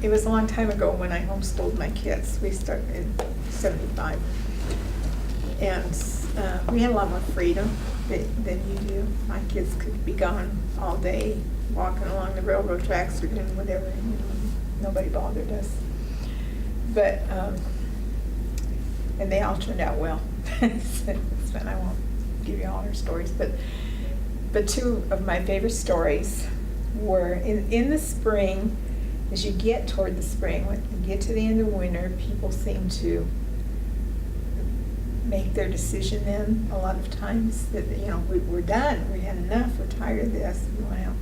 It was a long time ago when I homeschooled my kids. We started in '75. And we had a lot more freedom than you do. My kids could be gone all day, walking along the railroad tracks or doing whatever, you know, nobody bothered us. But, and they all turned out well. So I won't give you all their stories, but two of my favorite stories were in the spring. As you get toward the spring, when you get to the end of winter, people seem to make their decision then a lot of times that, you know, we're done, we had enough, we're tired of this, we want out.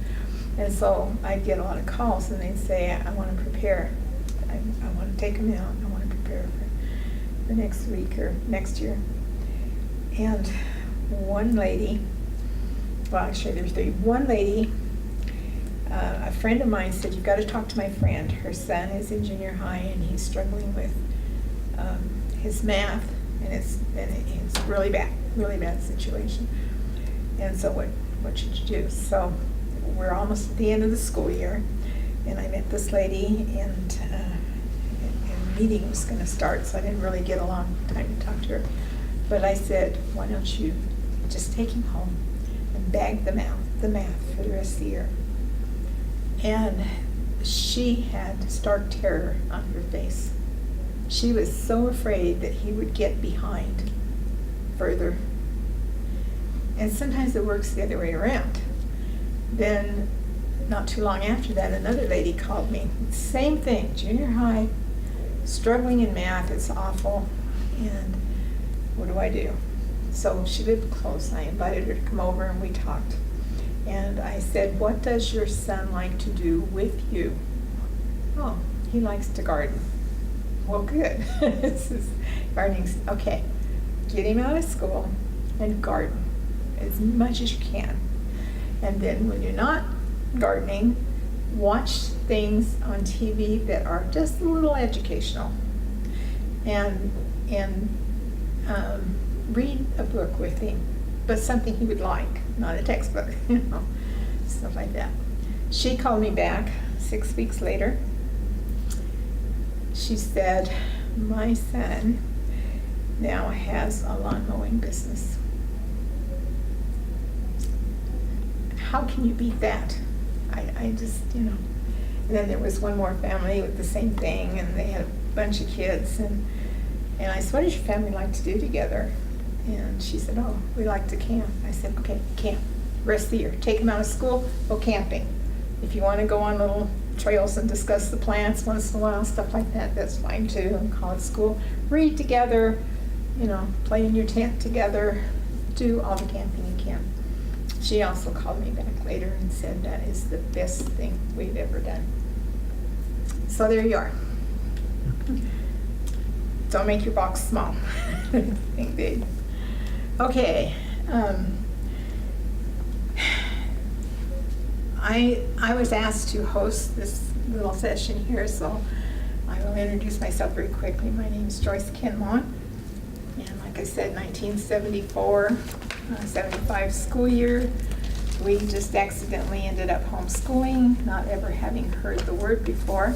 And so I'd get a lot of calls and they'd say, I want to prepare, I want to take them out, I want to prepare for the next week or next year. And one lady, well actually there's three, one lady, a friend of mine said, you've got to talk to my friend. Her son is in junior high and he's struggling with his math, and it's really bad situation. And so what should you do? So we're almost at the end of the school year, and I met this lady, and the meeting was going to start, so I didn't really get a long time to talk to her. But I said, why don't you just take him home and bag the math for the rest of the year? And she had stark terror on her face. She was so afraid that he would get behind further. And sometimes it works the other way around. Then, not too long after that, another lady called me. Same thing, junior high, struggling in math, it's awful, and what do I do? So she lived close. I invited her to come over and we talked. And I said, what does your son like to do with you? Oh, he likes to garden. Well, good. This is gardening. Okay, get him out of school and garden as much as you can. And then when you're not gardening, watch things on TV that are just a little educational. And read a book with him, but something he would like, not a textbook, you know, stuff like that. She called me back 6 weeks later. She said, my son now has a lawn mowing business. How can you beat that? I just, you know. And then there was one more family with the same thing, and they had a bunch of kids, and I said, what does your family like to do together? And she said, oh, we like to camp. I said, okay, camp. Rest of the year. Take them out of school, go camping. If you want to go on little trails and discuss the plants once in a while, stuff like that, that's fine too, in college school. Read together, you know, play in your tent together, do all the camping you can. She also called me back later and said that is the best thing we've ever done. So there you are. Don't make your box small. Think big. Okay. I was asked to host this little session here, so I will introduce myself very quickly. My name is Joyce Kinmont, and like I said, 1974, 75 school year. We just accidentally ended up homeschooling, not ever having heard the word before.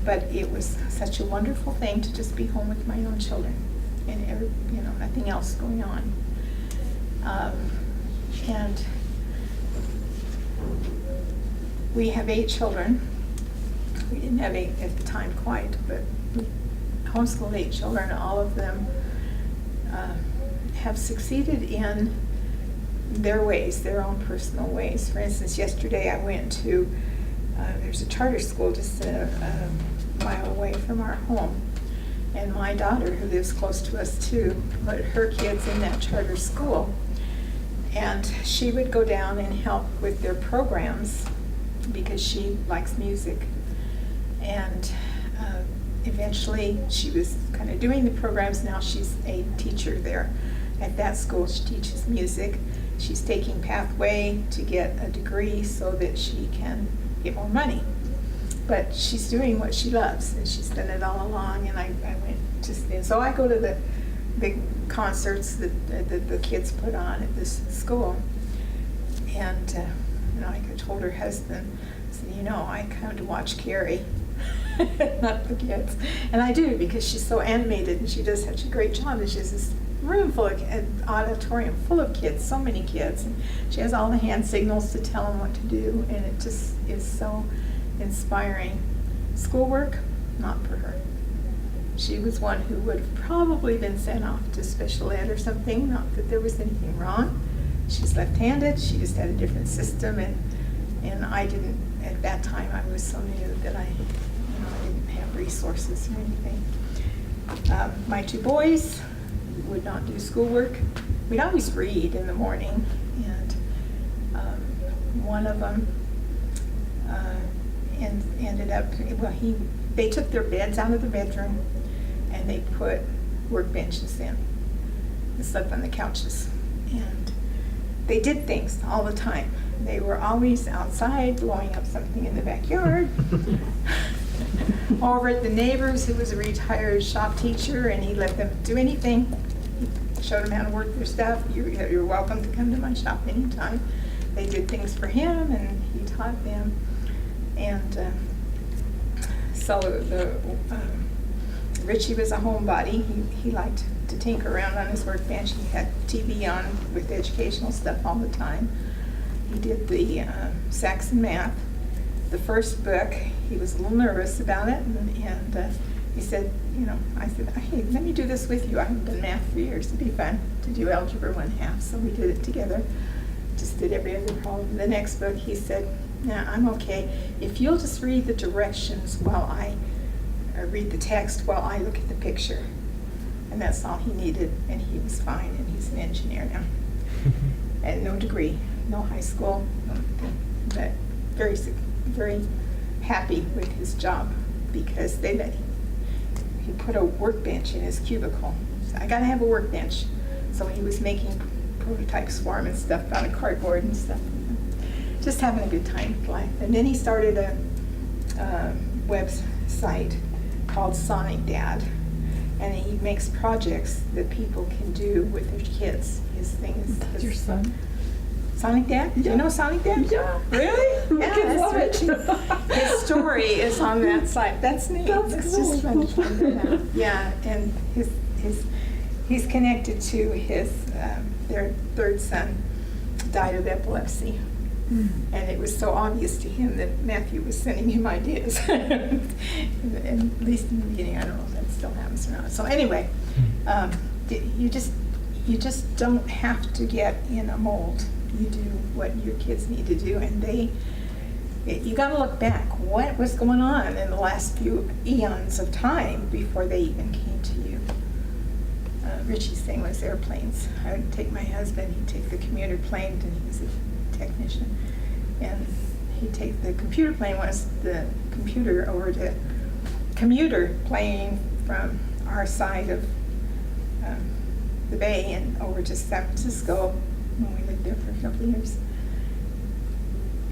But it was such a wonderful thing to just be home with my own children and you know, nothing else going on. And we have 8 children. We didn't have 8 at the time quite, but we homeschooled 8 children. All of them have succeeded in their ways, their own personal ways. For instance, yesterday I went to, there's a charter school just a mile away from our home. And my daughter, who lives close to us too, put her kids in that charter school. And she would go down and help with their programs because she likes music. And eventually she was kind of doing the programs. Now she's a teacher there at that school. She teaches music. She's taking Pathway to get a degree so that she can get more money. But she's doing what she loves, and she's done it all along. And I went and so I go to the big concerts that the kids put on at this school. And you know, I told her husband, said, you know, I come to watch Carrie, not the kids. And I do, because she's so animated and she does such a great job. And she has this room full of, an auditorium full of kids, so many kids. And she has all the hand signals to tell them what to do, and it just is so inspiring. Schoolwork, not for her. She was one who would have probably been sent off to special ed or something, not that there was anything wrong. She's left-handed, she just had a different system, and I didn't, at that time, I was so new that I didn't have resources or anything. My two boys would not do schoolwork. We'd always read in the morning, and one of them ended up, well, they took their beds out of the bedroom and they put workbenches in and slept on the couches. And they did things all the time. They were always outside blowing up something in the backyard. Over at the neighbor's, who was a retired shop teacher, and he let them do anything. He showed them how to work their stuff. You're welcome to come to my shop anytime. They did things for him, and he taught them. And so Richie was a homebody. He liked to tinker around on his workbench. He had TV on with educational stuff all the time. He did the Saxon math. The first book, he was a little nervous about it, and he said, I said, hey, let me do this with you. I haven't done math for years. It'd be fun to do algebra 1/2. So we did it together. Just did every other problem. The next book, he said, yeah, I'm okay. If you'll just read the directions while I read the text while I look at the picture. And that's all he needed, and he was fine, and he's an engineer now. And no degree, no high school, but very, very happy with his job, because they let him. He put a workbench in his cubicle. So I gotta have a workbench. So he was making prototype swarm and stuff out of cardboard and stuff. Just having a good time with life. And then he started a website called Sonic Dad. And he makes projects that people can do with their kids. His thing is... That's your son? Sonic Dad? Yeah. Do you know Sonic Dad? Yeah. Really? My kids love it. His story is on that site. That's neat. That's It's cool. just fun to find that out. Yeah, and he's connected to his, their third son died of epilepsy. And it was so obvious to him that Matthew was sending him ideas. And at least in the beginning, I don't know if that still happens or not. So anyway, you just don't have to get in a mold. You do what your kids need to do, and you got to look back. What was going on in the last few eons of time before they even came to you? Richie's thing was airplanes. I would take my husband, he'd take the commuter plane, and he was a technician, and he'd take the computer plane, was the computer over to commuter plane from our side of the bay and over to San Francisco when we lived there for a couple of years.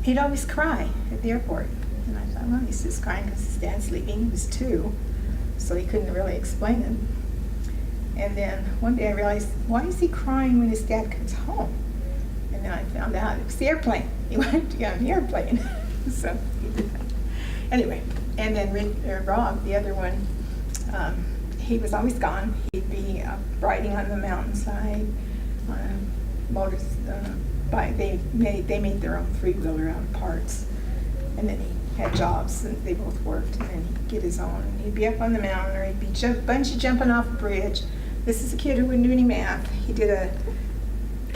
He'd always cry at the airport, and I thought, well, he's just crying because his dad's leaving. He was 2, so he couldn't really explain it. And then one day I realized, why is he crying when his dad comes home? And then I found out it was the airplane. He wanted to get on the airplane. So he did that. Anyway, and then Rob, the other one, he was always gone. He'd be riding on the mountainside on a motor bike. They made their own 3-wheeler out of parts. And then he had jobs, and they both worked, and then he'd get his own. And he'd be up on the mountain, or he'd be bungee jumping off a bridge. This is a kid who wouldn't do any math. He did a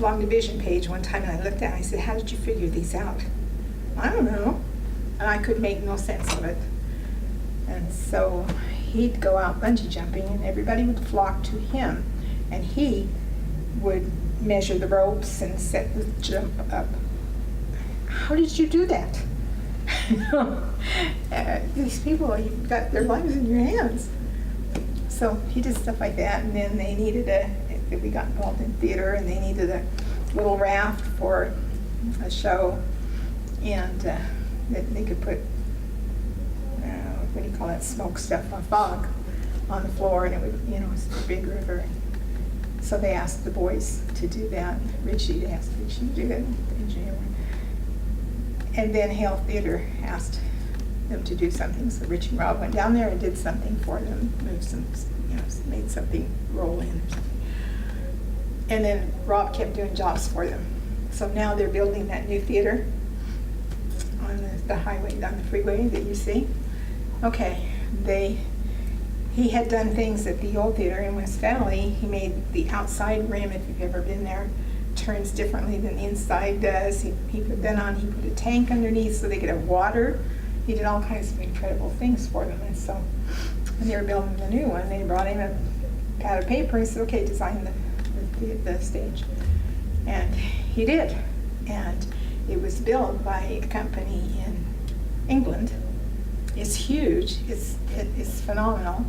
long division page one time, and I looked at it and I said, how did you figure these out? I don't know. And I could make no sense of it. And so he'd go out bungee jumping, and everybody would flock to him, and he would measure the ropes and set the jump up. How did you do that? These people, you've got their lives in your hands. So he did stuff like that, and then they needed we got involved in theater, and they needed a little raft for a show, and that they could put, what do you call that, smoke stuff, fog on the floor, and it would, it's a big river. So they asked the boys to do that. Richie, they asked Richie to do it, the engineer. And then Hale Theater asked them to do something, so Rich and Rob went down there and did something for them, moved some, made something roll in or something. And then Rob kept doing jobs for them. So now they're building that new theater on the highway, on the freeway that you see. Okay, he had done things at the old theater in West Valley. He made the outside rim, if you've ever been there, turns differently than the inside does. He put a tank underneath so they could have water. He did all kinds of incredible things for them. And so when they were building the new one, they brought him a pad of paper and said, okay, design the stage. And he did. And it was built by a company in England. It's huge. It's phenomenal.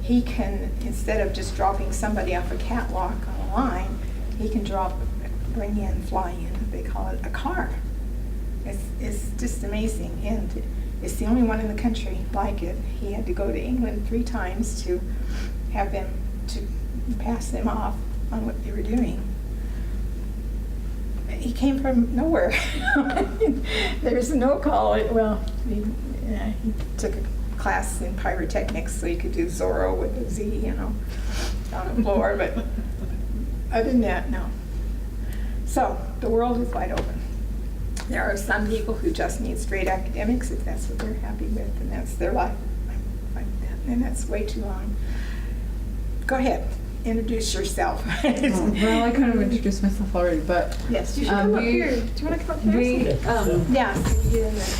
He can, instead of just dropping somebody off a catwalk on a line, he can bring in, fly in, they call it a car. It's just amazing, and it's the only one in the country like it. He had to go to England 3 times to have them, to pass them off on what they were doing. He came from nowhere. There's no college. Well, he took a class in pyrotechnics so he could do Zorro with a Z, on the floor, but other than that, no. So the world is wide open. There are some people who just need straight academics, if that's what they're happy with, and that's their life. Like that, and that's way too long. Go ahead, introduce yourself. Well, I kind of introduced myself already, but yes, you should come up here. Do you want to come up here? Yeah. So you get in there.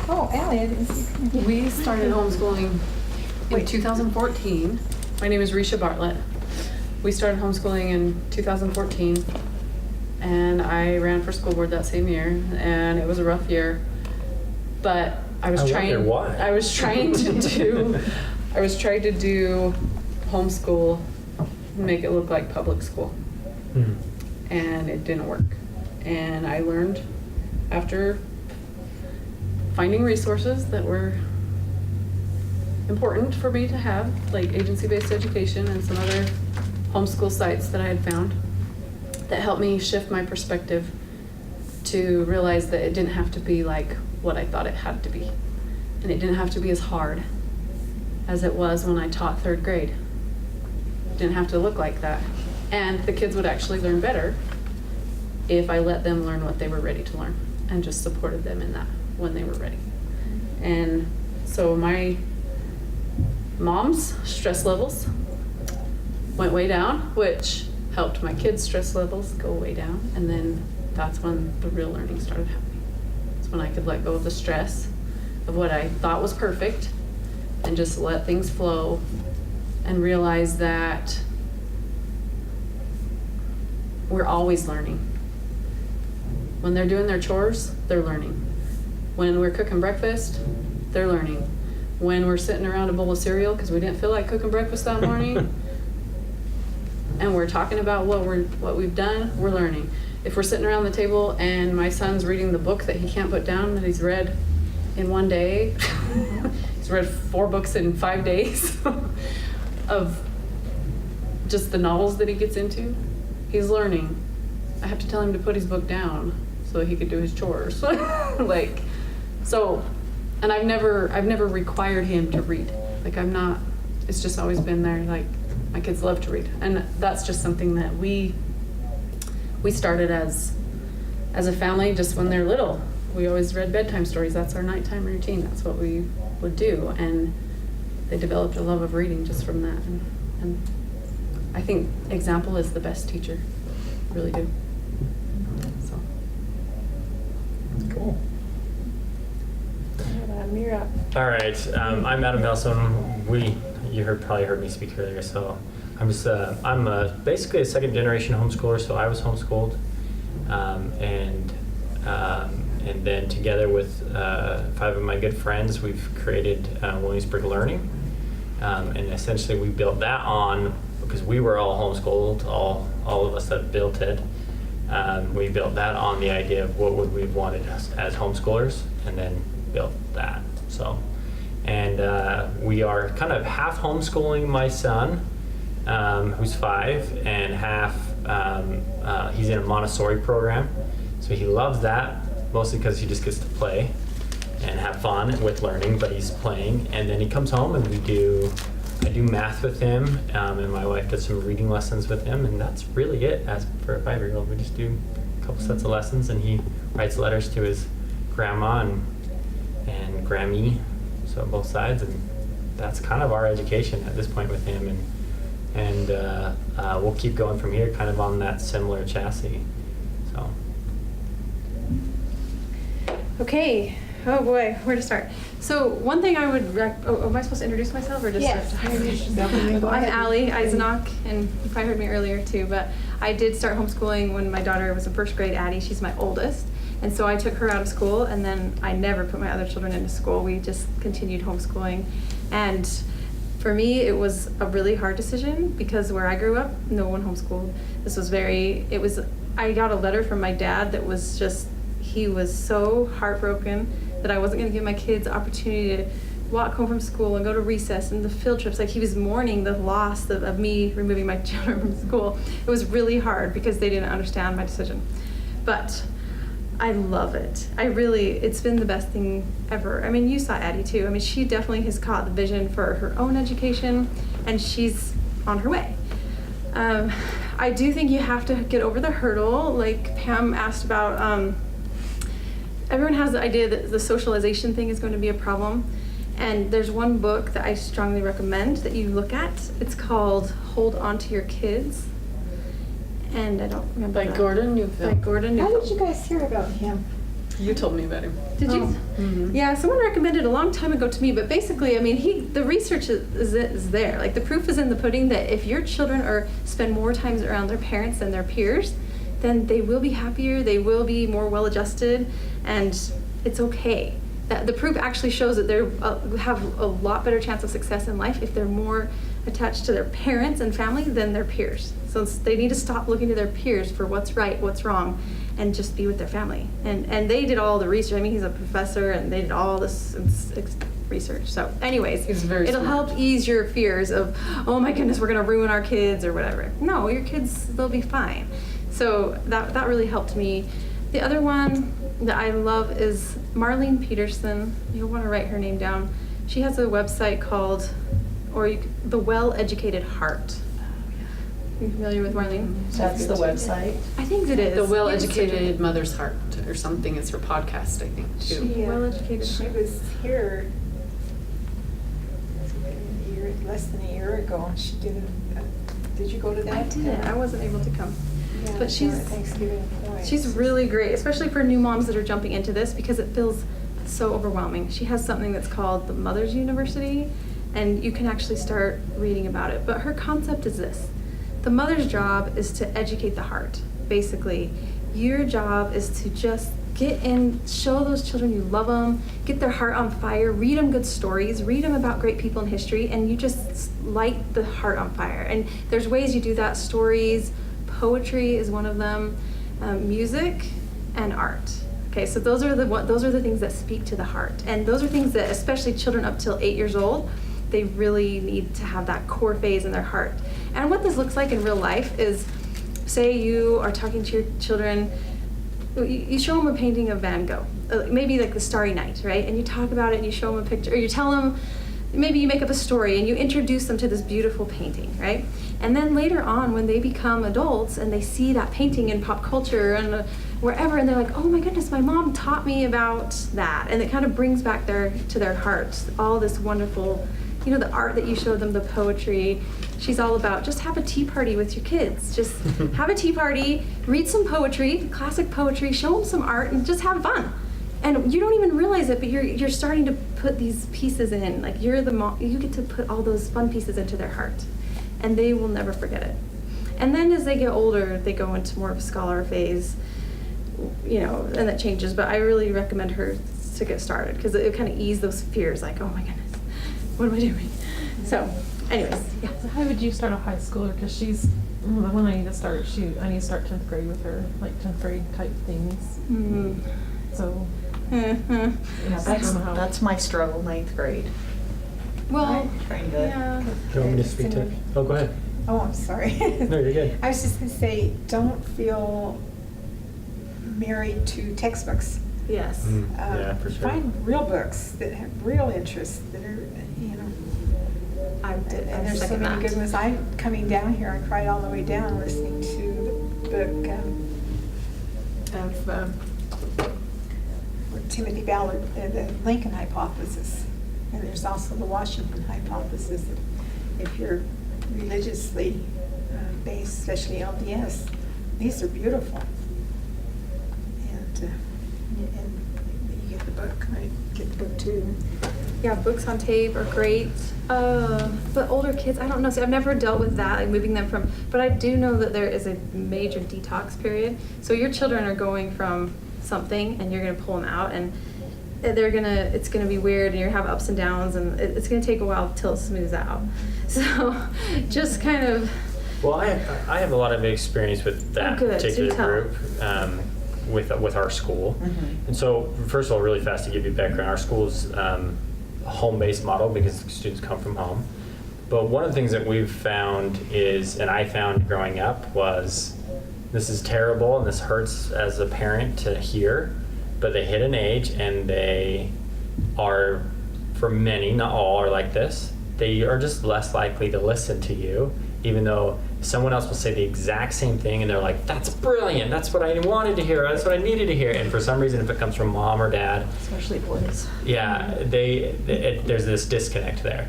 Oh, Allie, I didn't see you. we started homeschooling in 2014. My name is Risha Bartlett. We started homeschooling in 2014. And I ran for school board that same year, and it was a rough year. But I was trying to do homeschool and make it look like public school. And it didn't work. And I learned after finding resources that were important for me to have, like agency-based education and some other homeschool sites that I had found, that helped me shift my perspective to realize that it didn't have to be like what I thought it had to be. And it didn't have to be as hard as it was when I taught 3rd grade. It didn't have to look like that. And the kids would actually learn better if I let them learn what they were ready to learn and just supported them in that when they were ready. And so my mom's stress levels went way down, which helped my kids' stress levels go way down, and then that's when the real learning started happening. It's when I could let go of the stress of what I thought was perfect and just let things flow and realize that we're always learning. When they're doing their chores, they're learning. When we're cooking breakfast, they're learning. When we're sitting around a bowl of cereal because we didn't feel like cooking breakfast that morning, and we're talking about what we've done, we're learning. If we're sitting around the table and my son's reading the book that he can't put down that he's read in one day, he's read 4 books in 5 days of just the novels that he gets into, he's learning. I have to tell him to put his book down so he could do his chores. And I've never required him to read. It's just always been there, like, my kids love to read. And that's just something that we started as a family just when they're little. We always read bedtime stories. That's our nighttime routine. That's what we would do. And they developed a love of reading just from that. And I think example is the best teacher. I really do. So. Cool. You're up. All right, I'm Adam Helson. You probably heard me speak earlier, so I'm basically a 2nd generation homeschooler. So I was homeschooled, and then together with 5 of my good friends, we've created Williamsburg Learning, and essentially we built that on because we were all homeschooled, all of us that built it. We built that on the idea of what would we have wanted us as homeschoolers, and then built that. So. And we are kind of half homeschooling my son, who's 5, and half he's in a Montessori program. So he loves that. mostly because he just gets to play and have fun with learning, but he's playing. And then he comes home and I do math with him, and my wife does some reading lessons with him, and that's really it. As for a 5-year-old, we just do a couple sets of lessons, and he writes letters to his grandma and Grammy, so both sides, and that's kind of our education at this point with him, and we'll keep going from here, kind of on that similar chassis. So. Okay. Oh boy, where to start? So one thing I would am I supposed to introduce myself or just? Yes. Go I'm ahead. Allie Eisenach, and you probably heard me earlier too, but I did start homeschooling when my daughter was in first grade. Addie, she's my oldest. And so I took her out of school, and then I never put my other children into school. We just continued homeschooling. And for me, it was a really hard decision because where I grew up, no one homeschooled. I got a letter from my dad that was just, he was so heartbroken that I wasn't going to give my kids the opportunity to walk home from school and go to recess and the field trips. Like, he was mourning the loss of me removing my children from school. It was really hard because they didn't understand my decision. But I love it. It's been the best thing ever. I mean, you saw Addie too. I mean, she definitely has caught the vision for her own education, and she's on her way. I do think you have to get over the hurdle. Like Pam asked about, everyone has the idea that the socialization thing is going to be a problem. And there's one book that I strongly recommend that you look at. It's called Hold On to Your Kids. And I don't remember. By Gordon Neufeld. By Gordon How Neufeld. did you guys hear about him? You told me about him. Did you? Mhm. Yeah, someone recommended a long time ago to me, but basically, I mean, the research is there. Like, the proof is in the pudding that if your children spend more times around their parents than their peers, then they will be happier, they will be more well-adjusted, and it's okay. The proof actually shows that they have a lot better chance of success in life if they're more attached to their parents and family than their peers. So they need to stop looking to their peers for what's right, what's wrong, and just be with their family. And they did all the research. I mean, he's a professor, and they did all this research. So anyways, He's very it'll smart. help ease your fears of, oh my goodness, we're going to ruin our kids or whatever. No, your kids, they'll be fine. So that really helped me. The other one that I love is Marlene Peterson. You'll want to write her name down. She has a website called The Well-Educated Heart. You familiar with Marlene? That's the website. I think it is. The Well-Educated Mother's Heart or something is her podcast, I think, too. She, Well-Educated she Heart. was here less than a year ago, and she did you go to that? I didn't. I wasn't able to come. Yeah, But she's Thanksgiving point. She's really great, especially for new moms that are jumping into this because it feels so overwhelming. She has something that's called the Mother's University, and you can actually start reading about it. But her concept is this. The mother's job is to educate the heart. Basically, your job is to just get in, show those children you love them, get their heart on fire, read them good stories, read them about great people in history, and you just light the heart on fire. And there's ways you do that. Stories, poetry is one of them, music, and art. Okay, so those are the things that speak to the heart, and those are things that especially children up till 8 years old, they really need to have that core phase in their heart. And what this looks like in real life is, say you are talking to your children, you show them a painting of Van Gogh, maybe like the Starry Night, right? And you talk about it, and you show them a picture, or you tell them, maybe you make up a story and you introduce them to this beautiful painting, right? And then later on, when they become adults and they see that painting in pop culture and wherever, and they're like, oh my goodness, my mom taught me about that. And it kind of brings back to their hearts all this wonderful, the art that you showed them, the poetry. She's all about just have a tea party with your kids. Just have a tea party, read some poetry, classic poetry, show them some art, and just have fun. And you don't even realize it, but you're starting to put these pieces in. Like, you're the mom, you get to put all those fun pieces into their heart, and they will never forget it. And then as they get older, they go into more of a scholar phase, and that changes. But I really recommend her to get started because it kind of ease those fears. Like, oh my goodness, what am I doing? So, anyways, yeah. So how would you start a high schooler? Because she's the one I need to start. I need to start 10th grade with her, like 10th grade type things. Mm-hmm. So. Mm-hmm. Yeah, I don't know how. That's my struggle, 9th grade. Well, Trying to. yeah. Do you want me to speak to it? Oh, go ahead. Oh, I'm sorry. No, you're good. I was just going to say, don't feel married to textbooks. Yes. Yeah, for sure. Find real books that have real interests that are, you know. I And there's so second many that. good ones. Coming down here, I cried all the way down listening to the book of Timothy Ballard, the Lincoln Hypothesis. And there's also the Washington Hypothesis. If you're religiously based, especially LDS, these are beautiful. And you get the book. I get the book too. Yeah, books on tape are great. But older kids, I don't know. See, I've never dealt with that, like moving them from, but I do know that there is a major detox period. So your children are going from something and you're going to pull them out, and it's going to be weird, and you're going to have ups and downs, and it's going to take a while till it smooths out. So just kind of. Well, I have a lot of experience with that good. particular Do tell. group with our school. And so, first of all, really fast to give you background, our school's a home-based model because students come from home. But one of the things that we've found is, and I found growing up, was this is terrible and this hurts as a parent to hear, but they hit an age and they are, for many, not all are like this, they are just less likely to listen to you, even though someone else will say the exact same thing and they're like, that's brilliant, that's what I wanted to hear, that's what I needed to hear. And for some reason, if it comes from mom or dad, Especially boys. yeah, there's this disconnect there.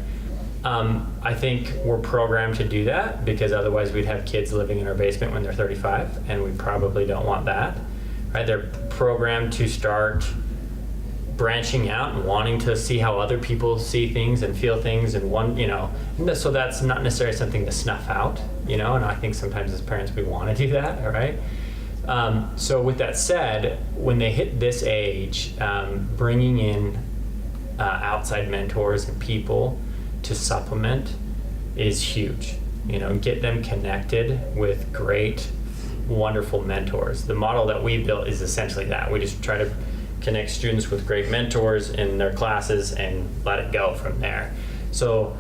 I think we're programmed to do that because otherwise we'd have kids living in our basement when they're 35, and we probably don't want that, right? They're programmed to start branching out and wanting to see how other people see things and feel things, and so that's not necessarily something to snuff out, and I think sometimes as parents we want to do that, all right? So with that said, when they hit this age, bringing in outside mentors and people to supplement is huge. Get them connected with great, wonderful mentors. The model that we built is essentially that. We just try to connect students with great mentors in their classes and let it go from there. So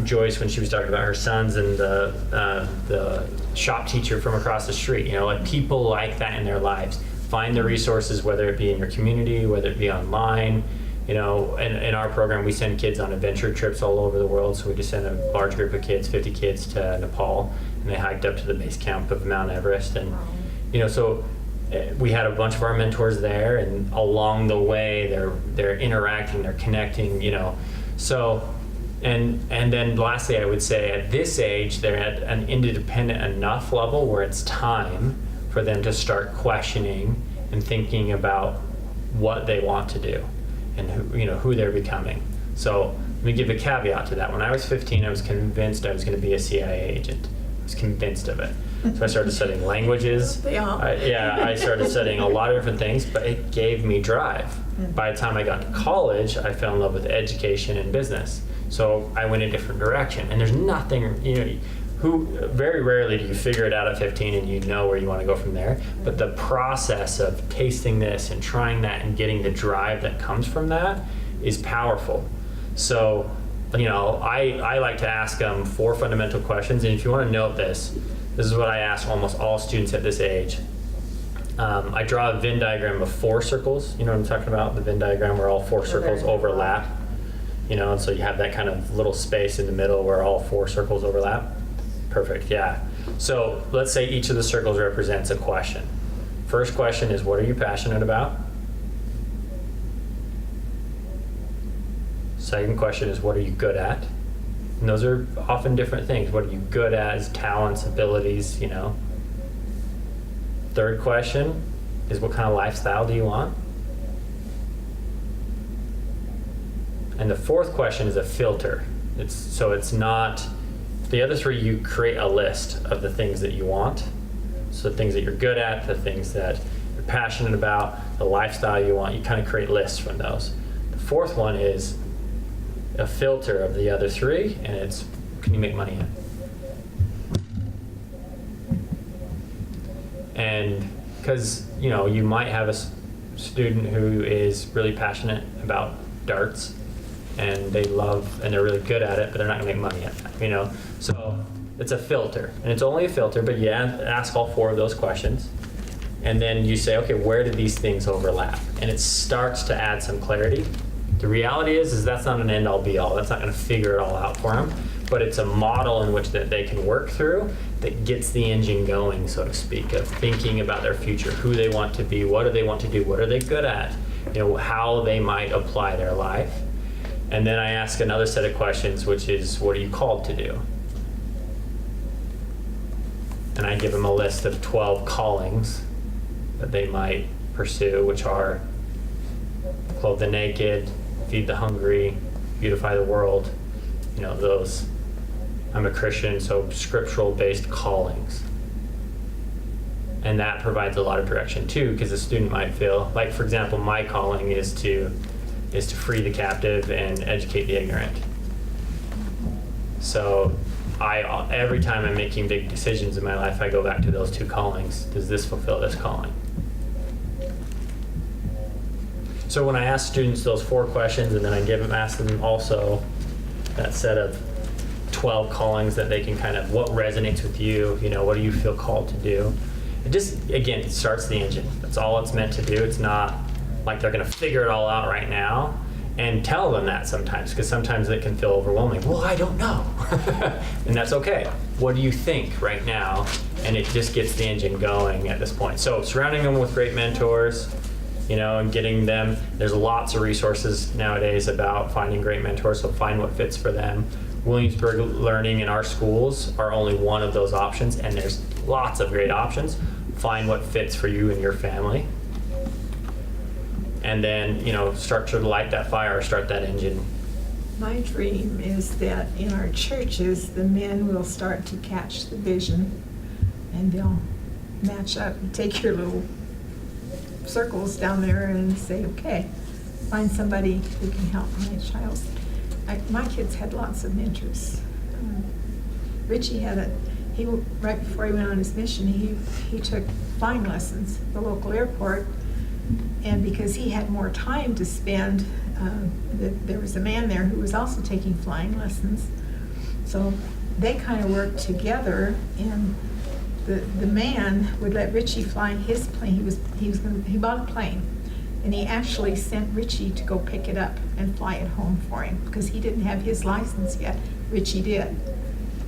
Joyce, when she was talking about her sons and the shop teacher from across the street, like people like that in their lives. Find the resources, whether it be in your community, whether it be online. In our program, we send kids on adventure trips all over the world. So we just sent a large group of kids, 50 kids, to Nepal, and they hiked up to the base camp of Mount Everest. And so we had a bunch of our mentors there, and along the way, they're interacting, they're connecting. So, and then lastly, I would say at this age, they're at an independent enough level where it's time for them to start questioning and thinking about what they want to do and who they're becoming. So let me give a caveat to that. When I was 15, I was convinced I was going to be a CIA agent. I was convinced of it. So I started studying languages. I started studying a lot of different things, but it gave me drive. By the time I got to college, I fell in love with education and business. So I went a different direction. And there's nothing, very rarely do you figure it out at 15 and you know where you want to go from there. But the process of tasting this and trying that and getting the drive that comes from that is powerful. So, I like to ask them 4 fundamental questions. And if you want to note this is what I ask almost all students at this age. I draw a Venn diagram of 4 circles. You know what I'm talking about? The Venn diagram where all 4 circles overlap. And so you have that kind of little space in the middle where all 4 circles overlap. Perfect, yeah. So let's say each of the circles represents a question. First question is, what are you passionate about? Second question is, what are you good at? And those are often different things. What are you good at is talents, abilities, Third question is, what kind of lifestyle do you want? And the fourth question is a filter. It's not, the other 3, you create a list of the things that you want. So the things that you're good at, the things that you're passionate about, the lifestyle you want, you kind of create lists from those. The fourth one is a filter of the other 3, and it's, can you make money in? And because, you might have a student who is really passionate about darts, and they're really good at it, but they're not gonna make money at that, So it's a filter, and it's only a filter, but ask all 4 of those questions. And then you say, okay, where do these things overlap? And it starts to add some clarity. The reality is that's not an end-all be-all. That's not going to figure it all out for them. But it's a model in which that they can work through that gets the engine going, so to speak, of thinking about their future, who they want to be, what do they want to do, what are they good at, how they might apply their life. And then I ask another set of questions, which is, what are you called to do? And I give them a list of 12 callings that they might pursue, which are clothe the naked, feed the hungry, beautify the world, those. I'm a Christian, so scriptural-based callings. And that provides a lot of direction too, because a student might feel like, for example, my calling is to free the captive and educate the ignorant. So every time I'm making big decisions in my life, I go back to those two callings. Does this fulfill this calling? So when I ask students those 4 questions, and then I ask them also that set of 12 callings that they can what resonates with you, what do you feel called to do? It just, again, it starts the engine. That's all it's meant to do. It's not like they're going to figure it all out right now. And tell them that sometimes, because sometimes it can feel overwhelming. Well, I don't know. And that's okay. What do you think right now? And it just gets the engine going at this point. So surrounding them with great mentors, and getting them, there's lots of resources nowadays about finding great mentors, so find what fits for them. Williamsburg Learning in our schools are only one of those options, and there's lots of great options. Find what fits for you and your family. And then, start to light that fire, start that engine. My dream is that in our churches, the men will start to catch the vision, and they'll match up and take your little circles down there and say, okay, find somebody who can help my child. My kids had lots of mentors. Richie had right before he went on his mission, he took flying lessons at the local airport. And because he had more time to spend, there was a man there who was also taking flying lessons. So they kind of worked together, and the man would let Richie fly his plane. He bought a plane, and he actually sent Richie to go pick it up and fly it home for him because he didn't have his license yet. Richie did.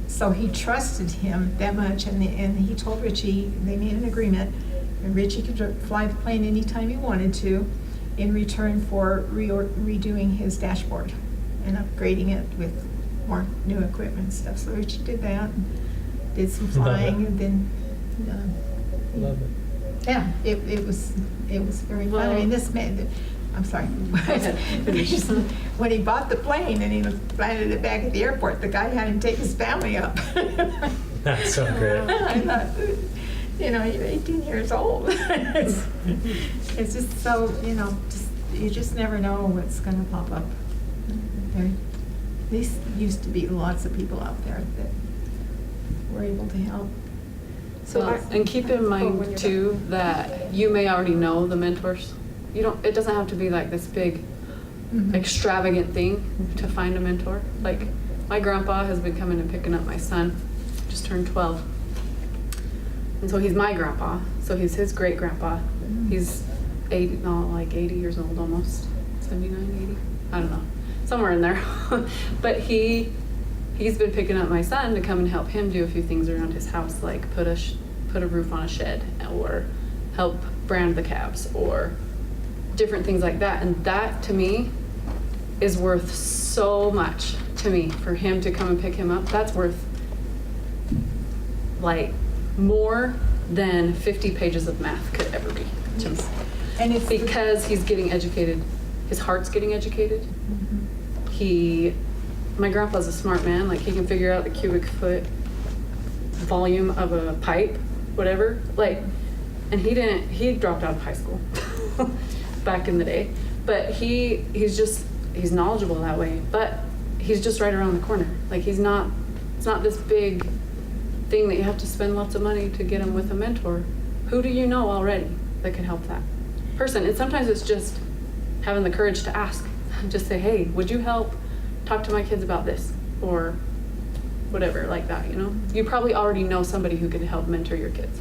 So he trusted him that much, and he told Richie, they made an agreement, and Richie could fly the plane anytime he wanted to in return for redoing his dashboard and upgrading it with more new equipment and stuff. So Richie did that, and did some flying, and then Love it. yeah, it was very fun. Well- I mean, this man, I'm sorry. ahead, finish. When he bought the plane and he landed it back at the airport, the guy had him take his family up. That's so great. I thought, you're 18 years old. It's just so, you just never know what's going to pop up. There used to be lots of people out there that were able to help. So, I- and keep in when you're mind too, that you may already know the mentors. It doesn't have to be like this big Mhm. extravagant thing to find a mentor. Like, my grandpa has been coming and picking up my son, just turned 12. And so he's my grandpa, so he's his great grandpa. He's 80 years old almost, 79, 80, I don't know, somewhere in there. But he's been picking up my son to come and help him do a few things around his house, like put a roof on a shed, or help brand the calves, or different things like that. And that, to me, is worth so much to me. For him to come and pick him up, that's worth like more than 50 pages of math could ever be to me. And it's Because he's getting educated, his heart's getting educated. My grandpa's a smart man, like he can figure out the cubic foot volume of a pipe, whatever. Like, and he dropped out of high school back in the day. But he's knowledgeable that way, but he's just right around the corner. Like, it's not this big thing that you have to spend lots of money to get him with a mentor. Who do you know already that can help that person? And sometimes it's just having the courage to ask. Just say, hey, would you help talk to my kids about this? Or whatever, like that, You probably already know somebody who can help mentor your kids.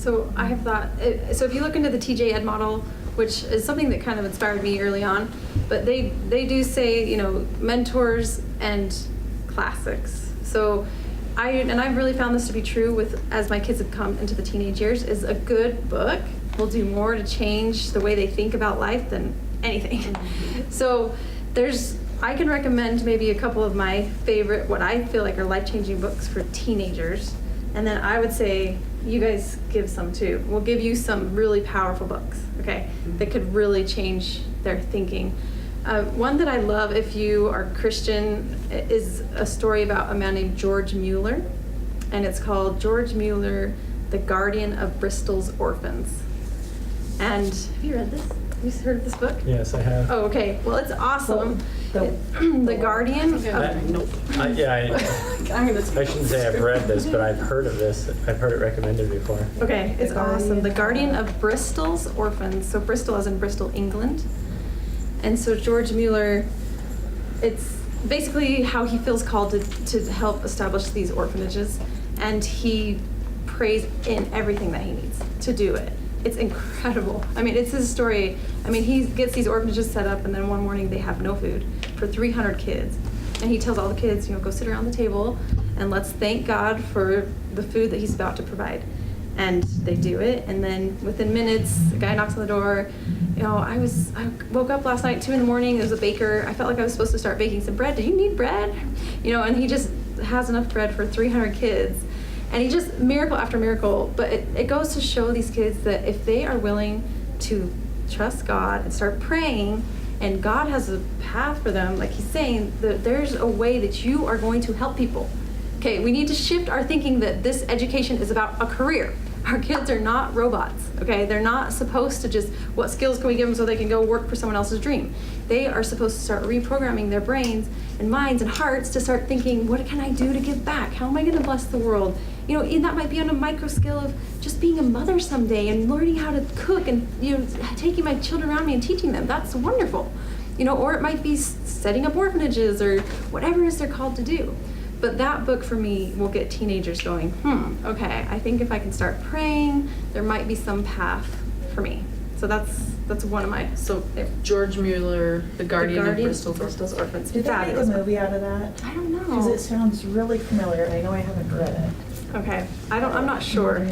So I have thought, so if you look into the TJ Ed model, which is something that kind of inspired me early on, but they do say, you know, mentors and classics. So I've really found this to be true with, as my kids have come into the teenage years, is a good book will do more to change the way they think about life than anything. So I can recommend maybe a couple of my favorite, what I feel like are life-changing books for teenagers. And then I would say you guys give some too. We'll give you some really powerful books, okay, that could really change their thinking. One that I love, if you are Christian, is a story about a man named George Mueller. And it's called George Mueller, the Guardian of Bristol's Orphans. And have you read this? Have you heard of this book? Yes, I have. Oh, okay. Well, it's awesome. The Guardian of... I shouldn't say I've read this, but I've heard of this. I've heard it recommended before. Okay, it's awesome. The Guardian of Bristol's Orphans. So Bristol as in Bristol, England. And so George Mueller, it's basically how he feels called to help establish these orphanages. And he prays in everything that he needs to do it. It's incredible. I mean, it's his story. I mean, he gets these orphanages set up, and then one morning they have no food for 300 kids. And he tells all the kids, you know, go sit around the table and let's thank God for the food that he's about to provide. And they do it, and then within minutes, the guy knocks on the door. You know, I woke up last night, 2 a.m. There was a baker. I felt like I was supposed to start baking some bread. Do you need bread? You know, and he just has enough bread for 300 kids. And he just, miracle after miracle, but it goes to show these kids that if they are willing to trust God and start praying, and God has a path for them, like he's saying, that there's a way that you are going to help people. Okay, we need to shift our thinking that this education is about a career. Our kids are not robots, okay? They're not supposed to just, what skills can we give them so they can go work for someone else's dream? They are supposed to start reprogramming their brains and minds and hearts to start thinking, what can I do to give back? How am I gonna bless the world? You know, and that might be on a micro scale of just being a mother someday and learning how to cook and, you know, taking my children around me and teaching them. That's wonderful. You know, or it might be setting up orphanages or whatever it is they're called to do. But that book for me will get teenagers going, okay, I think if I can start praying, there might be some path for me. So that's one of my... So George Mueller, the Guardian of Bristol's Orphans. Did they make a Fabulous book. movie out of that? I don't know. Because it sounds really familiar, and I know I haven't read it. Okay, I'm not sure.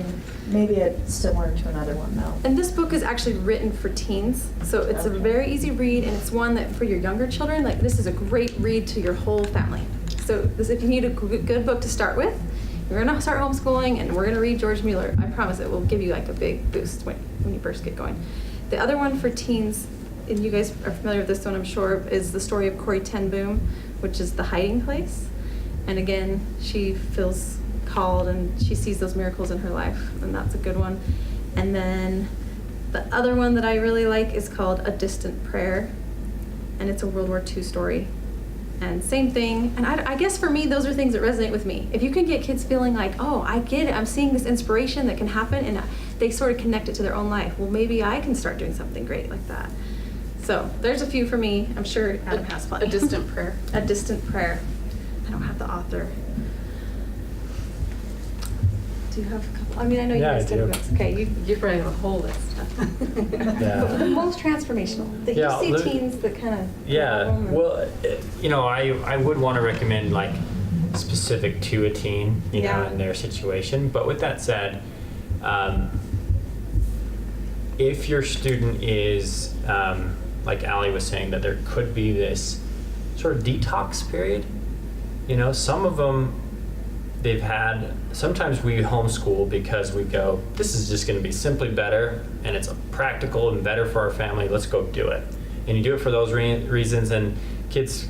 Maybe it's similar to another one, though. And this book is actually written for teens, so it's a very easy read, and it's one that for your younger children, like this is a great read to your whole family. So if you need a good book to start with, you're gonna start homeschooling, and we're gonna read George Mueller. I promise it will give you like a big boost when you first get going. The other one for teens, and you guys are familiar with this one, I'm sure, is the story of Corrie ten Boom, which is The Hiding Place. And again, she feels called and she sees those miracles in her life, and that's a good one. And then the other one that I really like is called A Distant Prayer, and it's a World War II story. And same thing, and I guess for me, those are things that resonate with me. If you can get kids feeling like, oh, I get it, I'm seeing this inspiration that can happen, and they sort of connect it to their own life, well, maybe I can start doing something great like that. So there's a few for me. I'm sure Adam has plenty. A Distant Prayer. A Distant Prayer. I don't have the author. Do you have a couple? I mean, I know you Yeah, guys I do. did books. Okay, You probably have a whole list. Yeah. The most transformational that Yeah, you see teens that kind of. Yeah, well, you know, I would want to recommend like specific to a teen, you know, Yeah. in their situation. But with that said, if your student is, like Allie was saying, that there could be this sort of detox period, you know, some of them, sometimes we homeschool because we go, this is just going to be simply better, and it's practical and better for our family, let's go do it. And you do it for those reasons, and kids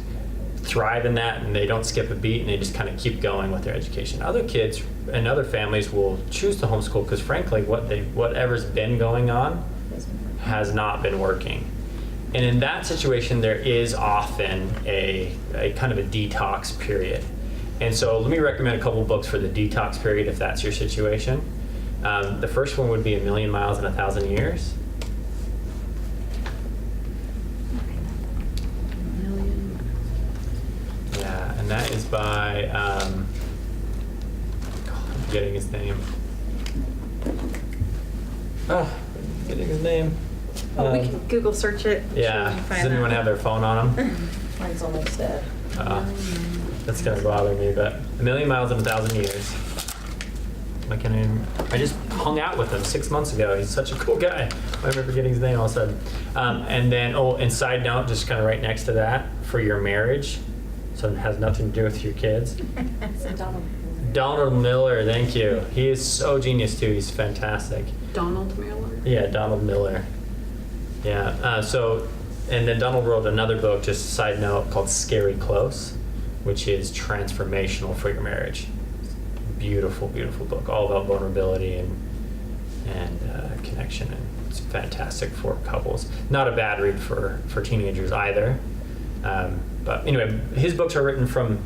thrive in that, and they don't skip a beat, and they just kind of keep going with their education. Other kids and other families will choose to homeschool because frankly, whatever's been going on has not been working. And in that situation, there is often a kind of a detox period. And so let me recommend a couple books for the detox period if that's your situation. The first one would be A Million Miles in 1,000 Years. Yeah, and that is by, God, I'm forgetting his name. Oh, getting his name. Oh, we can Google search it. Yeah. Sure we can Does find anyone that. have their phone on them? Mine's almost dead. That's gonna bother me, but A Million Miles in a Thousand Years. I just hung out with him 6 months ago. He's such a cool guy. I remember forgetting his name all of a sudden. And then, and side note, just kind of right next to that, for your marriage, so it has nothing to do with your kids. Donald Miller, thank you. He is so genius too. He's fantastic. Donald Miller. Yeah, Donald Miller. Yeah. And then Donald wrote another book, just a side note, called Scary Close, which is transformational for your marriage. Beautiful, beautiful book, all about vulnerability and connection, and it's fantastic for couples. Not a bad read for teenagers either. But anyway, his books are written from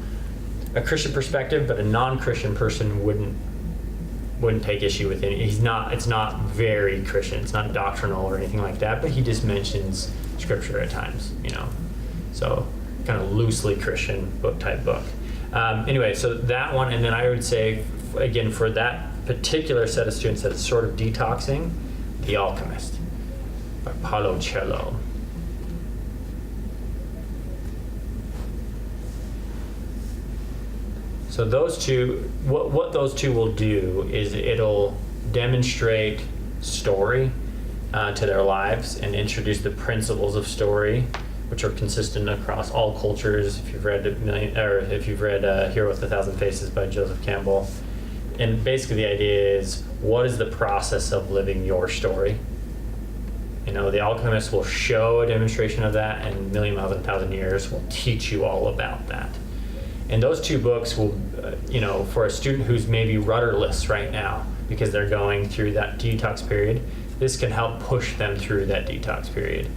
a Christian perspective, but a non-Christian person wouldn't take issue with it. It's not very Christian. It's not doctrinal or anything like that, but he just mentions scripture at times, So kind of loosely Christian book. Anyway, so that one, and then I would say, again, for that particular set of students that is sort of detoxing, The Alchemist by Paulo Coelho. So those two, what those two will do is it'll demonstrate story to their lives and introduce the principles of story, which are consistent across all cultures. If you've read Hero with a Thousand Faces by Joseph Campbell, and basically the idea is, what is the process of living your story? The Alchemist will show a demonstration of that, and Million Miles in a Thousand Years will teach you all about that. And those two books will, for a student who's maybe rudderless right now because they're going through that detox period, this can help push them through that detox period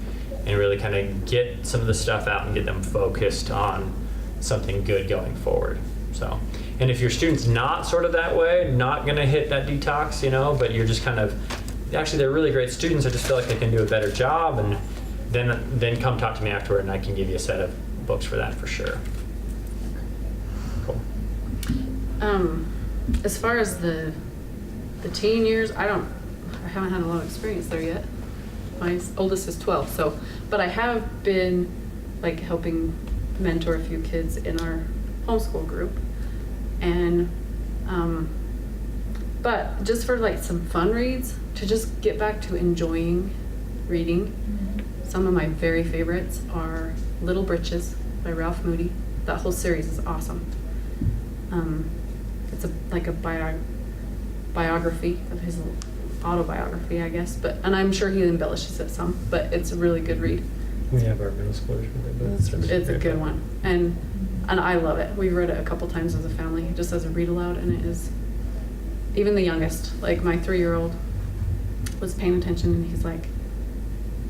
and really kind of get some of the stuff out and get them focused on something good going forward. So, and if your student's not sort of that way, not going to hit that detox, but you're just kind of, actually they're really great students, I just feel like they can do a better job, and then come talk to me afterward and I can give you a set of books for that for sure. Cool. As far as the teen years, I haven't had a lot of experience there yet. My oldest is 12, but I have been helping mentor a few kids in our homeschool group, and but just for some fun reads, to just get back to enjoying reading. Some of my very favorites are Little Britches by Ralph Moody. That whole series is awesome. It's a biography of his autobiography, I guess, and I'm sure he embellishes it some, but it's a really good read. We have our middle schoolers with it. It's a good one, and I love it. We've read it a couple times as a family, just as a read aloud, and it is, even the youngest, my 3-year-old was paying attention, and he's like,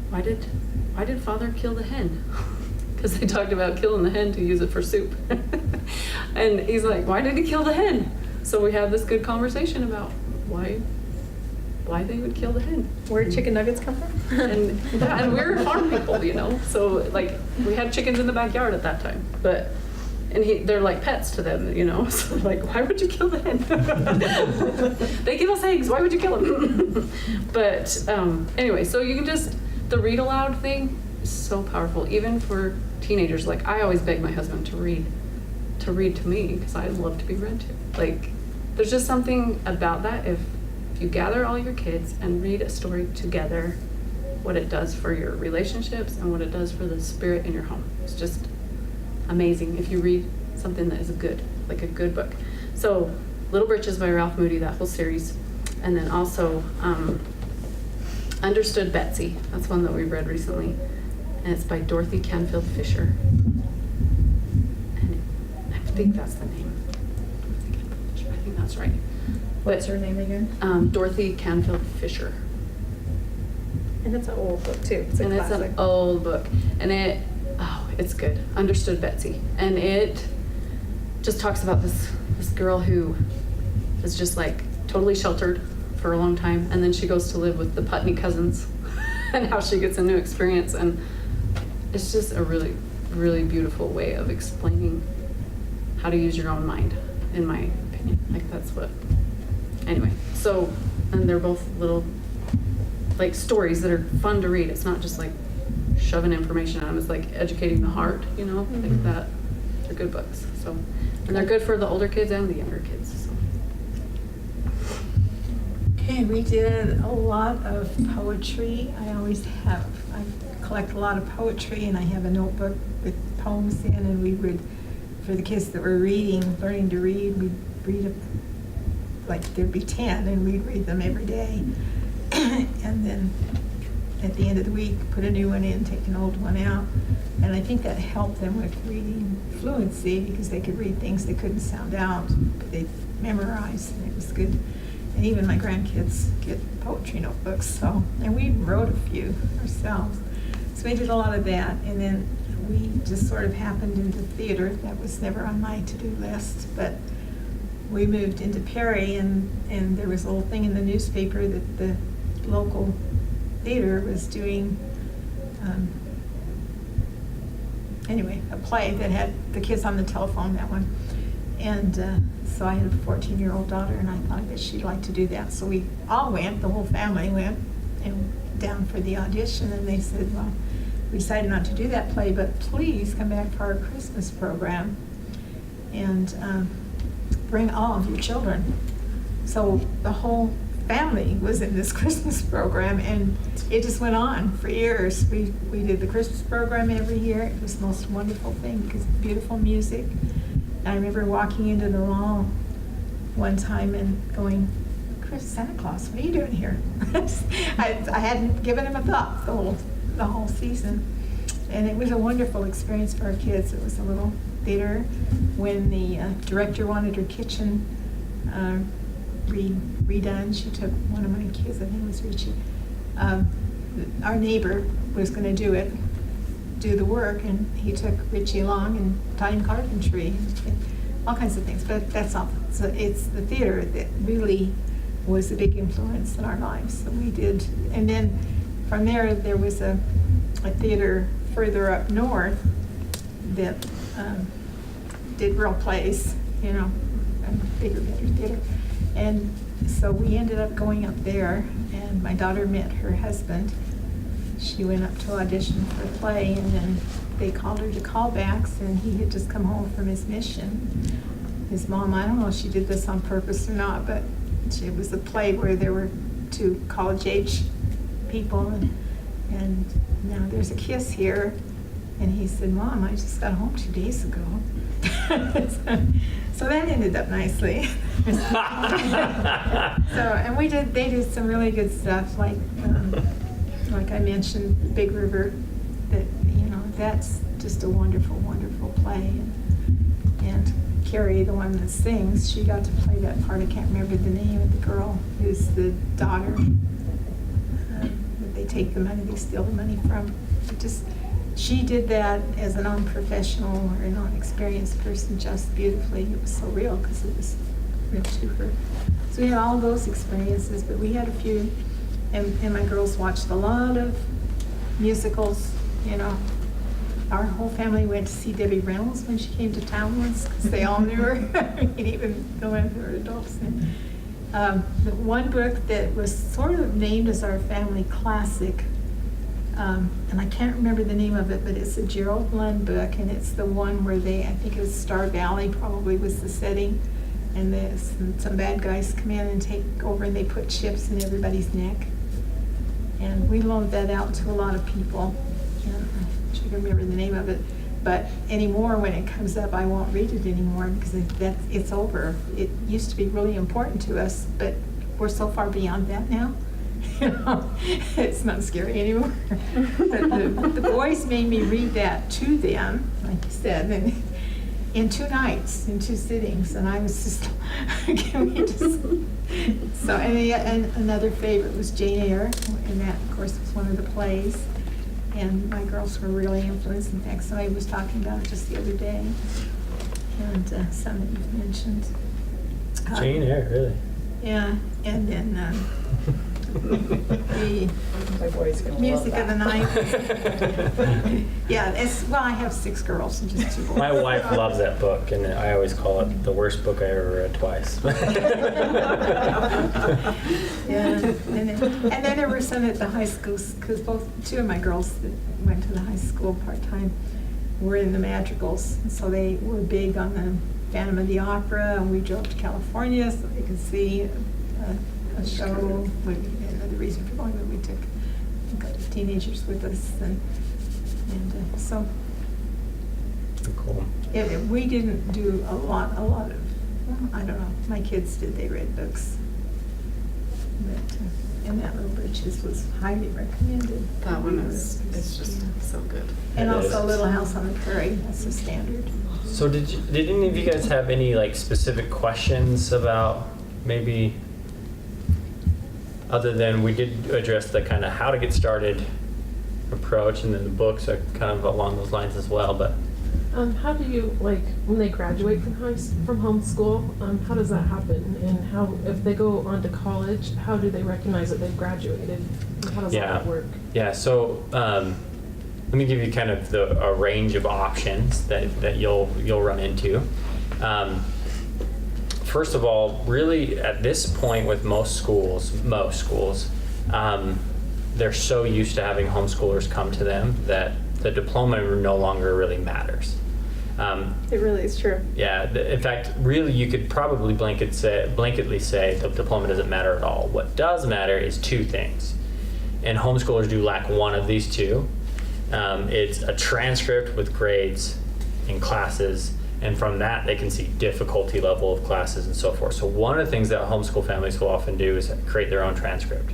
why did Father kill the hen? Because they talked about killing the hen to use it for soup. And he's like, why did he kill the hen? So we had this good conversation about why they would kill the hen. Where did chicken nuggets come from? And we're farm people, so we had chickens in the backyard at that time, they're like pets to them, so why would you kill the hen? They give us eggs, why would you kill them? But anyway, so you can the read aloud thing is so powerful, even for teenagers. I always beg my husband to read to me, because I love to be read to. There's just something about that. If you gather all your kids and read a story together, what it does for your relationships and what it does for the spirit in your home. It's just amazing if you read something that is a good book. So Little Britches by Ralph Moody, that whole series. And then also Understood Betsy. That's one that we read recently. And it's by Dorothy Canfield Fisher. And I think that's the name. I think that's right. What's her name again? Dorothy Canfield Fisher. And it's an old book too. It's It's an old book. And it's good. Understood Betsy. And it just talks about this girl who is just totally sheltered for a long time, and then she goes to live with the Putney cousins and how she gets a new experience. And it's just a really, really beautiful way of explaining how to use your own mind, in my opinion. That's what. Anyway, so, and they're both little like stories that are fun to read. It's not just like shoving information at them. It's like educating the heart, you know, like that. They're good books. So, and they're good for the older kids and the younger kids. So. Okay, we did a lot of poetry. I always have. I collect a lot of poetry, and I have a notebook with poems in, and we would, for the kids that were learning to read, we'd read like there'd be 10, and we'd read them every day. And then at the end of the week, put a new one in, take an old one out. And I think that helped them with reading fluency, because they could read things they couldn't sound out, but they memorized, and it was good. And even my grandkids get poetry notebooks, so, and we wrote a few ourselves. So we did a lot of that, and then we just sort of happened into theater. That was never on my to-do list, but we moved into Perry, and there was a little thing in the newspaper that the local theater was doing, anyway, a play that had the kids on the telephone, that one. And so I had a 14-year-old daughter, and I thought that she'd like to do that. So we all went, the whole family went, and down for the audition, and they said, well, we decided not to do that play, but please come back for our Christmas program and bring all of your children. So the whole family was in this Christmas program, and it just went on for years. We did the Christmas program every year. It was the most wonderful thing, because beautiful music. I remember walking into the mall one time and going, Santa Claus, what are you doing here? I hadn't given him a thought the whole season. And it was a wonderful experience for our kids. It was a little theater. When the director wanted her kitchen redone, she took one of my kids, I think it was Richie. Our neighbor was going to do the work, and he took Richie along and taught him carpentry, and all kinds of things. But that's all. So it's the theater that really was a big influence in our lives. So we did, and then from there was a theater further up north that did real plays, you know, a bigger, better theater. And so we ended up going up there, and my daughter met her husband. She went up to audition for a play, and then they called her to callbacks, and he had just come home from his mission. His mom, I don't know if she did this on purpose or not, but it was a play where there were 2 college-age people, and now there's a kiss here. And he said, Mom, I just got home 2 days ago. So that ended up nicely. And they did some really good stuff, like I mentioned, Big River. That, you know, that's just a wonderful, wonderful play. And Carrie, the one that sings, she got to play that part. I can't remember the name of the girl who's the daughter that they take the money, they steal the money from. She did that as a non-professional or a non-experienced person just beautifully. It was so real, because it was real to her. So we had all those experiences, but we had a few, and my girls watched a lot of musicals, you know. Our whole family went to see Debbie Reynolds when she came to town once, because they all knew her. I mean, even the ones who were adults. The one book that was sort of named as our family classic, and I can't remember the name of it, but it's a Gerald Lund book, and it's the one where I think it was Star Valley probably was the setting, and some bad guys come in and take over, and they put chips in everybody's neck. And we loaned that out to a lot of people. I should remember the name of it. But anymore, when it comes up, I won't read it anymore, because it's over. It used to be really important to us, but we're so far beyond that now. You know, it's not scary anymore. But the boys made me read that to them, like you said, in 2 nights, in 2 sittings, and I was just, can we just? So, and another favorite was Jane Eyre, and that, of course, was one of the plays. And my girls were really influenced. In fact, somebody was talking about it just the other day, and some that you've mentioned. Jane Eyre, really? Yeah, and then the My boy's gonna love music of the that. night. Yeah, well, I have 6 girls and just 2 boys. My wife loves that book, and I always call it the worst book I ever read twice. Yeah, and then there were some at the high schools, because 2 of my girls that went to the high school part-time were in the madrigals, so they were big on the Phantom of the Opera, and we drove to California so they could see a show. And the reason for going, we took a couple of teenagers with us, and so Cool. we didn't do a lot of, well, I don't know, my kids did, they read books. But, and that Little Britches was highly recommended. That one is, it's just Yeah. so good. And It also is. Little House on the Prairie, that's the standard. So did any of you guys have any like specific questions about maybe, other than we did address the kind of how to get started approach, and then the books are kind of along those lines as well, but How do you, like, when they graduate from from homeschool, how does that happen? And how, if they go on to college, how do they recognize that they've graduated? And how does Yeah. that work? Yeah, so let me give you kind of a range of options that you'll run into. First of all, really at this point with most schools, they're so used to having homeschoolers come to them that the diploma no longer really matters. It really is true. Yeah, in fact, really you could probably blanketly say the diploma doesn't matter at all. What does matter is 2 things. And homeschoolers do lack one of these 2. It's a transcript with grades in classes, and from that they can see difficulty level of classes and so forth. So one of the things that homeschool families will often do is create their own transcript.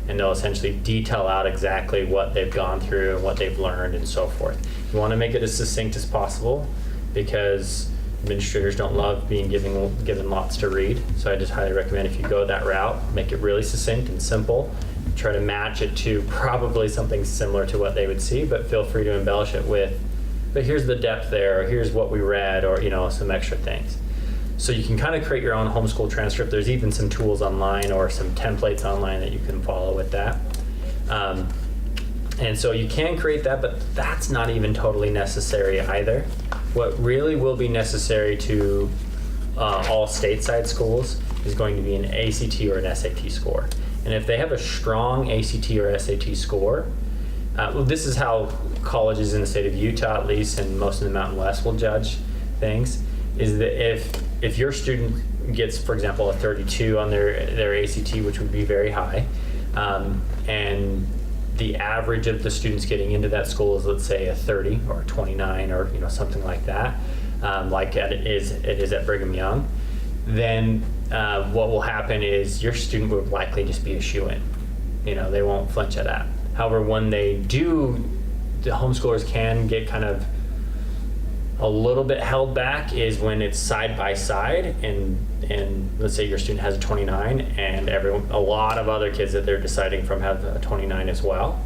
And they'll essentially detail out exactly what they've gone through and what they've learned and so forth. You want to make it as succinct as possible because administrators don't love being given lots to read. So I just highly recommend if you go that route, make it really succinct and simple. Try to match it to probably something similar to what they would see, but feel free to embellish it with, but here's the depth there, or here's what we read, or some extra things. So you can kind of create your own homeschool transcript. There's even some tools online or some templates online that you can follow with that. And so you can create that, but that's not even totally necessary either. What really will be necessary to all stateside schools is going to be an ACT or an SAT score. And if they have a strong ACT or SAT score, well, this is how colleges in the state of Utah, at least, and most of the Mountain West will judge things, is that if your student gets, for example, a 32 on their ACT, which would be very high, and the average of the students getting into that school is, let's say, a 30 or a 29 or something like that, like it is at Brigham Young, then what will happen is your student will likely just be a shoo-in. They won't flinch at that. However, when they do, the homeschoolers can get kind of a little bit held back is when it's side by side, and let's say your student has a 29 and a lot of other kids that they're deciding from have a 29 as well.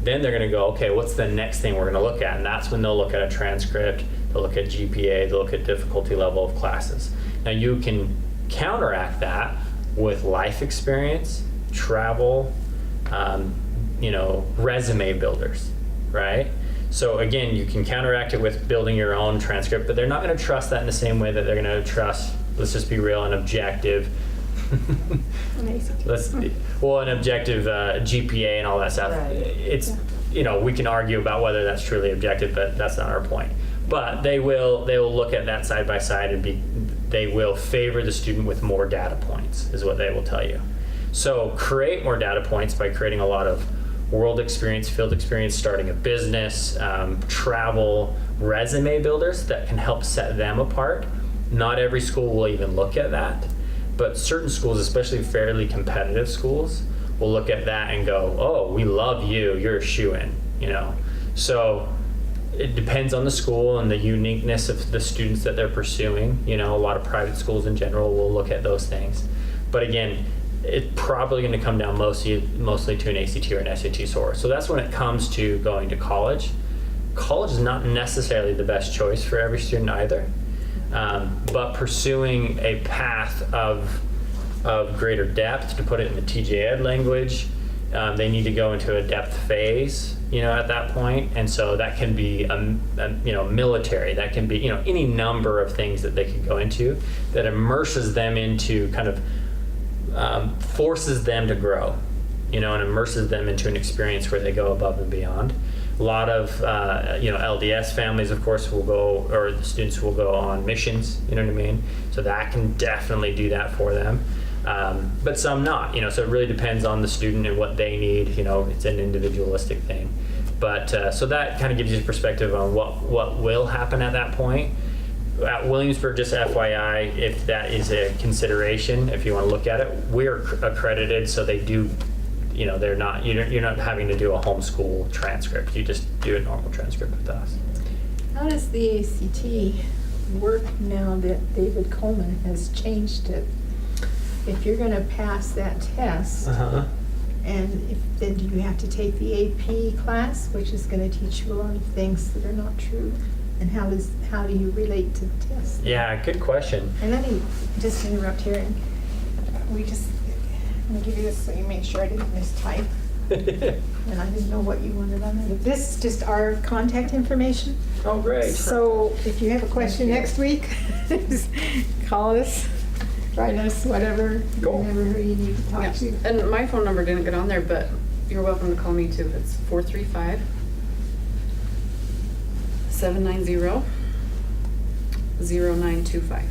Then they're going to go, okay, what's the next thing we're going to look at? And that's when they'll look at a transcript, they'll look at GPA, they'll look at difficulty level of classes. Now you can counteract that with life experience, travel, resume builders, right? So again, you can counteract it with building your own transcript, but they're not going to trust that in the same way that they're going to trust, let's just be real, an objective, an objective GPA and all that stuff. Right. It's, we can argue about whether that's truly objective, but that's not our point. But they will look at that side by side and they will favor the student with more data points, is what they will tell you. So create more data points by creating a lot of world experience, field experience, starting a business, travel, resume builders that can help set them apart. Not every school will even look at that, but certain schools, especially fairly competitive schools, will look at that and go, oh, we love you, you're a shoo-in, So it depends on the school and the uniqueness of the students that they're pursuing. A lot of private schools in general will look at those things. But again, it's probably going to come down mostly to an ACT or an SAT score. So that's when it comes to going to college. College is not necessarily the best choice for every student either, but pursuing a path of of greater depth, to put it in the TJ Ed language. They need to go into a depth phase, at that point. And so that can be, military, that can be, any number of things that they can go into that immerses them into kind of forces them to grow, and immerses them into an experience where they go above and beyond. A lot of, LDS families, of course, will go, or the students will go on missions, you know what I mean? So that can definitely do that for them. But some not, so it really depends on the student and what they need, it's an individualistic thing. But so that kind of gives you a perspective on what will happen at that point. At Williamsburg, just FYI, if that is a consideration, if you want to look at it, we're accredited, so they do, they're not, you're not having to do a homeschool transcript. You just do a normal transcript with us. How does the ACT work now that David Coleman has changed it? If you're going to pass that test, and then do you have to take the AP class, which is going to teach you a lot of things that are not true? And how do you relate to the test? Yeah, good question. And let me just interrupt here. And I'm going to give you this so you make sure I didn't mistype. And I didn't know what you wanted on it. This is just our contact information. Oh, great. So if you have a question next week, just call us, write us, whatever, Cool. whoever you need to talk to. And my phone number didn't get on there, but you're welcome to call me too. It's 435-790-0925.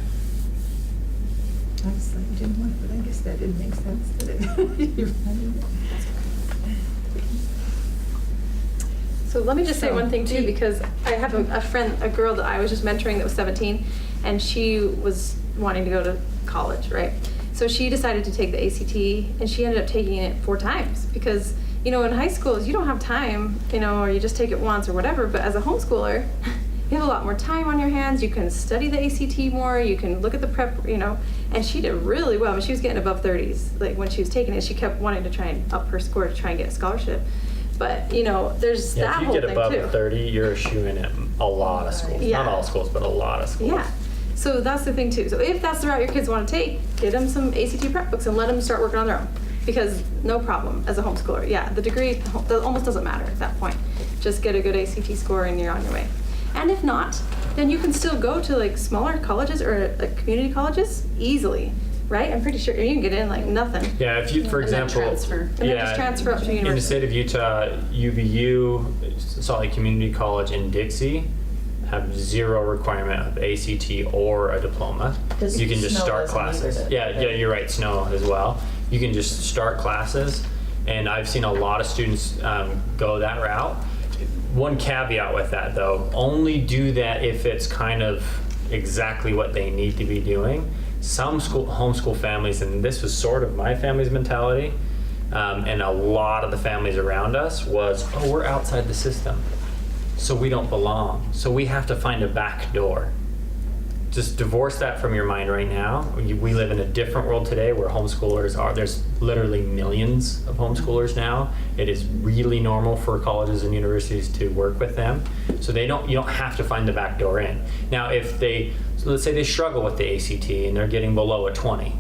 I was like, didn't want, but I guess that didn't make sense, did it? So let me just say So, one thing too, because I have a girl that I was just mentoring that was 17, and she was wanting to go to college, right? So she decided to take the ACT, and she ended up taking it 4 times because, in high schools you don't have time, or you just take it once or whatever, but as a homeschooler, you have a lot more time on your hands. You can study the ACT more, you can look at the prep, and she did really well. I mean, she was getting above 30s. Like when she was taking it, she kept wanting to try and up her score to try and get a scholarship. But, there's Yeah, that if you whole get thing above too. 30, you're a shoo-in at a lot of schools. Yeah. Not all schools, but a lot of schools. Yeah. So that's the thing too. So if that's the route your kids want to take, get them some ACT prep books and let them start working on their own. Because no problem as a homeschooler. Yeah, the degree almost doesn't matter at that point. Just get a good ACT score and you're on your way. And if not, then you can still go to like smaller colleges or like community colleges easily, right? I'm pretty sure you can get in like nothing. Yeah, if you, for And then example, transfer. And then just transfer up to in the university. state of Utah, UVU, Salt Lake Community College, and Dixie have 0 requirement of ACT or a diploma. Does You can just Snow start doesn't classes. either, Yeah, you're right, Snow as well. You can just start classes, and I've seen a lot of students go that route. One caveat with that though, only do that if it's kind of exactly what they need to be doing. Some homeschool families, and this was sort of my family's mentality, and a lot of the families around us was, we're outside the system, so we don't belong. So we have to find a back door. Just divorce that from your mind right now. We live in a different world today where homeschoolers are, there's literally millions of homeschoolers now. It is really normal for colleges and universities to work with them. So you don't have to find the back door in. Now, so let's say they struggle with the ACT and they're getting below a 20,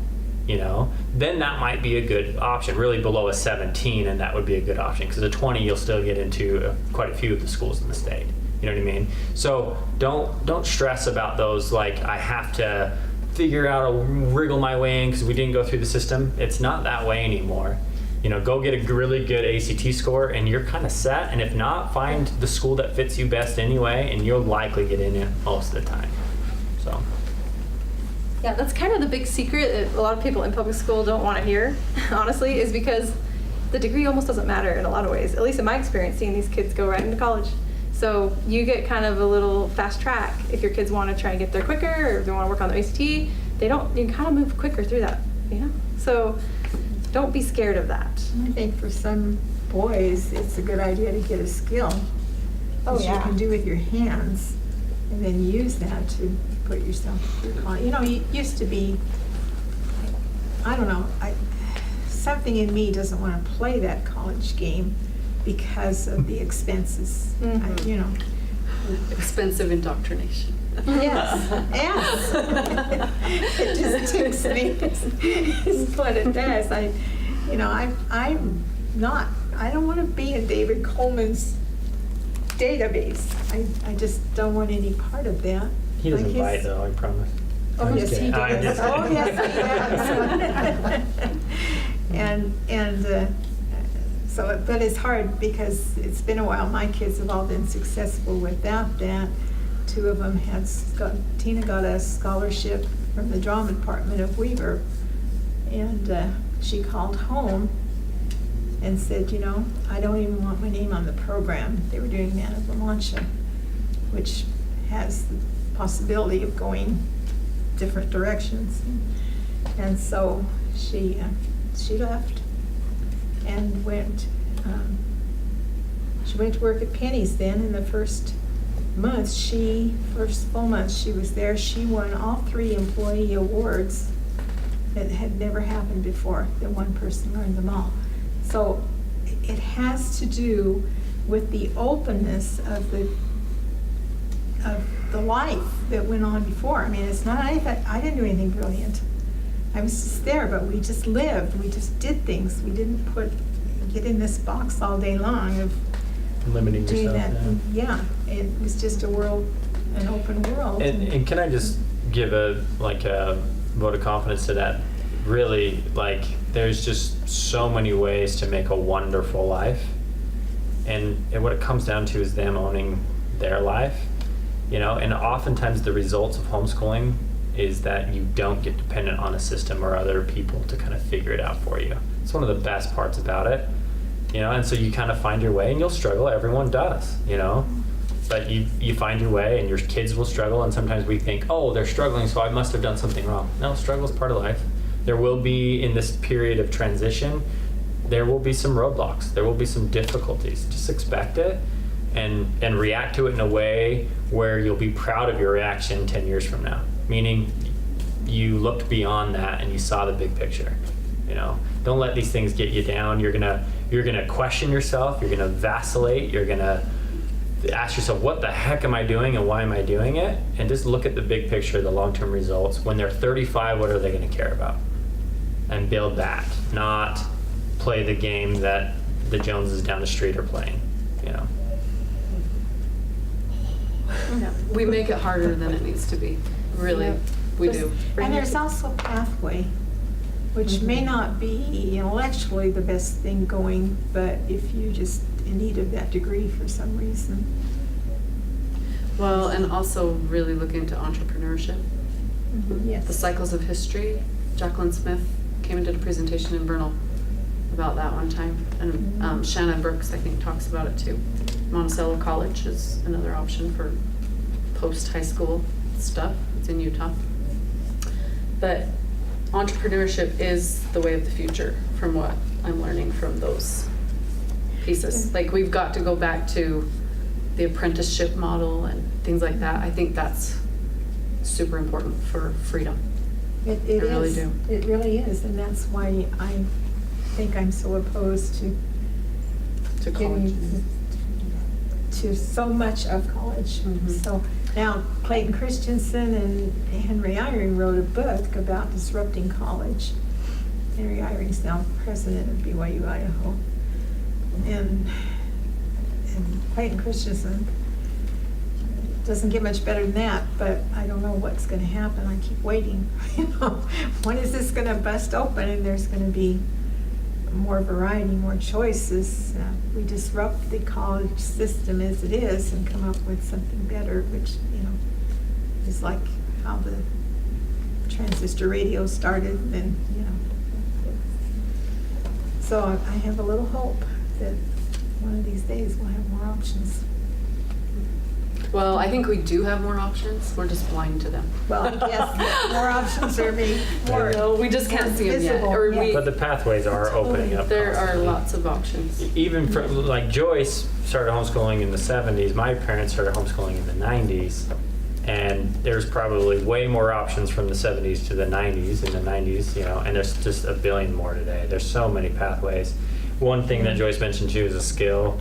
then that might be a good option, really below a 17, and that would be a good option because a 20 you'll still get into quite a few of the schools in the state. You know what I mean? So don't stress about those, like I have to figure out a wriggle my way in because we didn't go through the system. It's not that way anymore. Go get a really good ACT score and you're kind of set, and if not, find the school that fits you best anyway, and you'll likely get in it most of the time. So. Yeah, that's kind of the big secret that a lot of people in public school don't want to hear, honestly, is because the degree almost doesn't matter in a lot of ways, at least in my experience, seeing these kids go right into college. So you get kind of a little fast track if your kids want to try and get there quicker, or if they want to work on their ACT, you kind of move quicker through that, So don't be scared of that. I think for some boys, it's a good idea to get a skill that you can do with your hands, and then use that to put yourself through college. It used to be, I don't know, something in me doesn't want to play that college game because of the expenses. Mhm. Expensive indoctrination. Yes. It just ticks me. It's what it does. I'm not. I don't want to be in David Coleman's database. I just don't want any part of that. He doesn't Like bite his- though, I promise. Oh, I'm yes, just he kidding. I'm does. just Oh, kidding. yes, he does. So, but it's hard because it's been a while. My kids have all been successful without that. Two of them Tina got a scholarship from the drama department of Weaver, and she called home and said, I don't even want my name on the program. They were doing Man of La Mancha, which has the possibility of going different directions. And so she left and went to work at Penny's then. In the first full month she was there, she won all 3 employee awards. It had never happened before that one person earned them all. So it has to do with the openness of the life that went on before. I mean, it's not, I didn't do anything brilliant. I was just there, but we just lived. We just did things. We didn't get in this box all day long of Limiting doing yourself. that. Yeah, it was just an open world. And can I just give a vote of confidence to that? Really, there's just so many ways to make a wonderful life, and what it comes down to is them owning their life, and oftentimes the results of homeschooling is that you don't get dependent on a system or other people to kind of figure it out for you. It's one of the best parts about it, and so you kind of find your way, and you'll struggle. Everyone does, but you find your way, and your kids will struggle, and sometimes we think, oh, they're struggling, so I must have done something wrong. No, struggle is part of life. There will be, in this period of transition, there will be some roadblocks. There will be some difficulties. Just expect it and react to it in a way where you'll be proud of your reaction 10 years from now. Meaning you looked beyond that and you saw the big picture. Don't let these things get you down. You're gonna question yourself. You're gonna vacillate. You're gonna ask yourself, what the heck am I doing and why am I doing it? And just look at the big picture, the long-term results. When they're 35, what are they going to care about? And build that, not play the game that the Joneses down the street are playing, We make it harder than it needs to be. Really, Yep. we do. And there's also a pathway, which may not be intellectually the best thing going, but if you just in need of that degree for some reason. Well, and also really look into entrepreneurship. Yes. The cycles of history. Jacqueline Smith came and did a presentation in Bernal about that one time. And Shannon Brooks, I think, talks about it too. Monticello College is another option for post-high school stuff. It's in Utah. But entrepreneurship is the way of the future from what I'm learning from those pieces. We've got to go back to the apprenticeship model and things like that. I think that's super important for freedom. It I really is. do. It really is, and that's why I think I'm so opposed to To college. giving to so much of college. Mhm. So now Clayton Christensen and Henry Eyring wrote a book about disrupting college. Henry Eyring's now president of BYU Idaho, and Clayton Christensen doesn't get much better than that, but I don't know what's going to happen. I keep waiting. When is this going to bust open and there's going to be more variety, more choices? We disrupt the college system as it is and come up with something better, which is like how the transistor radio started, and So I have a little hope that one of these days we'll have more options. Well, I think we do have more options. We're just blind to them. Well, I guess more options are being more. No, we just can't see them yet. visible, Or yeah. But the pathways are opening up. There are constantly. lots of options. Even for, Joyce started homeschooling in the 70s. My parents started homeschooling in the 90s. And there's probably way more options from the 70s to the 90s. In the 90s, and there's just a billion more today. There's so many pathways. One thing that Joyce mentioned too is a skill.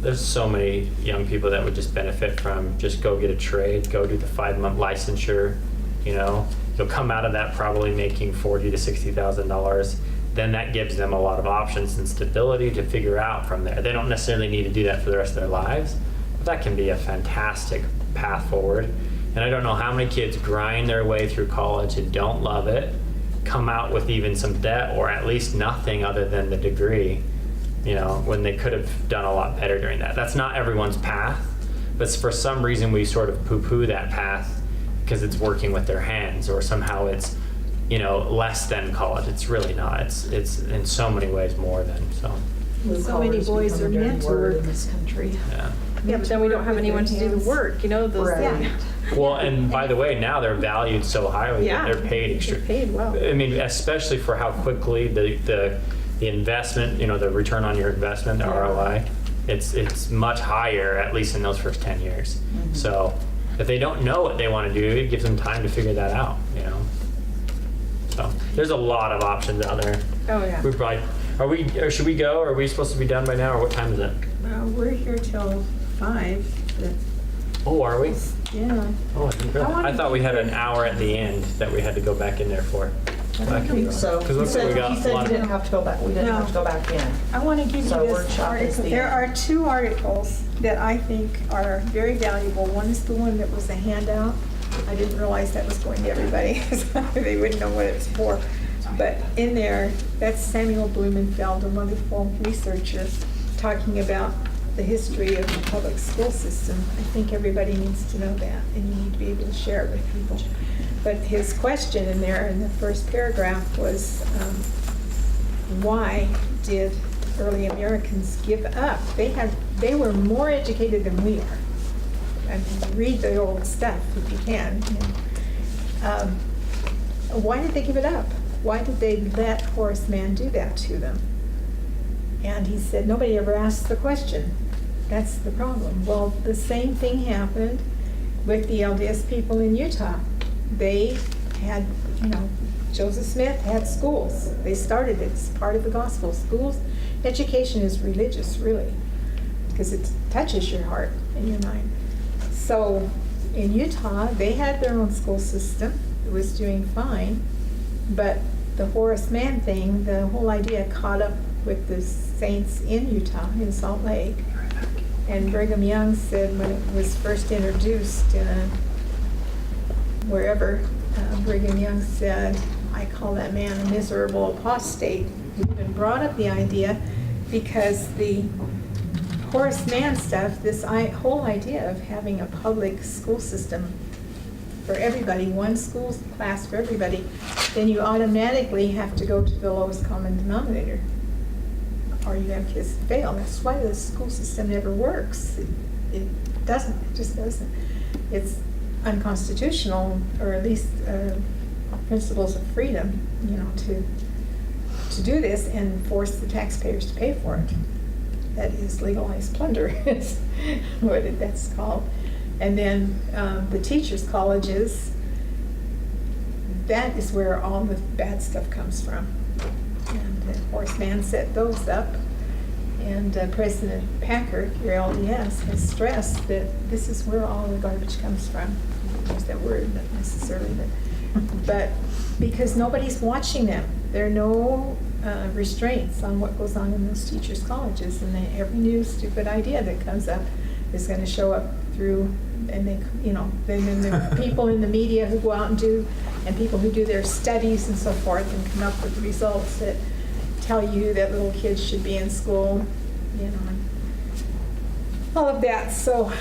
there's so many young people that would just benefit from just go get a trade, go do the 5-month licensure. You'll come out of that probably making $40,000 to $60,000. Then that gives them a lot of options and stability to figure out from there. They don't necessarily need to do that for the rest of their lives, but that can be a fantastic path forward. And I don't know how many kids grind their way through college and don't love it, come out with even some debt or at least nothing other than the degree, when they could have done a lot better during that. That's not everyone's path, but for some reason we sort of poo-poo that path because it's working with their hands, or somehow it's less than college. It's really not. It's in so many ways more than so. So many boys are meant to work. in this country. Yeah. Yeah, but then we don't have anyone to do the work, those. Right. Well, and by the way, now they're valued so highly. Yeah. They're paid They're paid well. I mean, especially for how quickly the investment, the return on your investment, the ROI, it's much higher, at least in those first 10 years. So if they don't know what they want to do, it gives them time to figure that out. So there's a lot of options out there. Oh, yeah. We probably or should we go? Are we supposed to be done by now, or what time is it? We're here till 5. But Oh, are we? yeah. Oh, I didn't realize. I thought we had an hour at the end that we had to go back in there for. I don't think so. 'Cause looks like we got He a said lot you of- didn't have to go back, we didn't have to go back in. I want to give you So this workshop is article. the There end. are 2 articles that I think are very valuable. One is the one that was a handout. I didn't realize that was going to everybody, so they wouldn't know what it was for. But in there, that's Samuel Blumenfeld, a wonderful researcher, talking about the history of the public school system. I think everybody needs to know that, and you need to be able to share it with people. But his question in there, in the first paragraph, was why did early Americans give up? They were more educated than we are. I mean, read the old stuff if you can. Why did they give it up? Why did they let Horace Mann do that to them? And he said, nobody ever asked the question. That's the problem. Well, the same thing happened with the LDS people in Utah. They had, Joseph Smith had schools. They started it as part of the gospel. Schools, education is religious, really, because it touches your heart and your mind. So in Utah, they had their own school system. It was doing fine. But the Horace Mann thing, the whole idea caught up with the saints in Utah, in Salt Lake. And Brigham Young said when it was first introduced wherever, Brigham Young said, I call that man a miserable apostate. He even brought up the idea because the Horace Mann stuff, this whole idea of having a public school system for everybody, one school class for everybody, then you automatically have to go to the lowest common denominator, or you have kids fail. That's why the school system never works. It doesn't. It just doesn't. It's unconstitutional, or at least principles of freedom, to do this and force the taxpayers to pay for it. That is legalized plunder. Is what that's called. And then the teachers' colleges, that is where all the bad stuff comes from. And Horace Mann set those up. And President Packer, your LDS, has stressed that this is where all the garbage comes from. I don't use that word, not necessarily, but because nobody's watching them. There are no restraints on what goes on in those teachers' colleges, and every new stupid idea that comes up is going to show up through, and then the people in the media who go out and do, and people who do their studies and so forth and come up with results that tell you that little kids should be in school, and all of that. So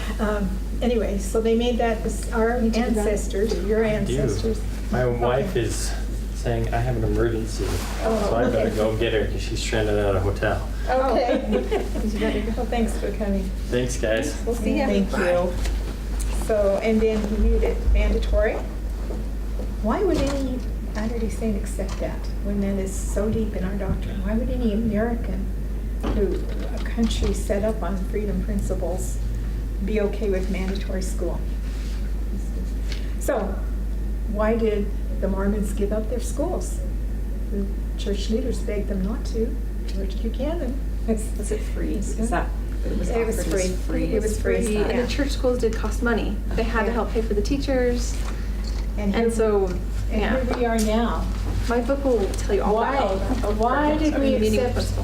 anyway, so they made that our ancestors, your ancestors. My wife is saying I have an emergency, Oh, so I better okay. go get her because she's stranded at a hotel. Okay. Well, thanks for coming. Thanks, guys. We'll see you. Thank you. So, and then he made it mandatory. Why would any Latter-day Saint accept that when that is so deep in our doctrine? Why would any American, a country set up on freedom principles, be okay with mandatory school? So, why did the Mormons give up their schools? The church leaders begged them not to. George Buchanan. Is it free? Is that It was free. It was free. And Yeah. the church schools did cost money. They had to Yeah. help pay for the teachers. And so, And yeah. here we are now. My book will tell you all about Why did we meeting accept, principal.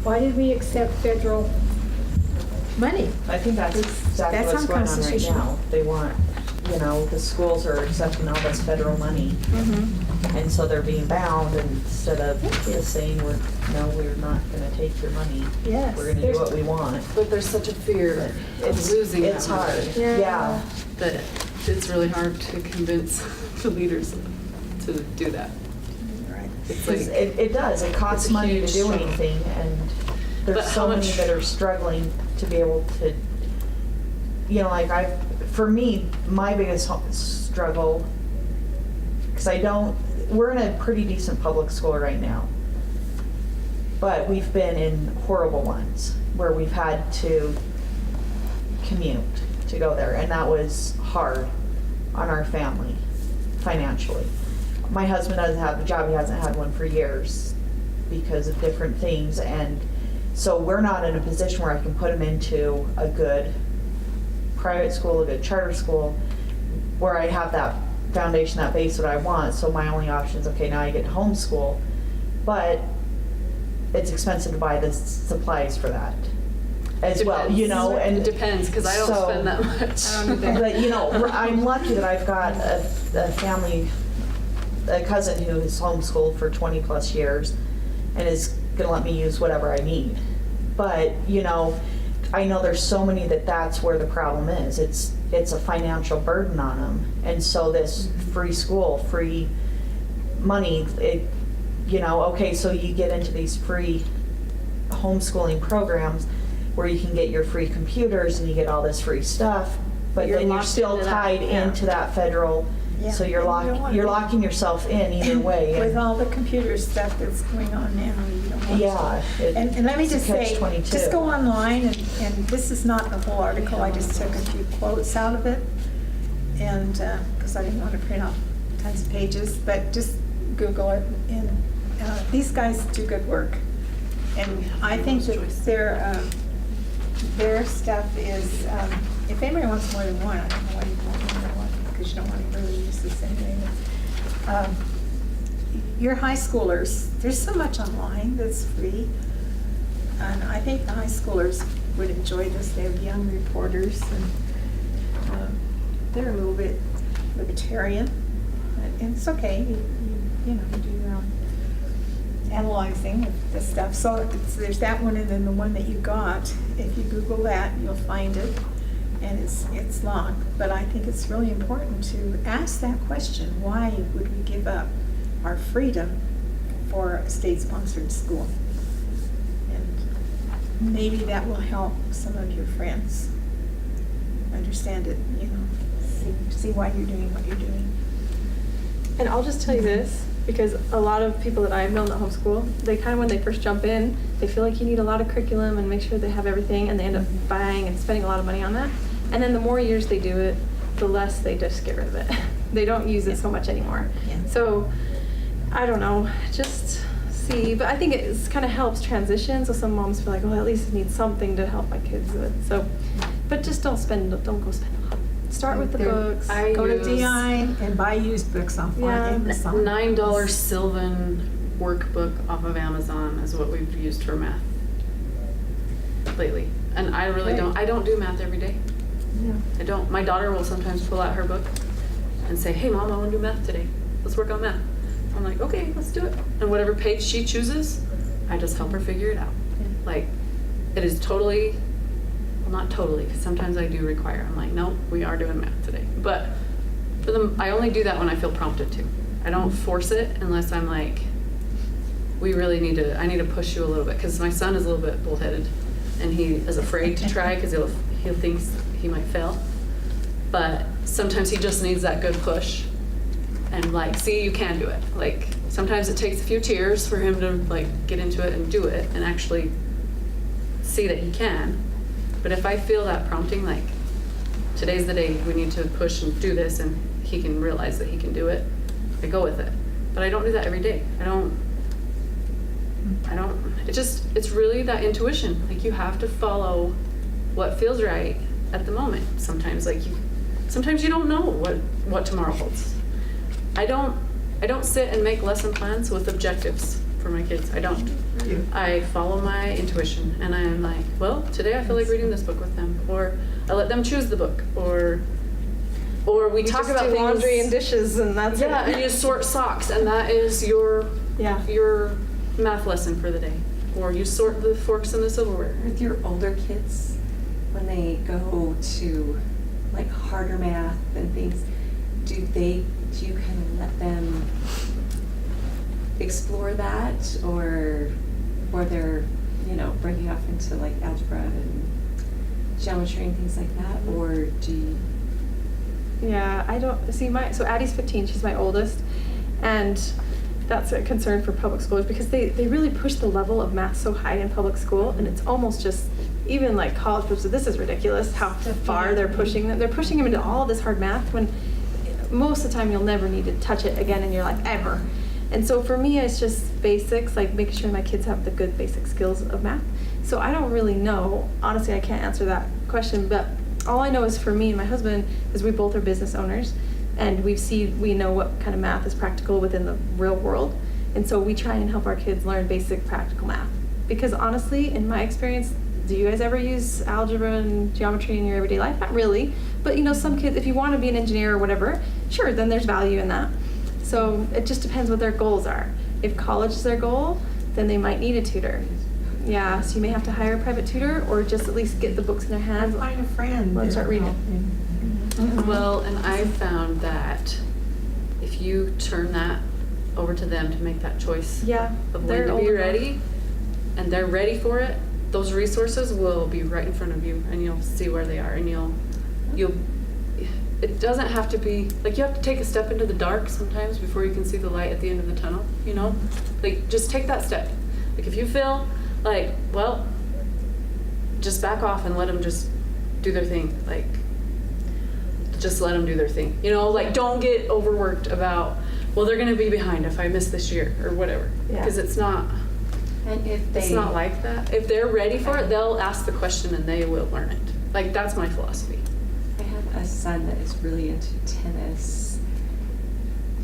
why did we accept federal money? I think that's exactly That's what's going on right unconstitutional. now. They want, the schools are accepting all this federal money, and so they're being bound instead of just saying, we're not gonna take your money. Yes. We're gonna do what we want. But there's such a fear of losing It's that hard, money yeah. that it's really hard to convince the leaders to do that. Right. It's 'Cause like, it does, it costs it's a money to huge do struggle. anything, and But there's how so many much- that are struggling to be able to, for me, my biggest struggle, because we're in a pretty decent public school right now, but we've been in horrible ones where we've had to commute to go there, and that was hard on our family financially. My husband doesn't have a job, he hasn't had one for years because of different things, and so we're not in a position where I can put him into a good private school, a good charter school, where I have that foundation, that base that I want. So my only option is, okay, now I get to homeschool, but it's expensive to buy the supplies for that as well, depends. and It depends, because I don't so- spend that much. I don't either. But, I'm lucky that I've got a family, a cousin who is homeschooled for 20 plus years and is gonna let me use whatever I need. But, I know there's so many that's where the problem is. It's a financial burden on them. And so this free school, free money, okay, so you get into these free homeschooling programs where you can get your free computers and you get all this free stuff, but You're then you're locked still into that, tied yeah. into that federal, Yeah. so you're And you don't wanna you're be- locking yourself in either way. With and- all the computer stuff that's going on now, you don't want to. Yeah. And let me it's a just say, catch-22. just go online, and this is not the whole article, I just took a few quotes out of it. And, because I didn't want to print out tons of pages, but just Google it, and these guys do good work. And I think that their stuff is, if anybody wants more than one, I don't know why you want more than one, because you don't want to really use this anyway. Your high schoolers, there's so much online that's free. And I think the high schoolers would enjoy this. They have young reporters, and they're a little bit libertarian. And it's okay, you do your own analyzing of the stuff. So there's that one, and then the one that you got, if you Google that, you'll find it. And it's long, but I think it's really important to ask that question: why would we give up our freedom for a state-sponsored school? And maybe that will help some of your friends understand it. See why you're doing what you're doing. And I'll just tell you this, because a lot of people that I've known that homeschool, they kind of, when they first jump in, they feel like you need a lot of curriculum and make sure they have everything, and they end up buying and spending a lot of money on that. And then the more years they do it, the less they just get rid of it. They don't use it so much anymore. Yeah. So, I don't know, just see, but I think it kind of helps transition, so some moms feel like, well, at least I need something to help my kids with. So, but just don't go spend a lot. Start with the books. Go to use- DI and buy used books off Yeah. Amazon. $9 Sylvan workbook off of Amazon is what we've used for math lately. And I really Okay. I don't do math every day. Yeah. I don't. My daughter will sometimes pull out her book and say, hey Mom, I want to do math today. Let's work on math. I'm like, okay, let's do it. And whatever page she chooses, I just help her figure it out. Like, it is totally, well, not totally, because sometimes I do require. I'm like, no, we are doing math today. But for them, I only do that when I feel prompted to. I don't force it unless I'm like, I need to push you a little bit, because my son is a little bit bullheaded, and he is afraid to try because he thinks he might fail. But sometimes he just needs that good push, and like, see, you can do it. Like, sometimes it takes a few tears for him to like get into it and do it and actually see that he can. But if I feel that prompting, like, today's the day we need to push and do this, and he can realize that he can do it, I go with it. But I don't do that every day. it's really that intuition. Like, you have to follow what feels right at the moment. Sometimes sometimes you don't know what tomorrow holds. I don't sit and make lesson plans with objectives for my kids. I don't. I follow my intuition, and I'm like, well, today I feel like reading this book with them, or I let them choose the book, or we talk just about do things, laundry and dishes, and that's yeah, it. and you sort socks, and that is your Yeah. math lesson for the day, or you sort the forks and the silverware. With your older kids, when they go to like harder math and things, do you kind of let them explore that, or they're, breaking off into like algebra and geometry and things like that, or do you? Yeah, I don't see so Addie's 15, she's my oldest, and that's a concern for public schools because they really push the level of math so high in public school, and it's almost just, even like college groups, so this is ridiculous how far they're pushing them. They're pushing them into all of this hard math when most of the time you'll never need to touch it again in your life, ever. And so for me, it's just basics, like making sure my kids have the good basic skills of math. So I don't really know. Honestly, I can't answer that question, but all I know is for me and my husband is we both are business owners, and we know what kind of math is practical within the real world. And so we try and help our kids learn basic practical math. Because honestly, in my experience, do you guys ever use algebra and geometry in your everyday life? Not really. But some kids, if you want to be an engineer or whatever, sure, then there's value in that. So it just depends what their goals are. If college is their goal, then they might need a tutor. Yeah, so you may have to hire a private tutor or just at least get the books in their hands. Find a friend. Or start reading. Well, and I found that if you turn that over to them to make that choice Yeah, of when they're to old be enough. ready, and they're ready for it, those resources will be right in front of you, and you'll see where they are, and you'll it doesn't have to be, like, you have to take a step into the dark sometimes before you can see the light at the end of the tunnel, Like, just take that step. Like, if you feel like, well, just back off and let them just do their thing. Like, just let them do their thing. Like, don't get overworked about, well, they're going to be behind if I miss this year or whatever. Yeah. Because it's not like that. If they're ready for it, they'll ask the question and they will learn it. Like, that's my philosophy. I have a son that is really into tennis.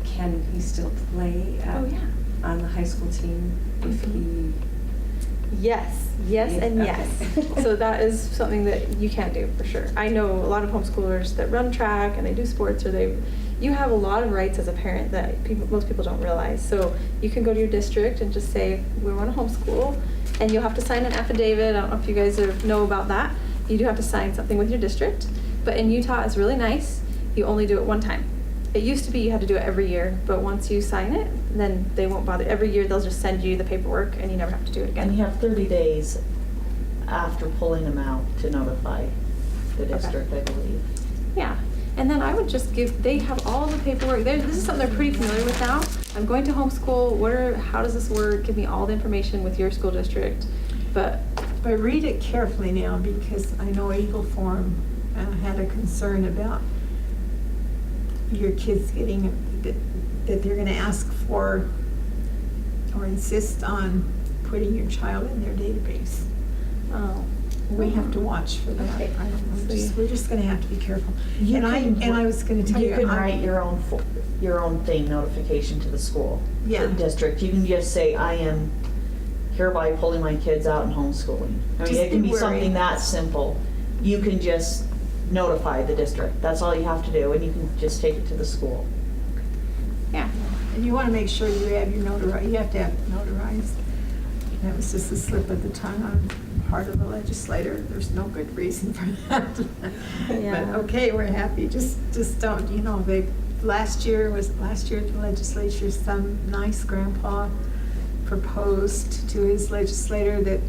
Can he still play on the high school team if he? Yes, and yes. Okay. So that is something that you can't do for sure. I know a lot of homeschoolers that run track and they do sports, or you have a lot of rights as a parent that most people don't realize. So you can go to your district and just say, we want to homeschool, and you'll have to sign an affidavit. I don't know if you guys know about that. You do have to sign something with your district. But in Utah, it's really nice. You only do it one time. It used to be you had to do it every year, but once you sign it, then they won't bother. Every year they'll just send you the paperwork and you never have to do it again. And you have 30 days after pulling them out to notify the district, I believe. Yeah. And then I would just they have all the paperwork. This is something they're pretty familiar with now. I'm going to homeschool. How does this work? Give me all the information with your school district. But read it carefully now, because I know Eagle Forum had a concern about your kids getting, that they're going to ask for or insist on putting your child in their database. We have to watch for that. Okay. I don't know. We're just going to have to be careful. You And can- I was going to tell you. You can write your own thing, notification to the school. Yeah. The district. You can just say, I am hereby pulling my kids out and homeschooling. I mean, Just it can be be worried. something that simple. You can just notify the district. That's all you have to do, and you can just take it to the school. yeah. And you want to make sure you have your you have to have it notarized. That was just a slip of the tongue on part of the legislator. There's no good reason for that. Yeah. But okay, we're happy. Just don't, last year at the legislature, some nice grandpa proposed to his legislator that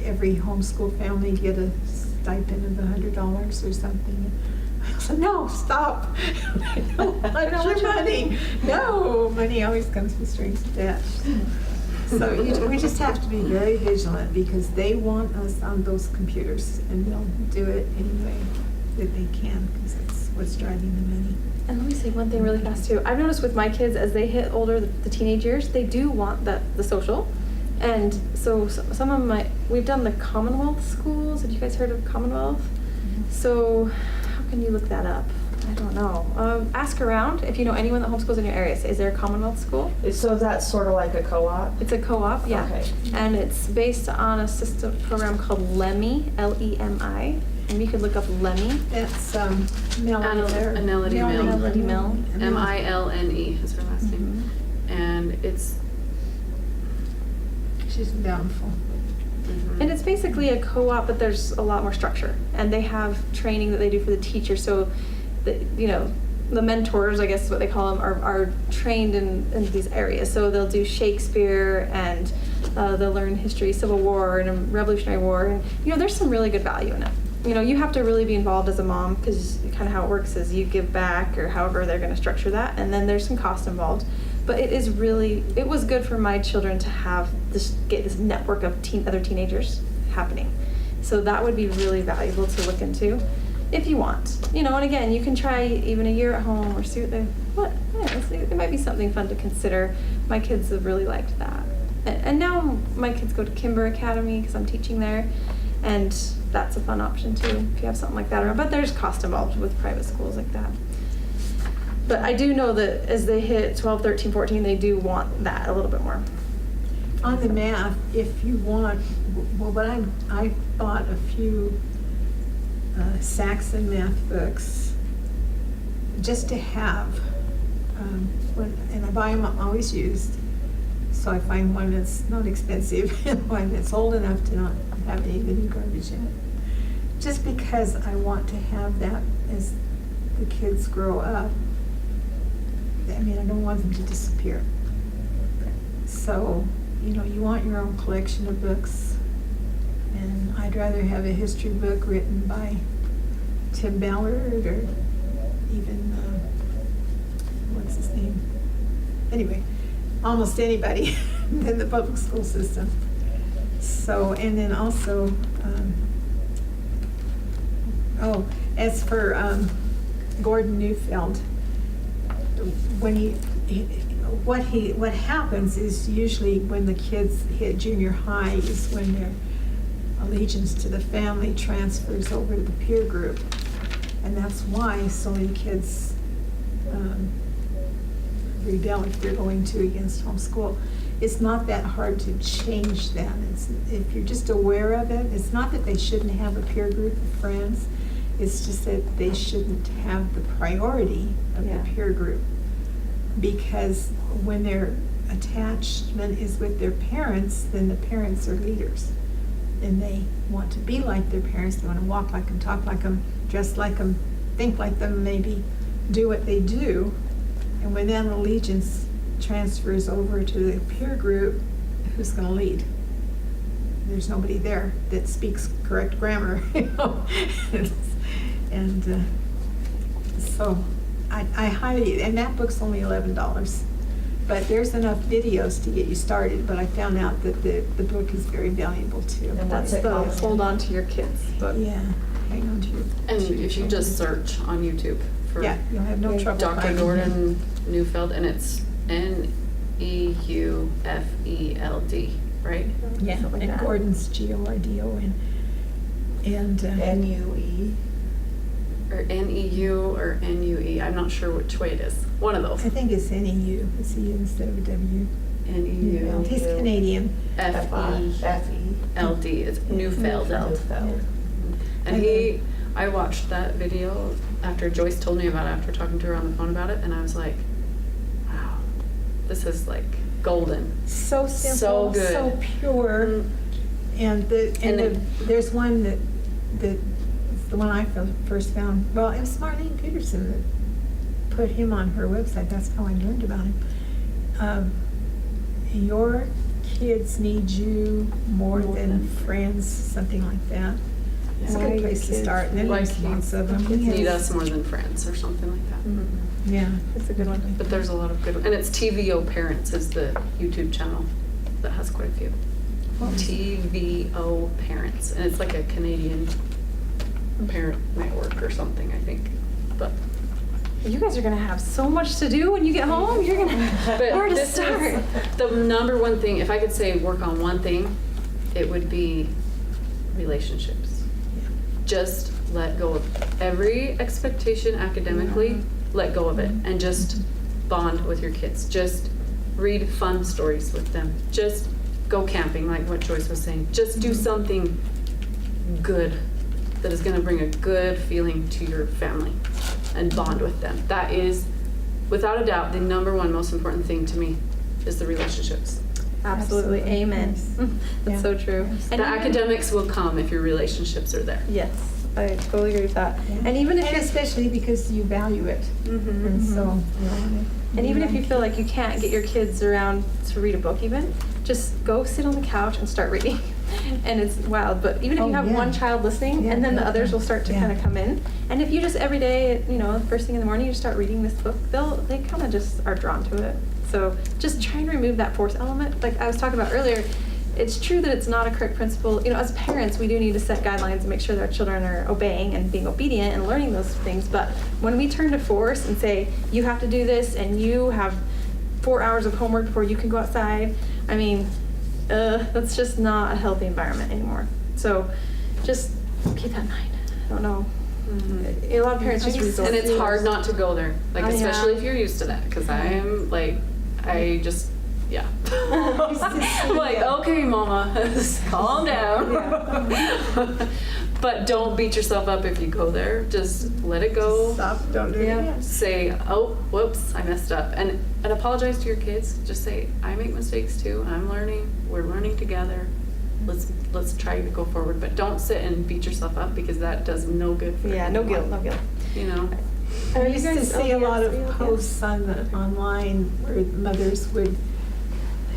every homeschool family get a stipend of $100 or something. I said, no, stop. I don't want your money. No, money always comes with strings attached. So we just have to be very vigilant, because they want us on those computers, and they'll do it any way that they can, because it's what's driving the money. And let me say one thing really fast too. I've noticed with my kids, as they hit older, the teenage years, they do want the social. And so some of we've done the Commonwealth schools. Have you guys heard of Commonwealth? So how can you look that up? I don't know. Ask around if you know anyone that homeschools in your area. Say, is there a Commonwealth school? So that's sort of like a co-op? It's a co-op, yeah. Okay. And it's based on a system program called LEMI, L-E-M-I. And you could look up LEMI. That's Melanie there. Anelity Mill. Melody Mill. Milne is her last name. And it's She's doubtful. And it's basically a co-op, but there's a lot more structure. And they have training that they do for the teacher. So, the mentors, I guess is what they call them, are trained in these areas. So they'll do Shakespeare, and they'll learn history, Civil War, and Revolutionary War. And, there's some really good value in it. You have to really be involved as a mom, because kind of how it works is you give back, or however they're going to structure that. And then there's some cost involved. But it was good for my children to get this network of other teenagers happening. So that would be really valuable to look into if you want. And again, you can try even a year at home or see it might be something fun to consider. My kids have really liked that. And now my kids go to Kimber Academy because I'm teaching there. And that's a fun option too, if you have something like that around. But there's cost involved with private schools like that. But I do know that as they hit 12, 13, 14, they do want that a little bit more. On the math, if you want, but I bought a few Saxon math books just to have, and I buy them always used, so I find one that's not expensive and one that's old enough to not have any of the new garbage in it. Just because I want to have that as the kids grow up. I don't want them to disappear. So, you want your own collection of books, and I'd rather have a history book written by Tim Ballard or even, what's his name? Anyway, almost anybody in the public school system. So, and then also, as for Gordon Neufeld, what happens is usually when the kids hit junior high is when their allegiance to the family transfers over to the peer group. And that's why so many kids rebel if they're going to against homeschool. It's not that hard to change that. If you're just aware of it, it's not that they shouldn't have a peer group of friends. It's just that they shouldn't have the priority of the peer group. Because when their attachment is with their parents, then the parents are leaders. And they want to be like their parents. They want to walk like them, talk like them, dress like them, think like them, maybe do what they do. And when that allegiance transfers over to the peer group, who's going to lead? There's nobody there that speaks correct grammar, and so I highly, and that book's only $11, but there's enough videos to get you started. But I found out that the book is very valuable too. And That's the Hold On to Your Kids book. Yeah, hang on to your. And if you just search on YouTube for You'll have no trouble Dr. finding Gordon Neufeld, and it's Neufeld, right? Yeah, Something like and that. Gordon's Gordon, and NUE. Or NEU or NUE. I'm not sure which way it is. One of those. I think it's NEU. It's E instead of a W. NEU. He's Canadian. FELD. It's Neufeld. Neufeld. And I watched that video after Joyce told me about it, after talking to her on the phone about it, and I was like, wow, this is like golden. So simple, So good. so pure, and there's one that it's the one I first found. Well, it was Marlene Peterson that put him on her website. That's how I learned about him. Your kids need you more than friends, something like that. It's a good place to start. And then there's lots of them. Kids need us more than friends, or something like that. Yeah. It's a good one. But there's a lot of good ones. And it's TVO Parents is the YouTube channel that has quite a few. TVO Parents. And it's like a Canadian parent network or something, I think. But you guys are gonna have so much to do when you get home. You're gonna But where to this start? is the number one thing. If I could say work on one thing, it would be relationships. Just let go of every expectation academically, let go of it, and just bond with your kids. Just read fun stories with them. Just go camping, like what Joyce was saying. Just do something good that is going to bring a good feeling to your family and bond with them. That is, without a doubt, the number one most important thing to me is the relationships. Absolutely. Amen. Yes. That's Yeah. so true. The academics will come if your relationships are there. Yes, I totally agree with that. And even if And you're especially because you value it. Mm-hmm. And so, you know, And even if you feel like you can't get your kids around to read a book even, just go sit on the couch and start reading. And it's wild, but even if Oh, you have yeah. one child listening, Yeah, and then the yeah, others will start to yeah. kind of come in. And if you just every day, you know, first thing in the morning, you start reading this book, they kind of just are drawn to it. So just try and remove that force element. Like I was talking about earlier, it's true that it's not a correct principle. You know, as parents, we do need to set guidelines and make sure that our children are obeying and being obedient and learning those things. But when we turn to force and say, you have to do this and you have 4 hours of homework before you can go outside, I mean, that's just not a healthy environment anymore. So just keep that in mind. I don't know. A lot of parents just resort. And it's hard not to go there, like Oh, yeah. especially if you're used to that. Because I'm like, I just, yeah. I'm like, okay, mama, calm down. But don't beat yourself up if you go there. Just let it go. Stop, don't do it Yeah. again. Say, oh, whoops, I messed up. And apologize to your kids. Just say, I make mistakes too. I'm learning. We're learning together. Let's try to go forward. But don't sit and beat yourself up because that does no good for Yeah, no anyone. guilt, no guilt. You know? I used to see a lot of LDS? posts on online where mothers would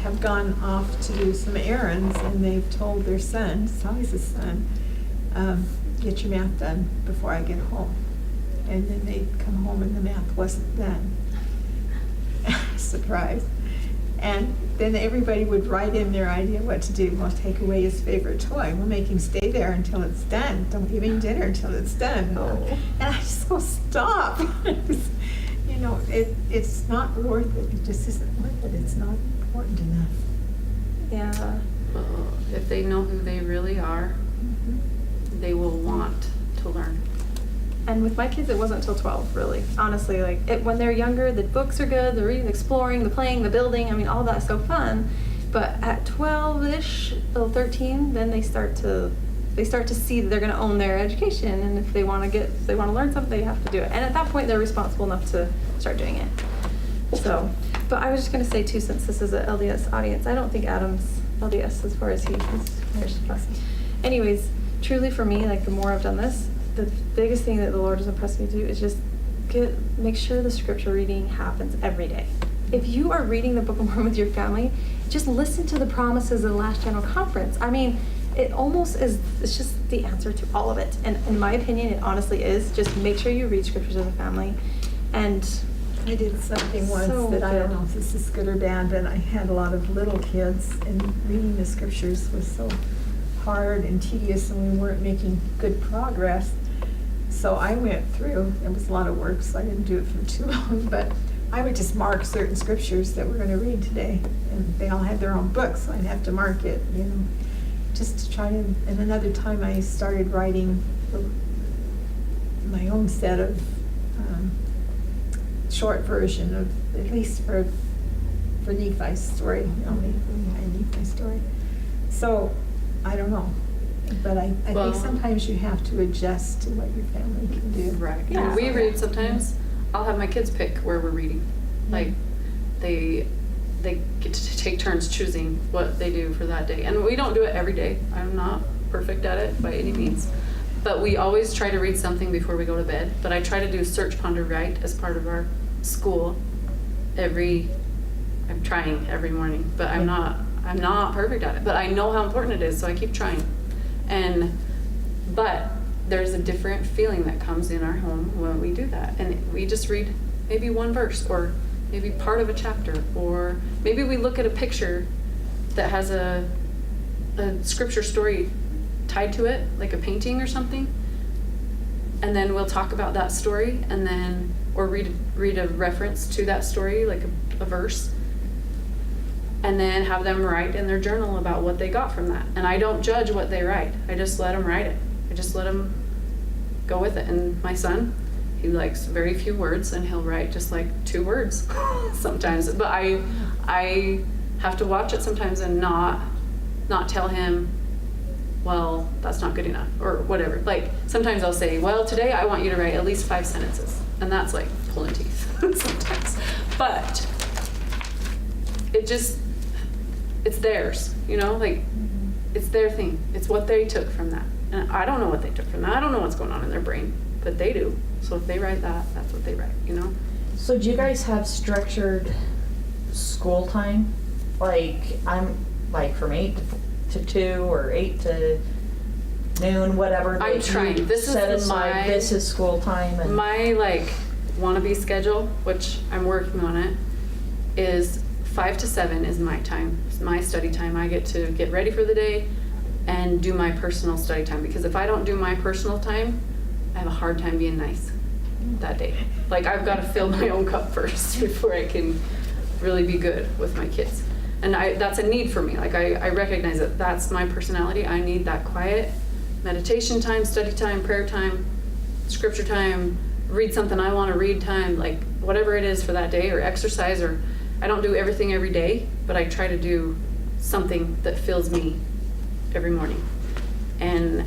have gone off to do some errands and they've told their son, it's always a son, get your math done before I get home. And then they'd come home and the math wasn't done. Surprise. And then everybody would write in their idea what to do. We'll take away his favorite toy. We'll make him stay there until it's done. Don't give him dinner until it's done. Oh. And I just go, stop. You know, it's not worth it. It just isn't worth it. It's not important enough. Yeah. Well, if they know who they really are, they will want to learn. And with my kids, it wasn't until 12, really. Honestly, like when they're younger, the books are good, the reading, the exploring, the playing, the building. I mean, all that's so fun. But at 12-ish, 13, then they start to see that they're going to own their education, and if they want to learn something, they have to do it. And at that point, they're responsible enough to start doing it. So, but I was just going to say too, since this is an LDS audience, I don't think Adam's LDS as far as he's marriage plus. Anyways, truly for me, like the more I've done this, the biggest thing that the Lord has impressed me to do is just make sure the scripture reading happens every day. If you are reading the Book of Mormon with your family, just listen to the promises of the last general conference. I mean, it almost is, it's just the answer to all of it. And in my opinion, it honestly is. Just make sure you read scriptures as a family. And I did something once So that I don't good. know if this is good or bad, but I had a lot of little kids and reading the scriptures was so hard and tedious and we weren't making good progress. So I went through, it was a lot of work, so I didn't do it for too long, but I would just mark certain scriptures that we're going to read today. And they all had their own books, so I'd have to mark it, you know, just to try to, and another time I started writing my own set of short version of, at least for Nephi's story, you know, Nephi's story. So, I don't know. But I Well- think sometimes you have to adjust to what your family can do. Right. Yeah. When we read sometimes, I'll have my kids pick where we're reading. Like, they get to take turns choosing what they do for that day. And we don't do it every day. I'm not perfect at it by any means. But we always try to read something before we go to bed. But I try to do search, ponder, write as part of our school I'm trying every morning, but I'm not perfect at it. But I know how important it is, so I keep trying. But there's a different feeling that comes in our home when we do that. And we just read maybe one verse or maybe part of a chapter, or maybe we look at a picture that has a scripture story tied to it, like a painting or something. And then we'll talk about that story, and then or read a reference to that story, like a verse, and then have them write in their journal about what they got from that. And I don't judge what they write. I just let them write it. I just let them go with it. And my son, he likes very few words, and he'll write just like 2 words sometimes. But I have to watch it sometimes and not tell him, well, that's not good enough, or whatever. Like, sometimes I'll say, well, today I want you to write at least 5 sentences. And that's like pulling teeth sometimes. But it's theirs, you know, like, it's their thing. It's what they took from that. And I don't know what they took from that. I don't know what's going on in their brain, but they do. So if they write that, that's what they write, you know? So do you guys have structured school time? Like, I'm like from 8 to 2 or 8 to noon, whatever. I'm that you trying. This is set aside, this is school time and. My like wannabe schedule, which I'm working on it, is 5 to 7 is my time. It's my study time. I get to get ready for the day and do my personal study time, because if I don't do my personal time, I have a hard time being nice that day. Like, I've got to fill my own cup first before I can really be good with my kids. And that's a need for me. Like, I recognize that that's my personality. I need that quiet meditation time, study time, prayer time, scripture time, read something I want to read time, like whatever it is for that day, or exercise, or I don't do everything every day, but I try to do something that fills me every morning. And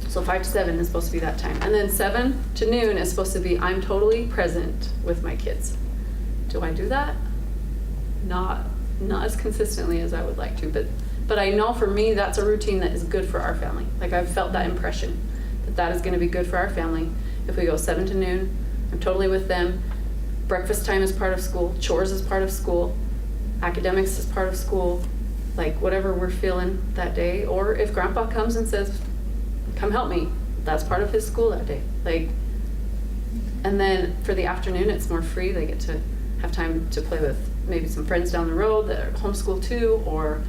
so 5 to 7 is supposed to be that time. And then 7 to noon is supposed to be, I'm totally present with my kids. Do I do that? Not as consistently as I would like to, but I know for me that's a routine that is good for our family. Like, I've felt that impression that is going to be good for our family. If we go 7 to noon, I'm totally with them. Breakfast time is part of school, chores is part of school, academics is part of school, like whatever we're feeling that day. Or if grandpa comes and says, come help me, that's part of his school that day. Like, and then for the afternoon, it's more free. They get to have time to play with maybe some friends down the road that are homeschooled too, or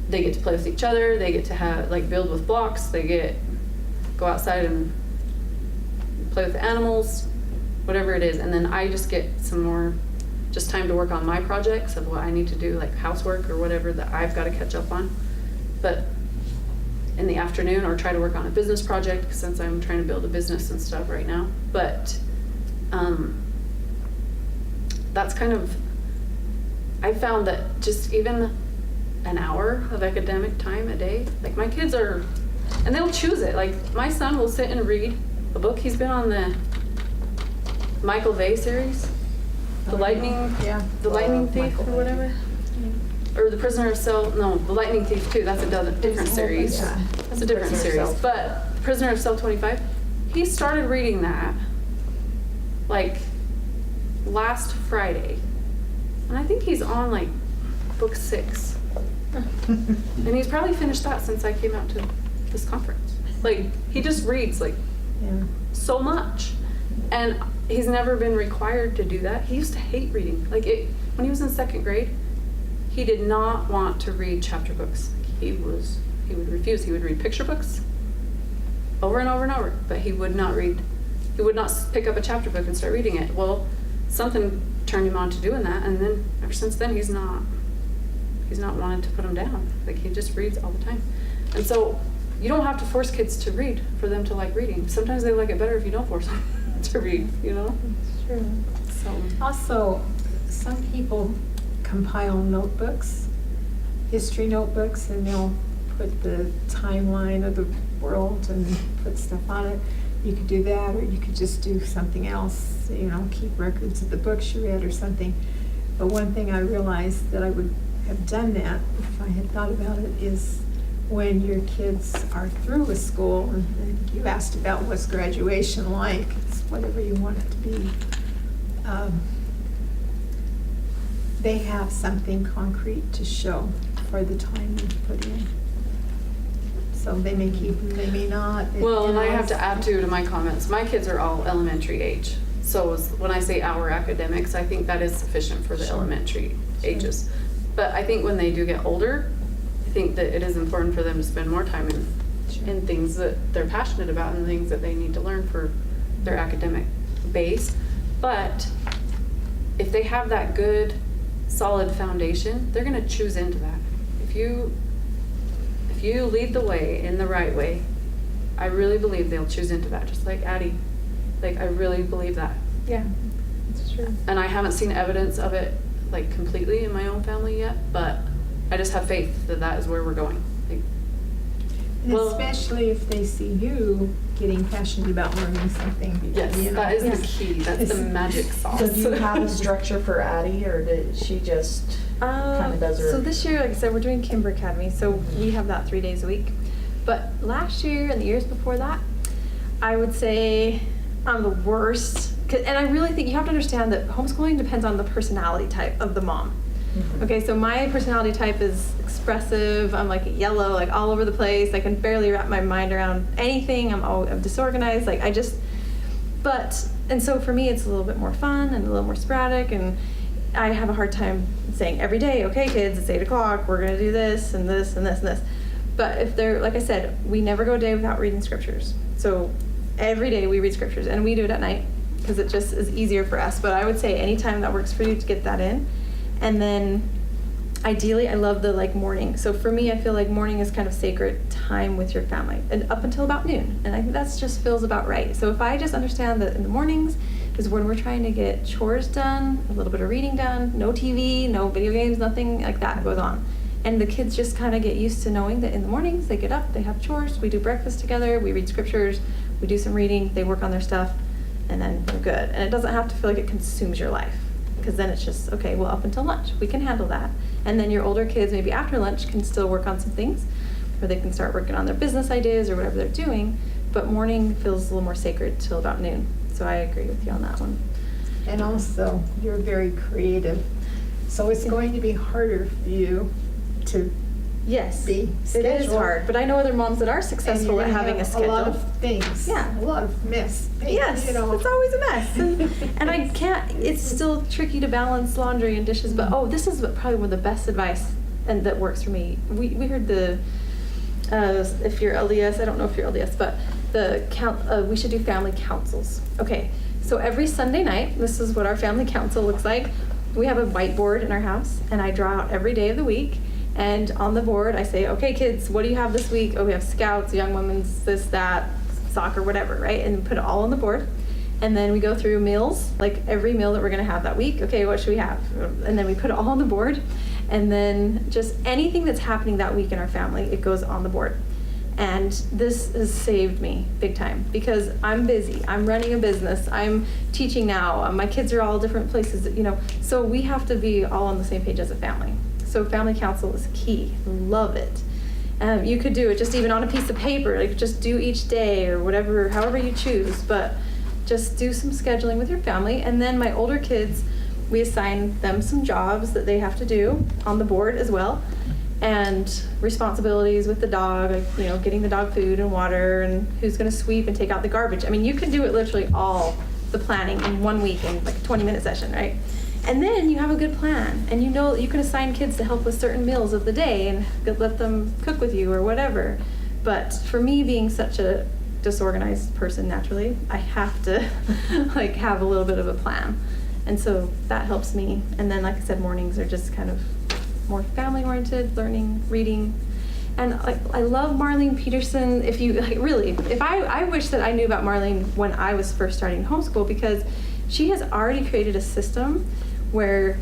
they get to play with each other. They get to have, like, build with blocks. They go outside and play with the animals, whatever it is. And then I just get some more just time to work on my projects of what I need to do, like housework or whatever that I've got to catch up on. But in the afternoon, or try to work on a business project, since I'm trying to build a business and stuff right now. But that's kind of, I found that just even an hour of academic time a day, like, my kids are, and they'll choose it. Like, my son will sit and read a book. He's been on the Michael Bay series, The Lightning Thief, or whatever. Or The Prisoner of Cell, no, The Lightning Thief too. That's a different series. Yeah. That's a different Prisoner of series. Cell. But Prisoner of Cell 25, he started reading that like last Friday. And I think he's on like book 6. And he's probably finished that since I came out to this conference. Like, he just reads like so much. And he's never been required to do that. He used to hate reading. Like, when he was in 2nd grade, he did not want to read chapter books. He would refuse. He would read picture books over and over and over, but he would not read. He would not pick up a chapter book and start reading it. Well, something turned him on to doing that, and then ever since then he's not wanted to put them down. Like, he just reads all the time. And so you don't have to force kids to read for them to like reading. Sometimes they like it better if you don't force them to read, you know? It's true. So Also, some people compile notebooks, history notebooks, and they'll put the timeline of the world and put stuff on it. You could do that, or you could just do something else, you know, keep records of the books you read or something. But one thing I realized that I would have done that if I had thought about it is when your kids are through with school, and you asked about what's graduation like, it's whatever you want it to be. They have something concrete to show for the time you put in. So they may keep them, they may not. well, and I have to add to my comments. My kids are all elementary age. So when I say our academics, I think that is sufficient for the elementary ages. But I think when they do get older, I think that it is important for them to spend more time in things that they're passionate about and things that they need to learn for their academic base, but if they have that good, solid foundation, they're gonna choose into that. If you lead the way in the right way, I really believe they'll choose into that, just like Addie. Like, I really believe that. Yeah, that's true. And I haven't seen evidence of it, like, completely in my own family yet, but I just have faith that that is where we're going. Like, And well- especially if they see you getting passionate about learning something. yes, you know. that is Yeah. the key. That's the magic sauce. So do you have a structure for Addie, or did she just kind of does her? So this year, like I said, we're doing Kimber Academy, so we have that 3 days a week. But last year and the years before that, I would say I'm the worst. And I really think you have to understand that homeschooling depends on the personality type of the mom. Mhm. Okay, so my personality type is expressive. I'm like yellow, like all over the place. I can barely wrap my mind around anything. I'm disorganized. Like and so for me, it's a little bit more fun and a little more sporadic. And I have a hard time saying every day, okay, kids, it's 8 o'clock. We're gonna do this and this and this and this. But if they're, like I said, we never go a day without reading scriptures. So every day we read scriptures, and we do it at night because it just is easier for us. But I would say any time that works for you to get that in. And then ideally, I love the morning. So for me, I feel like morning is kind of sacred time with your family, and up until about noon. And I think that's just feels about right. So if I just understand that in the mornings is when we're trying to get chores done, a little bit of reading done, no TV, no video games, nothing like that goes on. And the kids just kind of get used to knowing that in the mornings they get up, they have chores, we do breakfast together, we read scriptures, we do some reading, they work on their stuff, and then we're good. And it doesn't have to feel like it consumes your life, because then it's just, okay, well, up until lunch, we can handle that. And then your older kids, maybe after lunch, can still work on some things, or they can start working on their business ideas or whatever they're doing. But morning feels a little more sacred till about noon. So I agree with you on that one. And also, you're very creative. So it's going to be harder for you to Yes, be it is scheduled. hard. But I know other moms that are and successful you're at gonna having a have schedule. a lot of things. Yeah. A lot of mess. Yes, you know. it's always a mess. And I can't, it's still tricky to balance laundry and dishes, but this is probably one of the best advice and that works for me. We heard if you're LDS, I don't know if you're LDS, but we should do family councils. Okay, so every Sunday night, this is what our family council looks like. We have a whiteboard in our house, and I draw out every day of the week. And on the board, I say, okay, kids, what do you have this week? Oh, we have scouts, young women's, this, that, soccer, whatever, right? And put it all on the board. And then we go through meals, like every meal that we're gonna have that week. Okay, what should we have? And then we put it all on the board. And then just anything that's happening that week in our family, it goes on the board. And this has saved me big time because I'm busy. I'm running a business. I'm teaching now. My kids are all different places, so we have to be all on the same page as a family. So family council is key. Love it. You could do it just even on a piece of paper, like just do each day or whatever, however you choose, but just do some scheduling with your family. And then my older kids, we assign them some jobs that they have to do on the board as well. And responsibilities with the dog, like, getting the dog food and water and who's gonna sweep and take out the garbage. I mean, you can do it literally all the planning in 1 week in like a 20-minute session, right? And then you have a good plan, and you can assign kids to help with certain meals of the day and let them cook with you or whatever. But for me, being such a disorganized person naturally, I have to have a little bit of a plan. And so that helps me. And then, like I said, mornings are just kind of more family-oriented, learning, reading. And I love Marlene Peterson. I wish that I knew about Marlene when I was first starting homeschool, because she has already created a system where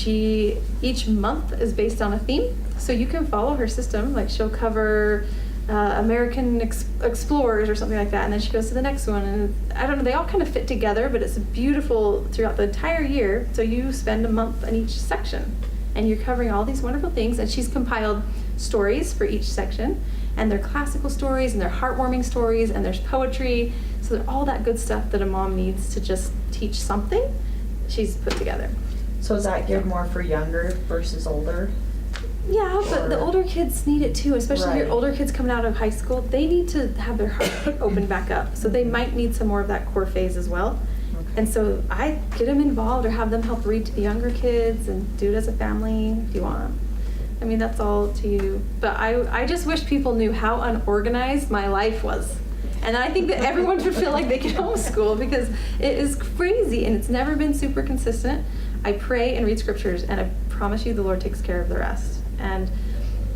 each month is based on a theme. So you can follow her system. Like she'll cover American explorers or something like that, and then she goes to the next one. And I don't know, they all kind of fit together, but it's beautiful throughout the entire year. So you spend a month in each section, and you're covering all these wonderful things. And she's compiled stories for each section, and they're classical stories, and they're heartwarming stories, and there's poetry. So they're all that good stuff that a mom needs to just teach something. She's put together. So is that geared more for younger versus older? Yeah, but the older kids need it too, especially your Right. older kids coming out of high school. They need to have their heart opened back up. So they might need some more of that core phase as well. Okay. And so I get them involved or have them help read to the younger kids and do it as a family if you want. I mean, that's all to you. But I just wish people knew how unorganized my life was. And I think that everyone should feel like they can homeschool because it is crazy and it's never been super consistent. I pray and read scriptures, and I promise you the Lord takes care of the rest. And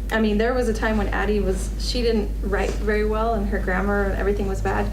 I mean, there was a time when Addie she didn't write very well and her grammar and everything was bad.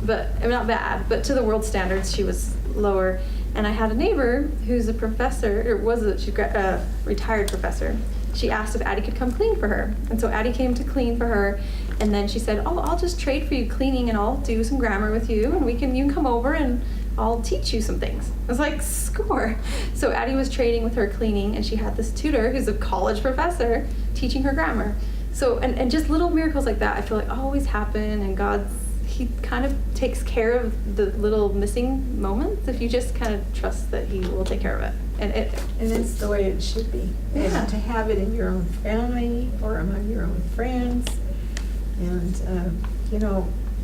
But, I mean, not bad, but to the world standards, she was lower. And I had a neighbor who's a professor, she's a retired professor. She asked if Addie could come clean for her. And so Addie came to clean for her. And then she said, oh, I'll just trade for you cleaning and I'll do some grammar with you. And you can come over and I'll teach you some things. I was like, score. So Addie was trading with her cleaning, and she had this tutor who's a college professor teaching her grammar. So, and just little miracles like that, I feel like always happen, and he kind of takes care of the little missing moments if you just kind of trust that he will take care of it. And it's the way it should be. Yeah. And to have it in your own family or among your own friends. And,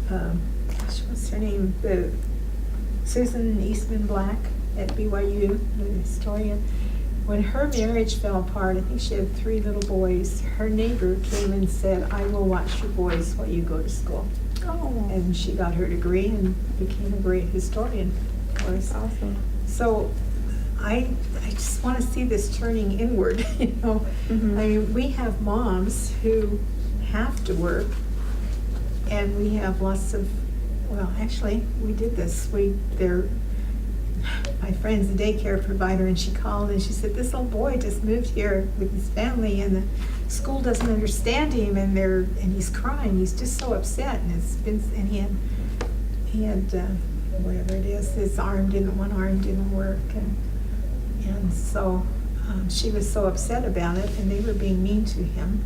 gosh, what's her name? Susan Eastman Black at BYU, the historian. When her marriage fell apart, I think she had 3 little boys, her neighbor came and said, I will watch your boys while you go to school. oh, And she got her degree and became a great historian, of course. awesome. So I just want to see this turning inward, Mhm. I mean, we have moms who have to work, and we have lots of, well, actually, we did this. My friend's a daycare provider, and she called and she said, this little boy just moved here with his family, and the school doesn't understand him, and he's crying. He's just so upset, and he had whatever it is, one arm didn't work, and so she was so upset about it, and they were being mean to him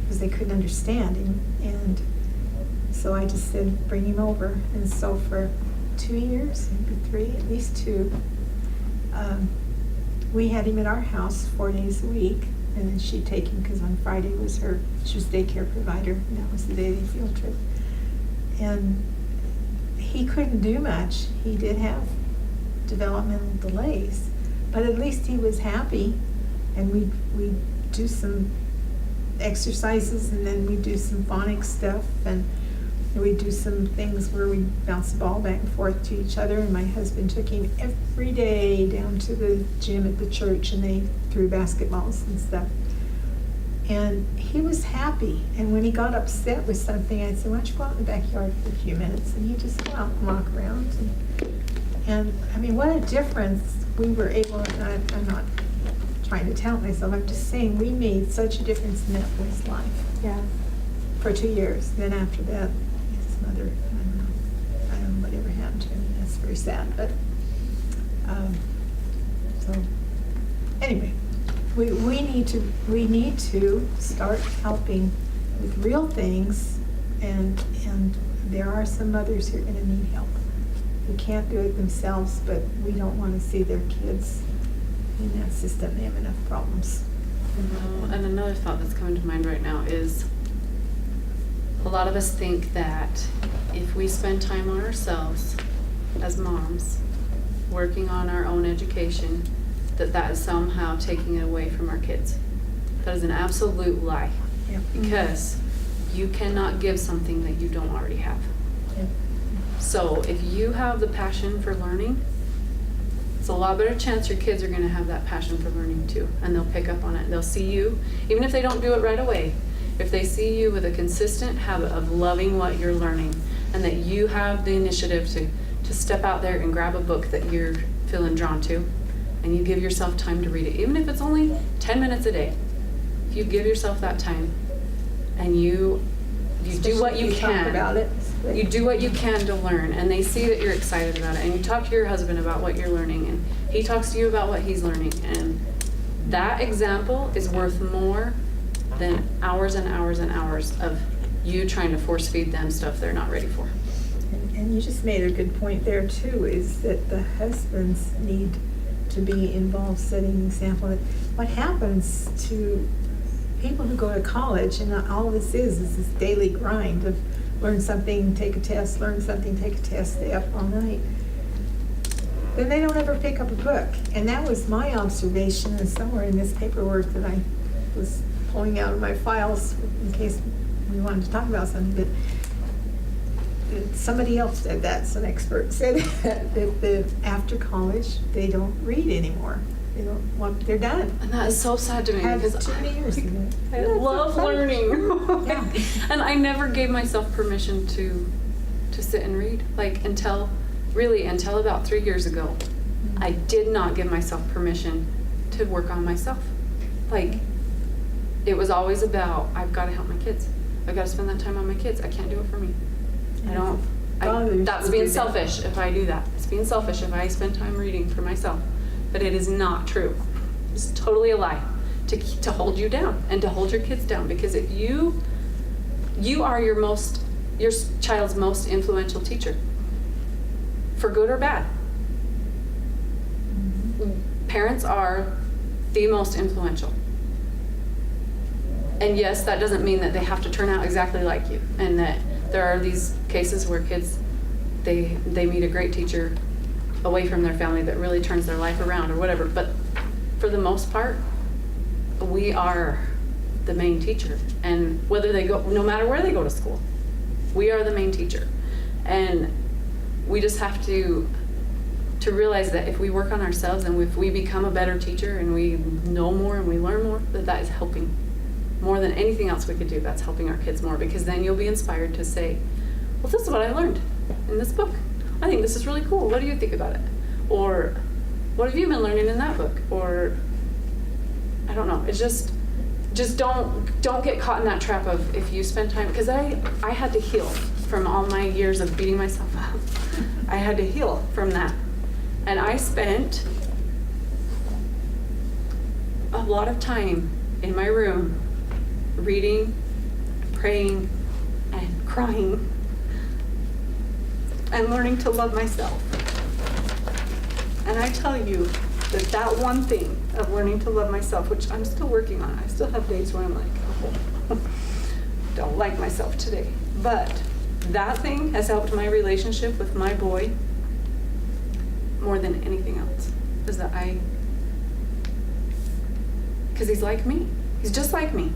because they couldn't understand him, and so I just said, bring him over. And so for 2 years, maybe 3, at least 2, we had him at our house 4 days a week, and then she'd take him because on Friday she was daycare provider, and that was the day of the field trip. And he couldn't do much. He did have developmental delays, but at least he was happy, and we'd do some exercises, and then we'd do some phonics stuff, and we'd do some things where we'd bounce the ball back and forth to each other, and my husband took him every day down to the gym at the church, and they threw basketballs and stuff. And he was happy, and when he got upset with something, I'd say, why don't you go out in the backyard for a few minutes? And he'd just go out and walk around. And I mean, what a difference we were able, and I'm not trying to tout myself, I'm just saying we made such a difference in that boy's life. Yeah. For 2 years. Then after that, his mother, I don't know whatever happened to him. That's very sad. But so anyway, we need to start helping with real things, and there are some mothers who are going to need help. Who can't do it themselves, but we don't want to see their kids in that system. They have enough problems. And another thought that's coming to mind right now is a lot of us think that if we spend time on ourselves as moms, working on our own education, that is somehow taking it away from our kids. That is an absolute lie. Yep. Because you cannot give something that you don't already have. Yep. So if you have the passion for learning, it's a lot better chance your kids are going to have that passion for learning too, and they'll pick up on it. They'll see you, even if they don't do it right away, if they see you with a consistent habit of loving what you're learning, and that you have the initiative to step out there and grab a book that you're feeling drawn to, and you give yourself time to read it, even if it's only 10 minutes a day. If you give yourself that time, and you do what you Talk can. about it. You do what you can to learn, and they see that you're excited about it, and you talk to your husband about what you're learning, and he talks to you about what he's learning, and that example is worth more than hours and hours and hours of you trying to force feed them stuff they're not ready for. And you just made a good point there too, is that the husbands need to be involved setting an example. What happens to people who go to college, and all this is this daily grind of learn something, take a test, learn something, take a test, stay up all night. Then they don't ever pick up a book. And that was my observation, and somewhere in this paperwork that I was pulling out of my files in case we wanted to talk about something. But somebody else said that's an expert, said that after college, they don't read anymore. They don't want, they're done. And that is so sad to me Have because too many years. I love learning. Yeah. And I never gave myself permission to sit and read. Like until about 3 years ago, I did not give myself permission to work on myself. Like it was always about, I've got to help my kids. I've got to spend that time on my kids. I can't do it for me. That's being selfish if I do that. It's being selfish if I spend time reading for myself. But it is not true. It's totally a lie to hold you down and to hold your kids down, because if you are your child's most influential teacher, for good or bad. Parents are the most influential. And yes, that doesn't mean that they have to turn out exactly like you, and that there are these cases where kids, they meet a great teacher away from their family that really turns their life around or whatever. But for the most part, we are the main teacher. And whether they go, no matter where they go to school, we are the main teacher. And we just have to realize that if we work on ourselves and if we become a better teacher and we know more and we learn more, that is helping more than anything else we could do. That's helping our kids more, because then you'll be inspired to say, well, this is what I learned in this book. I think this is really cool. What do you think about it? Or what have you been learning in that book? Or I don't know. It's just don't get caught in that trap of, if you spend time, because I had to heal from all my years of beating myself up. I had to heal from that. And I spent a lot of time in my room reading, praying, and crying, and learning to love myself. And I tell you that one thing of learning to love myself, which I'm still working on. I still have days where I'm like, oh, don't like myself today. But that thing has helped my relationship with my boy more than anything else. Is that because he's like me. He's just like me.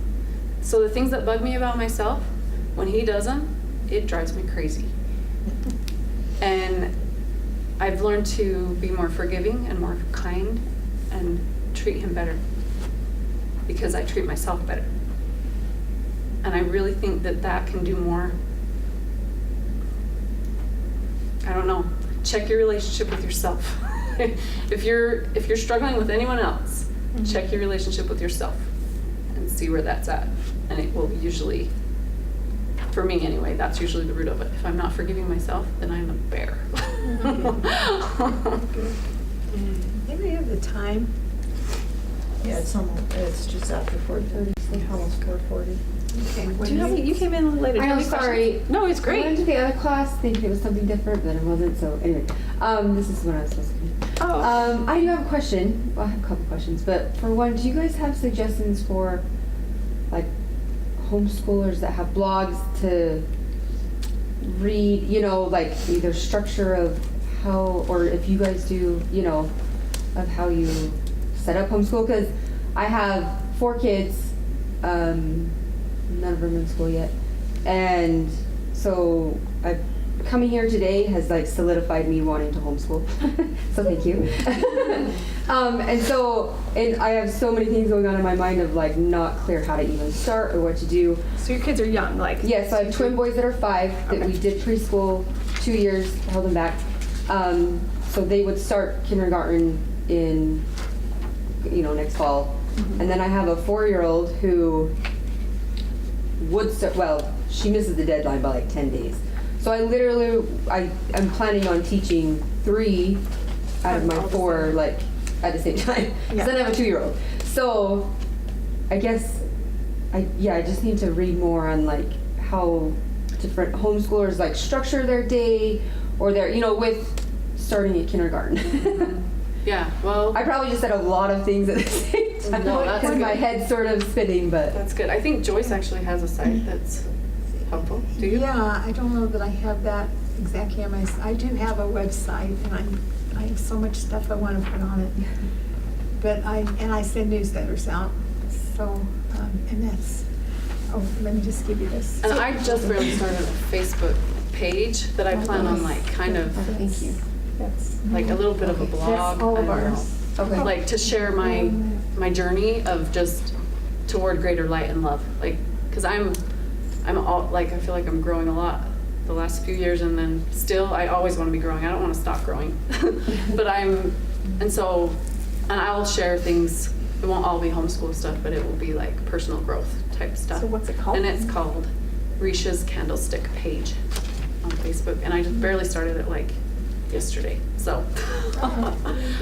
So the things that bug me about myself, when he does them, it drives me crazy. And I've learned to be more forgiving and more kind and treat him better, because I treat myself better. And I really think that can do more. I don't know. Check your relationship with yourself. If you're struggling with anyone else, check your relationship with yourself and see where that's at. And it will usually, for me anyway, that's usually the root of it. If I'm not forgiving myself, then I'm a bear. Maybe have the time. Yeah, it's just after 4:30, so almost 4:40. Okay. You came in a little later. Do you I'm have any sorry. questions? No, it's I great. went to the other class thinking it was something different, but it wasn't. So anyway, this is what I was supposed to do. Oh. I do have a question. Well, I have a couple questions, but for one, do you guys have suggestions for like homeschoolers that have blogs to read? You know, like either structure of how, or if you guys do, you know, of how you set up homeschool? Because I have 4 kids. None of them in school yet, and so coming here today has like solidified me wanting to homeschool. So thank you. and I have so many things going on in my mind of like not clear how to even start or what to do. So your kids are young, like? Yes, I have twin boys that are 5 that we did preschool 2 years, held them back. So they would start kindergarten in, next fall. Mm-hmm. And then I have a 4-year-old who would start, well, she misses the deadline by like 10 days. So I'm planning on teaching 3 out of my 4 like at the same time. Yeah. Then I have a 2-year-old. So I guess I just need to read more on like how different homeschoolers like structure their day or their, with starting at kindergarten. Yeah, well, I probably just said a lot of things at the same time. No, that's because my good. head's sort of spinning, but that's good. I think Joyce actually has a site that's helpful. Do you? Yeah, I don't know that I have that exactly on I do have a website, and I have so much stuff I want to put on it. But I send newsletters out. So, and that's, let me just give you this. And I just barely started a Facebook page that I plan on like kind of Thank you. That's. like a little bit of a blog. That's all of I don't know. ours. Okay. Like to share my journey of just toward greater light and love. Like, cause I'm all like, I feel like I'm growing a lot the last few years, and then still I always want to be growing. I don't want to stop growing. But and I'll share things. It won't all be homeschool stuff, but it will be like personal growth type stuff. So what's it called? And it's called Risha's Candlestick Page on Facebook. And I just barely started it like yesterday. So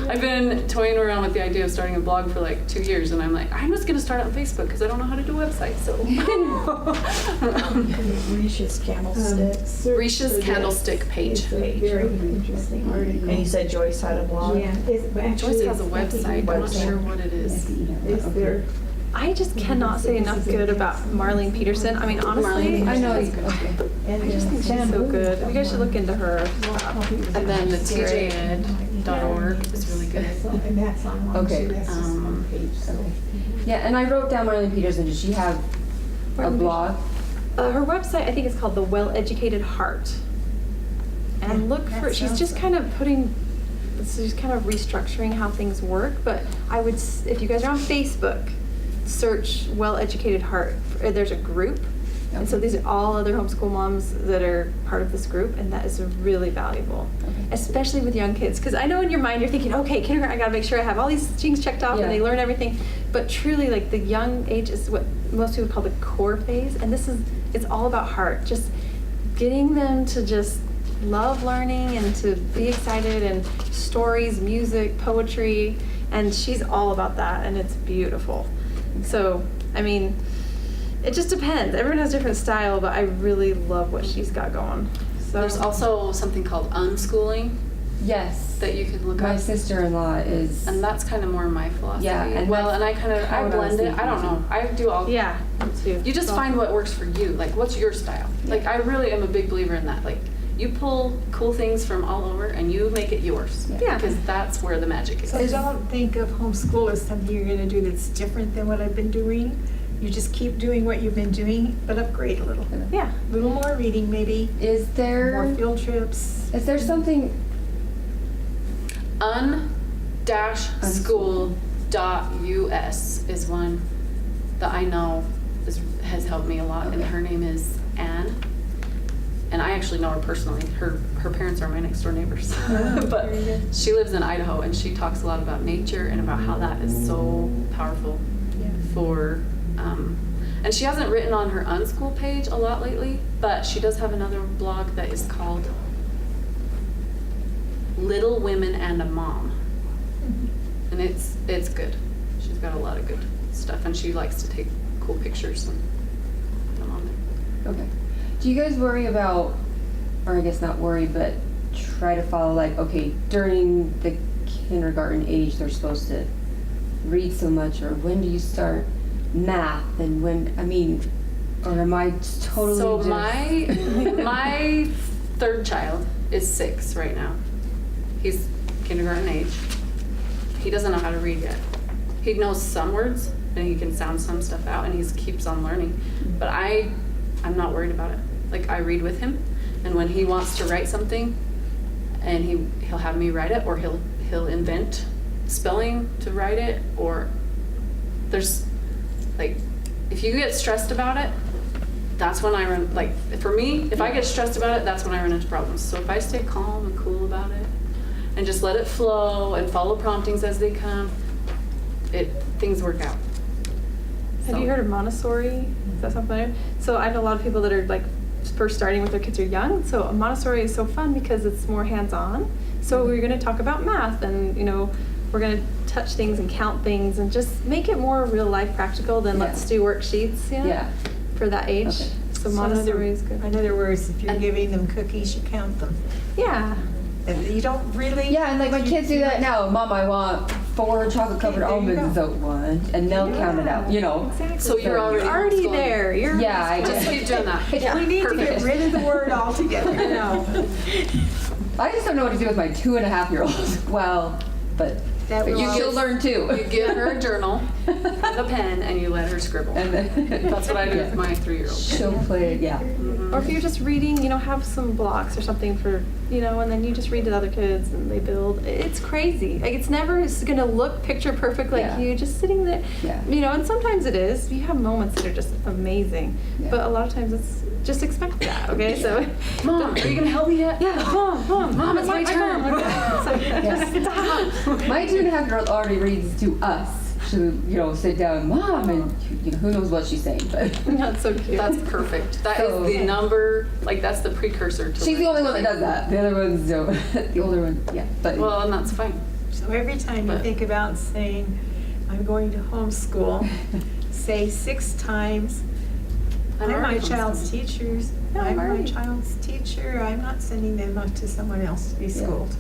I've been toying around with the idea of starting a blog for like 2 years, and I'm like, I'm just gonna start it on Facebook because I don't know how to do a website. So Risha's Candlesticks. Risha's Candlestick Page. It's a very interesting article. And you said Joyce had a blog? Yeah, Joyce has a website. I'm not sure what it is. It's there. I just cannot say enough good about Marlene Peterson. I mean, honestly, Marlene I know. Peterson's good. Okay. I just think she's so good. You guys should look into her. And then the tjed.org is really good. And that's on one Okay. too, that's just one page, so. Yeah, and I wrote down Marlene Peterson. Does she have a blog? Her website, I think, is called The Well-Educated Heart. And look for, she's just kind of putting, she's kind of restructuring how things work. But I would, if you guys are on Facebook, search Well-Educated Heart. There's a group. And so these are all other homeschool moms that are part of this group, and that is really valuable, especially with young kids. Because I know in your mind you're thinking, okay, kindergarten, I gotta make sure I have all these things checked off and they learn everything. But truly, like the young age is what most people call the core phase, and it's all about heart. Just getting them to just love learning and to be excited, and stories, music, poetry, and she's all about that, and it's beautiful. So, I mean, it just depends. Everyone has different style, but I really love what she's got going. So There's also something called unschooling Yes. that you can look My up. sister-in-law is. And that's kind of more my philosophy. Yeah, and well, that's and I kind of, I what I was blend it. I don't thinking. know. I do all. yeah, me too. You just So- find what works for you. Like, what's your style? Like, I really am a big believer in that. Like, you pull cool things from all over and you make it yours. Yeah. Because that's where the magic is. So don't think of homeschool as something you're gonna do that's different than what I've been doing. You just keep doing what you've been doing, but upgrade a little. Yeah. A little more reading maybe, Is more there field trips. something? un-school.us is one that I know has helped me a lot, and her name is Anne. And I actually know her personally. Her parents are my next door neighbors. But very good. she lives in Idaho, and she talks a lot about nature and about how that is so powerful for, and she hasn't written on her unschool page a lot lately, but she does have another blog that is called Little Women and a Mom. And it's good. She's got a lot of good stuff, and she likes to take cool pictures and put them on there. Okay. Do you guys worry about, or I guess not worry, but try to follow, like, okay, during the kindergarten age they're supposed to read so much, or when do you start math, and when, I mean, or am I totally So just... my third child is 6 right now. He's kindergarten age. He doesn't know how to read yet. He knows some words and he can sound some stuff out, and he keeps on learning. But I'm not worried about it. Like, I read with him, and when he wants to write something, and he'll have me write it, or he'll invent spelling to write it, or there's like, if you get stressed about it, that's when I run, like, for me, if I get stressed about it, that's when I run into problems. So if I stay calm and cool about it and just let it flow and follow promptings as they come, things work out. Have you heard of Montessori? Is that something? So I know a lot of people that are like first starting with their kids are young. So Montessori is so fun because it's more hands-on. So we're going to talk about math, and we're going to touch things and count things and just make it more real life practical than let's do worksheets. Yeah. For that age. Okay. So Montessori is good. In other words, if you're giving them cookies, you count them. Yeah. And you don't really. Yeah, and like my kids do that now. Mom, I want 4 chocolate covered Okay, there you almonds. go. So 1, and they'll count it out. Exactly. So you're already homeschooling. there. You're Yeah, I Just keep doing that. We need to get rid of the word altogether. I just don't know what to do with my 2.5-year-old. Well, but That But will you she'll learn too. You give her a journal and a pen and you let her scribble. And then That's what I do with my 3-year-old. she'll play, yeah. Or if you're just reading, have some blocks or something for, and then you just read to other kids and they build. It's crazy. Like, it's never going to look picture perfect like Yeah. you just sitting there. Yeah. And sometimes it is. You have moments that are just amazing. Yeah. But a lot of times it's just expect that, okay? So, Mom, are you going to help me yet? yeah, Mom, it's my turn. Yes. My 2.5-year-old already reads to us. She'll, sit down, Mom, and who knows what she's saying, but That's so cute. That's perfect. That So- is the number, that's the precursor to she's the only one that does that. The other ones don't. The older one, yeah. But Well, and that's fine. So every time you But- think about saying, I'm going to homeschool, say 6 times, I'm my already child's homeschooling. teachers. Yeah, I'm my already. child's teacher. I'm not sending them off to someone else to be schooled.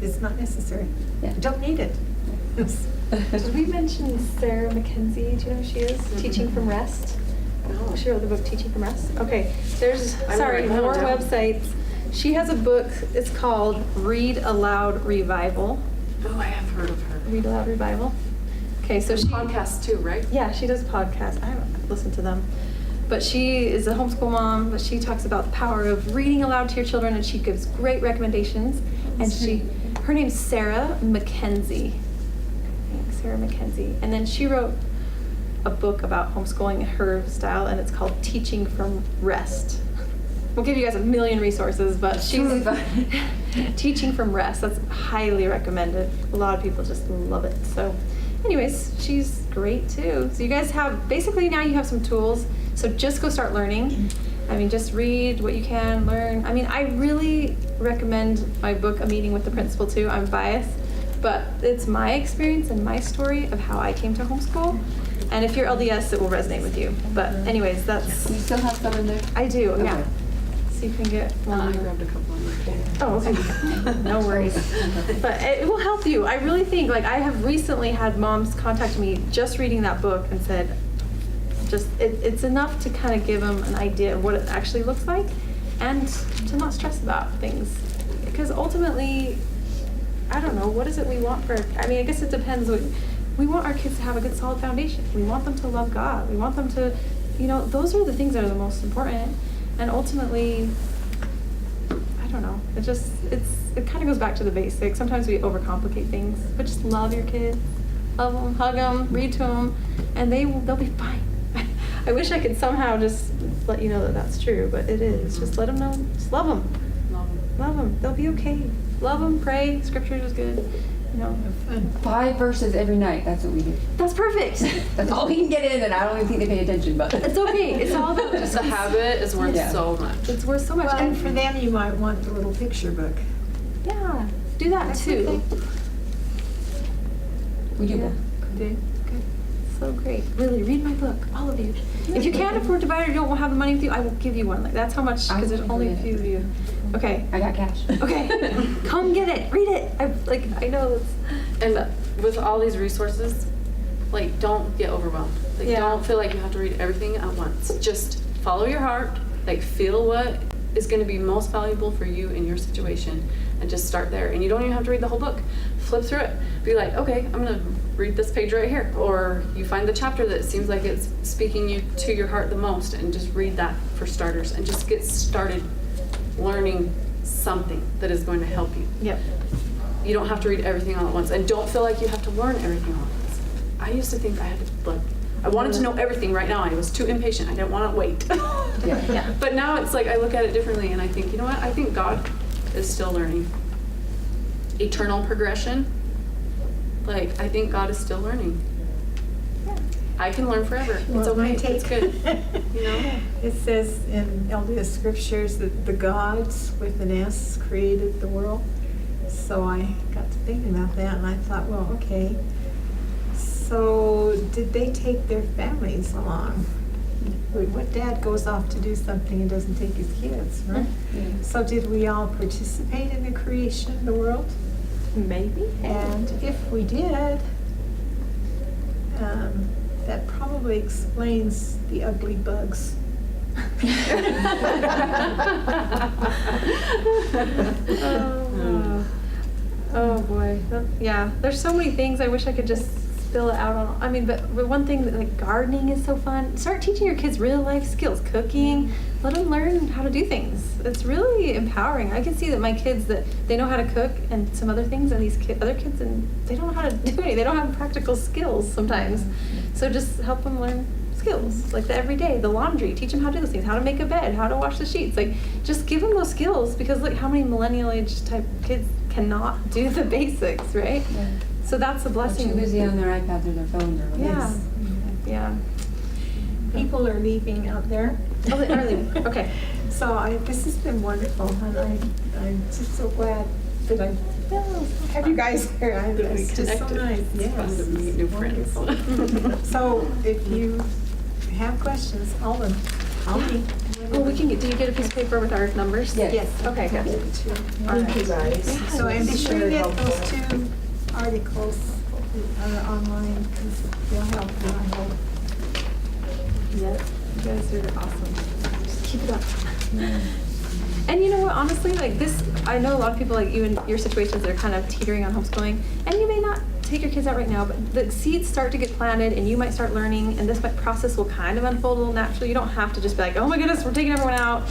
It's not necessary. Yeah. Don't need it. Did we mention Sarah McKenzie? Do you know who she is? Teaching from Rest. No. She wrote the book Teaching from Rest. Okay, there's I'm writing that more one down. websites. She has a book. It's called Read Aloud Revival. Oh, I have heard of her. Read Aloud Revival. Okay, so she Podcasts too, right? Yeah, she does podcasts. I haven't listened to them. But she is a homeschool mom, but she talks about the power of reading aloud to your children, and she gives great recommendations. And her name's Sarah McKenzie. I think Sarah McKenzie. And then she wrote a book about homeschooling in her style, and it's called Teaching from Rest. We'll give you guys a million resources, but she's Teaching from Rest. That's highly recommended. A lot of people just love it. So anyways, she's great too. So you guys have, basically now you have some tools. So just go start learning. Just read what you can, learn. I really recommend my book, A Meeting with the Principal too. I'm biased, but it's my experience and my story of how I came to homeschool. And if you're LDS, it will resonate with you. But anyways, that's, you still have some in there? I do, yeah. Okay. So you can get one. I grabbed a couple on my phone. Oh, okay. No worries. But it will help you. I really think, I have recently had moms contact me just reading that book and said, it's enough to kind of give them an idea of what it actually looks like and to not stress about things. Because ultimately, I don't know, what is it we want for, I guess it depends. We want our kids to have a good solid foundation. We want them to love God. We want them to, those are the things that are the most important. And ultimately, I don't know, it kind of goes back to the basics. Sometimes we overcomplicate things, but just love your kids. Love them, hug them, read to them, and they'll be fine. I wish I could somehow just let you know that that's true, but it is. Just let them know. Just love them. Love them. They'll be okay. Love them. Pray. Scripture is good. 5 verses every night. That's what we do. That's perfect. That's all we can get in, and I don't even think they pay attention. But It's okay. It's all about Just a habit is worth Yeah. so much. It's worth so much. Well, and for them, you might want the little picture book. Yeah, do that That's too. okay. we do Yeah. both. Good. So great. Really, read my book, all of you. If you can't afford to buy it or don't have the money with you, I will give you one. That's how much, because there's only a few of you. Okay. I got cash. Okay. Come get it. Read it. I know it's. And with all these resources, don't get overwhelmed. Yeah. Don't feel like you have to read everything at once. Just follow your heart. Feel what is going to be most valuable for you in your situation, and just start there. And you don't even have to read the whole book. Flip through it. Be like, okay, I'm going to read this page right here. Or you find the chapter that seems like it's speaking to your heart the most, and just read that for starters, and just get started learning something that is going to help you. Yep. You don't have to read everything all at once, and don't feel like you have to learn everything all at once. I used to think I had to, I wanted to know everything right now. I was too impatient. I didn't want to wait. Yeah. But now it's I look at it differently, and I think, you know what? I think God is still learning. Eternal progression. I think God is still learning. I can learn forever. It's Well, my okay. It's take- good. It says in LDS scriptures that the gods with an S created the world. So I got to thinking about that, and I thought, well, okay. So did they take their families along? What dad goes off to do something and doesn't take his kids, right? So did we all participate in the creation of the world? Maybe. And if we did, that probably explains the ugly bugs. Oh boy. Yeah, there's so many things. I wish I could just spill it out on. I mean, but one thing that, like, gardening is so fun. Start teaching your kids real life skills, cooking. Let them learn how to do things. It's really empowering. I can see that my kids, that they know how to cook and some other things, and these other kids, and they don't know how to do any. They don't have practical skills sometimes. So just help them learn skills, like the everyday, the laundry. Teach them how to do those things, how to make a bed, how to wash the sheets. Like, just give them those skills, because look how many millennial age type kids cannot do the basics, right? Yeah. So that's a blessing. Too busy on their iPads or their phones or whatever. Yeah. Yeah. People are leaving out there. Oh, they are leaving. Okay. So this has been wonderful, and I'm just so glad that I have you guys here. That we It's just so connected. nice. It's Yes. fun to meet new friends. Wonderful. So if you have questions, call them. Call me. Oh, we can get. Do you get a piece of paper with our numbers? Yes. Okay. Good. Thank you guys. So and be sure to Very get helpful. those 2 articles online, because they'll help you, I hope. Yep. You guys are awesome. Just keep it up. And you know what, honestly, like this, I know a lot of people like you in your situations that are kind of teetering on homeschooling, and you may not take your kids out right now, but the seeds start to get planted and you might start learning, and this process will kind of unfold a little naturally. You don't have to just be like, oh my goodness, we're taking everyone out,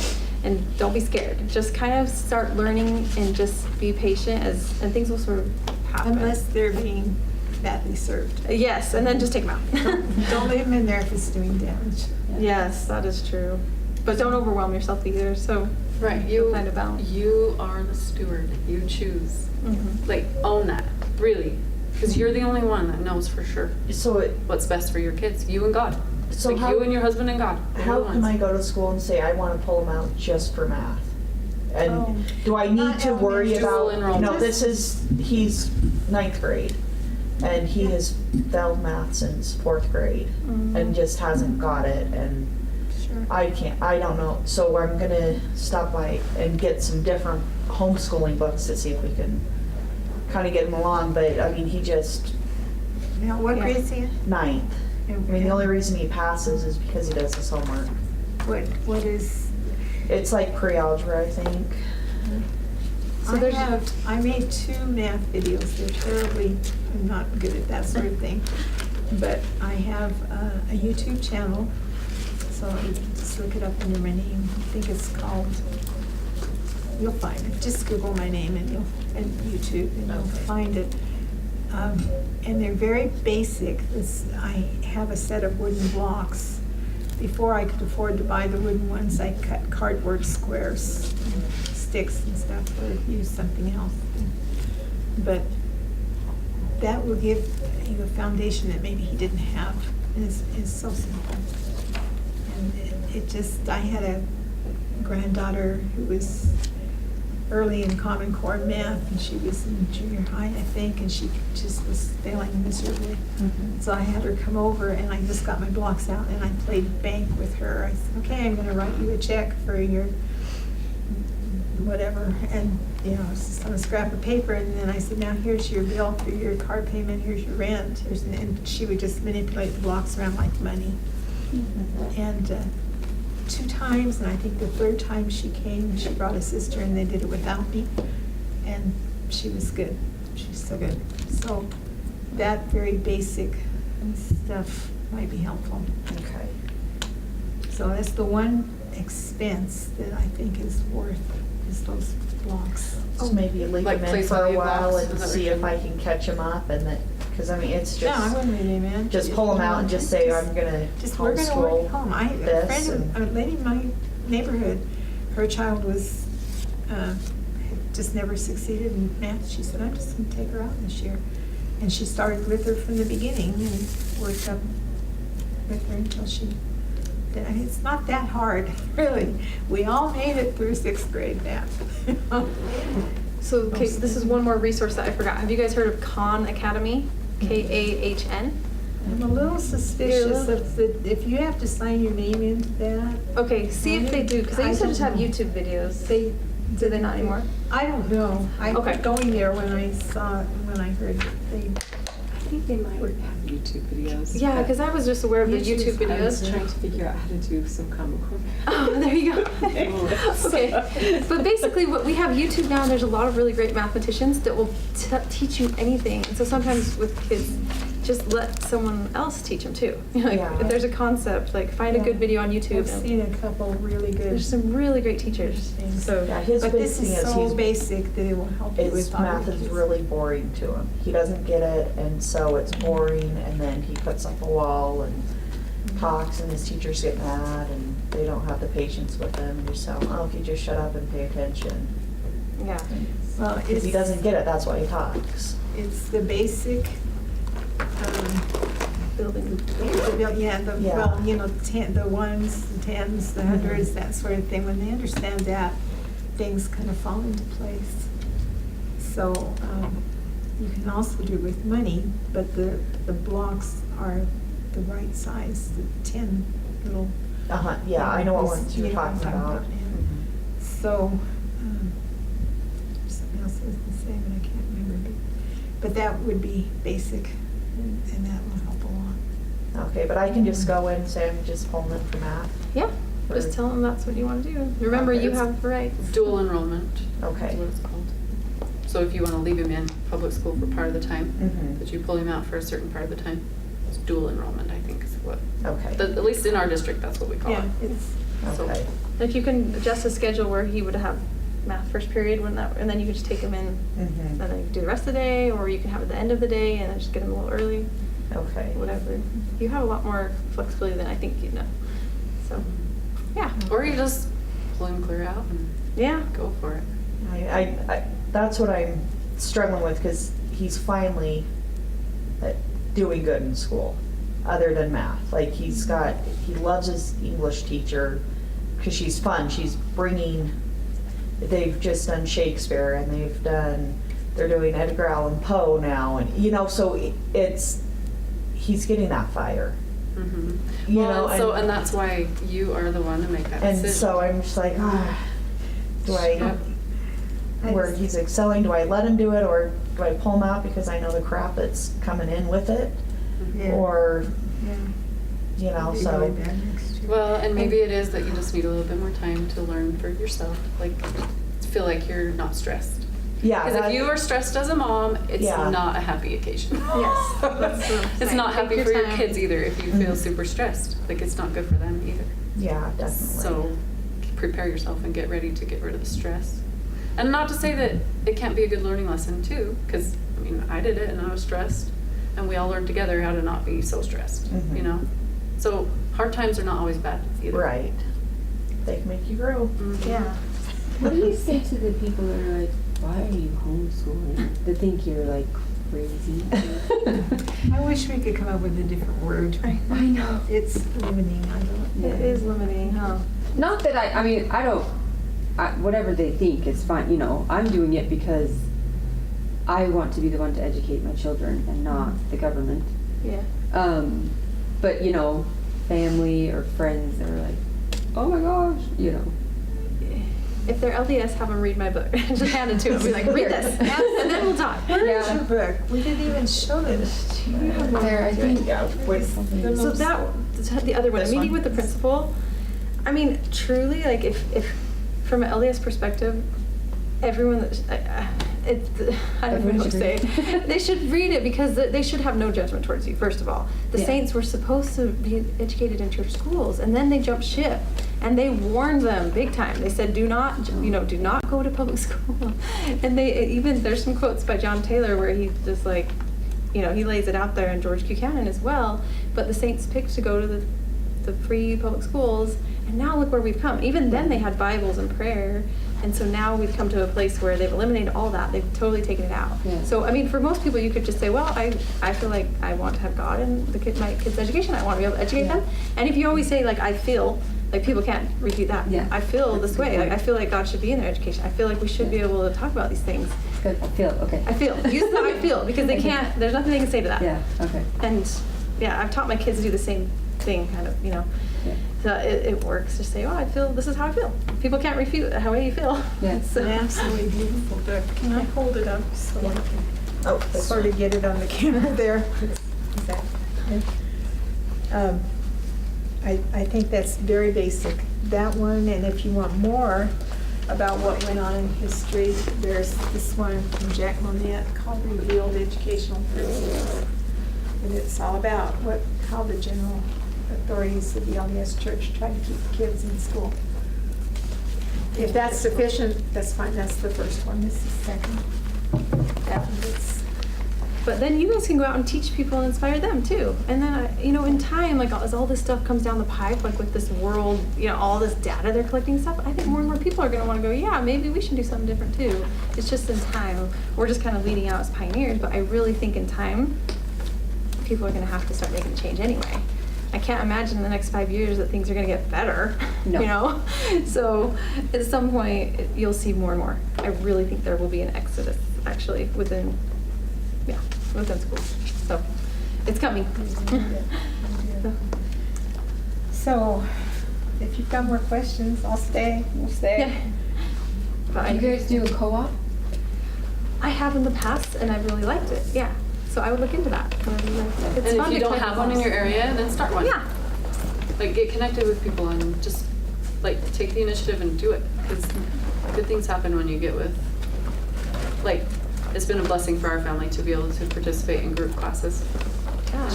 and don't be scared. Just kind of start learning and just be patient, and things will sort of happen. Unless they're being badly served. Yes, and then just take them out. Don't leave them in there if it's doing damage. Yes, that is true. But don't overwhelm yourself either, so. Right, you Find a balance. You are the steward. You choose. Mhm. Like, own that, really, because you're the only one that knows for sure So what's best for your kids. You and God. So like how- you and your husband and God. They're how the can I ones. go to school and say I want to pull them out just for math? And Oh. do I need Not to worry elementary. about, Dual no, enrollment. he's 9th grade, and he has failed math since 4th grade, and just hasn't got it, and Sure. I don't know, so I'm gonna stop by and get some different homeschooling books to see if we can kind of get him along, but I mean, he just, Now, what Yeah. grade is he in? 9th. I mean, the only reason he passes is because he does his homework. What is? It's like pre-algebra, I think. So there's- I made 2 math videos. They're terribly, I'm not good at that sort of thing. But I have a YouTube channel, so you can just look it up under my name. I think it's called, you'll find it. Just Google my name and YouTube, and you'll find it. And they're very basic. I have a set of wooden blocks. Before I could afford to buy the wooden ones, I cut cardboard squares, and sticks and stuff, or use something else. But that will give you a foundation that maybe he didn't have. It's so simple. And it just, I had a granddaughter who was early in Common Core math, and she was in junior high, I think, and she just was failing miserably. So I had her come over, and I just got my blocks out, and I played bank with her. I said, okay, I'm gonna write you a check for your whatever, and, you know, it's just on a scrap of paper, and then I said, now here's your bill for your car payment, here's your rent, and she would just manipulate the blocks around like money. And 2 times, and I think the 3rd time she came, she brought a sister, and they did it without me, and she was good. She's so good. So that very basic stuff might be helpful. Okay. So that's the one expense that I think is worth, is those blocks. So maybe leave Like him in place for a value while blocks, and is that what see you're if I can catch him up, and then, because I mean, it's No, I just, wouldn't leave him in. just pull him out and just say, I'm gonna Just, we're gonna work at home. homeschool A this. friend, and- a lady in my neighborhood, her child was, had just never succeeded in math. She said, I'm just gonna take her out this year. And she started with her from the beginning and worked up with her until she, I mean, it's not that hard, really. We all made it through 6th grade math. So, okay, this is one more resource that I forgot. Have you guys heard of Khan Academy? KAHN? I'm a little suspicious of if you have to sign your name into that. Okay, see if they do, because they used to just have YouTube videos. Do they not anymore? I don't know. I Okay. was going there when I heard that they think they might have YouTube videos. Yeah, but because I was just aware of the YouTube I was videos. trying to figure out how to do some Common Core. Oh, there you go. Okay, but basically, what we have YouTube now. There's a lot of really great mathematicians that will teach you anything. And so sometimes with kids, just let someone else teach them too. Like Yeah. if there's a concept, like find a good video on YouTube. I've seen a couple really good There's some really great teachers. things. So Yeah, his But big this thing is is so he's, basic that it will help you his with math other is kids. really boring to him. He doesn't get it, and so it's boring, and then he puts up a wall and talks, and his teachers get mad, and they don't have the patience with him, and just tell him, oh, if you just shut up and pay attention. yeah. Well, Because he it's- doesn't get it, that's why he talks. It's the basic, Building. Yeah. well, you know, the ones, the tens, the hundreds, that sort of thing. When they understand that, things kind of fall into place. So, you can also do it with money, but the blocks are the right size, the 10 little. Uh-huh, yeah, I know what ones you're You know what I'm talking about. yeah. So, something else I was gonna say, but I can't remember. But that would be basic, and that will help a lot. Okay, but I can just go in and say I'm just pulling in for math? Yeah. Just tell them that's what you want to do. Remember, Okay. you have rights. Dual enrollment Okay. is what it's called. So if you want to leave him in public school for part of the time, Mhm. but you pull him out for a certain part of the time, it's dual enrollment, I think is what, Okay, at least in our district, that's what we call Yeah, it. it's, So- okay. Like you can adjust a schedule where he would have math first period when that, and then you could just take him in, Mhm. and then you can do the rest of the day, or you can have it at the end of the day and then just get him a little early, Okay. whatever. You have a lot more flexibility than I think you know. So, yeah. Or you just pull him clear out and Yeah. go for it. I that's what I'm struggling with, because he's finally doing good in school, other than math. Like he loves his English teacher, because she's fun. She's they've just done Shakespeare, and they're doing Edgar Allan Poe now, and so he's getting that fire. Mhm. You Well, know, and that's why you are the one to make that And decision. so I'm just like, do I, Yep. where he's excelling, do I let him do it, or do I pull him out because I know the crap that's coming in with it? yeah. Or, Yeah. Maybe so, going back next year. Well, and maybe it is that you just need a little bit more time to learn for yourself, like feel like you're not stressed. yeah. Because if you are stressed as a mom, it's Yeah. not a happy occasion. Yes, that's what I'm It's saying. not Take happy your for your time. kids either if you feel Mhm. super stressed. Like it's not good for them either. Yeah, definitely. So prepare yourself and get ready to get rid of the stress. And not to say that it can't be a good learning lesson too, because I mean I did it and I was stressed, and we all learned together how to not be so stressed. Mhm. You know, so hard times are not always bad either. Right. They can make you grow. Mhm. Yeah. What do you say to the people that are like, why are you homeschooling? They think you're like crazy. I wish we could come up with a different word. I know. It's limiting, I don't. It is limiting, huh? Not that I mean, whatever they think is fine, I'm doing it because I want to be the one to educate my children and not the government. Yeah. But, family or friends that are like, oh my gosh, If they're LDS, have them read my book. Just hand it to them. Be like, read this, and then we'll talk. Where is Yeah. your book? We didn't even show this. You have one. There, I think. Yeah, with, The So most- the other one, This meeting one? with the principal. I mean, truly, like if from an LDS perspective, everyone that I don't know what to say. They should read it because they should have no judgment towards you. First of all, the Yeah. saints were supposed to be educated in church schools, and then they jumped ship, and they warned them big time. They said, do not go to public school. And there's some quotes by John Taylor where he just like, he lays it out there, and George Buchanan as well. But the saints picked to go to the free public schools, and now look where we've come. Even then they had Bibles and prayer, and so now we've come to a place where they've eliminated all that. They've totally taken it out. Yeah. So I mean, for most people, you could just say, well, I feel like I want to have God in my kids' education. I want to be able to educate them. And if you always say like I feel, like people can't refute that. Yeah. I feel That's this a good way. Like point. I feel like God should be in their education. I feel like we should be able to talk about these things. It's good. I feel, okay. I feel. Use the I feel, because they Okay. can't. There's nothing they can say to that. Yeah, okay. And yeah, I've taught my kids to do the same thing, kind of, Yeah. So it works to say, oh, I feel, this is how I feel. People can't refute how you feel. Yeah. It's an absolutely beautiful book. Can I hold it up so I can? Oh, that's sort of fine. get it on the camera there. Is that okay? I think that's very basic, that one, and if you want more about what went on in history, there's this one from Jack Monette called Revealed Educational Principles. And it's all about how the general authorities of the LDS Church tried to keep kids in school. If that's sufficient, that's fine, that's the first one, this is the second. That one is, But then you guys can go out and teach people and inspire them too. And then, in time, like as all this stuff comes down the pipe, like with this world, all this data they're collecting and stuff, I think more and more people are going to want to go, yeah, maybe we should do something different too. It's just in time. We're just kind of leading out as pioneers, but I really think in time, people are going to have to start making change anyway. I can't imagine in the next 5 years that things are going to get better, No. So at some point, you'll see more and more. I really think there will be an exodus, actually, within schools. So it's coming. so, if you've got more questions, I'll stay, we'll stay. Yeah. But Do you guys do a co-op? I have in the past, and I've really liked it. Yeah. So I would look into that. It's And if fun you to don't connect have one in with your area, then start one. Yeah. Like, get connected with people and just, like, take the initiative and do it. Because good things happen when you get with, like, it's been a blessing for our family to be able to participate in group classes.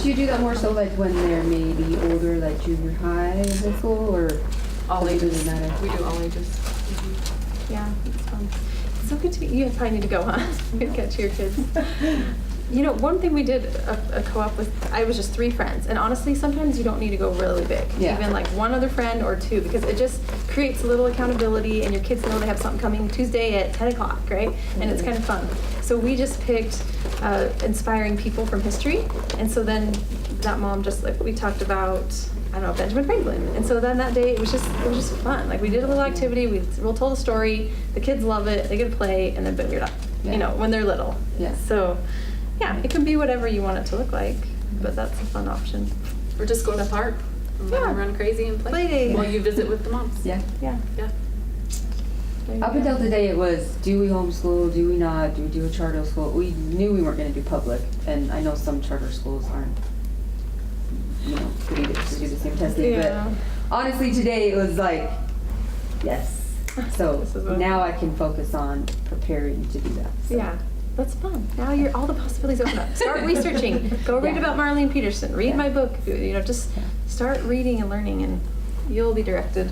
Do you do that more so like when they're maybe older, like junior high, high school, or All does it ages. really matter? We do all ages. Yeah, it's fun. It's so good to be. You probably need to go, huh? Good catch your kids. One thing we did a co-op with, I was just 3 friends, and honestly, sometimes you don't need to go really big. Yeah. Even like one other friend or 2, because it just creates a little accountability, and your kids know they have something coming Tuesday at 10 o'clock, right? And it's kind of fun. So we just picked inspiring people from history, and so then that mom just we talked about, I don't know, Benjamin Franklin. And so then that day it was just fun. Like we did a little activity, we told a story, the kids love it, they get to play, and then boom, you're done. Yeah. When they're little. Yeah. So yeah, it can be whatever you want it to look like, but that's a fun option. Or just go to the park and let Yeah. them run crazy and play. Play date. While you visit with the moms. Yeah. Yeah. Yeah. There you Up go. until today, it was, do we homeschool, do we not, do we do a charter school? We knew we weren't gonna do public, and I know some charter schools aren't, good to do the same testing, Yeah. but honestly, today it was like, yes. So This is what- now I can focus on preparing to do that. So. Yeah, that's fun. Now all the possibilities open up. Start researching. Go read Yeah. about Marlene Peterson. Read Yeah. my book. Just Yeah. start reading and learning, and you'll be directed.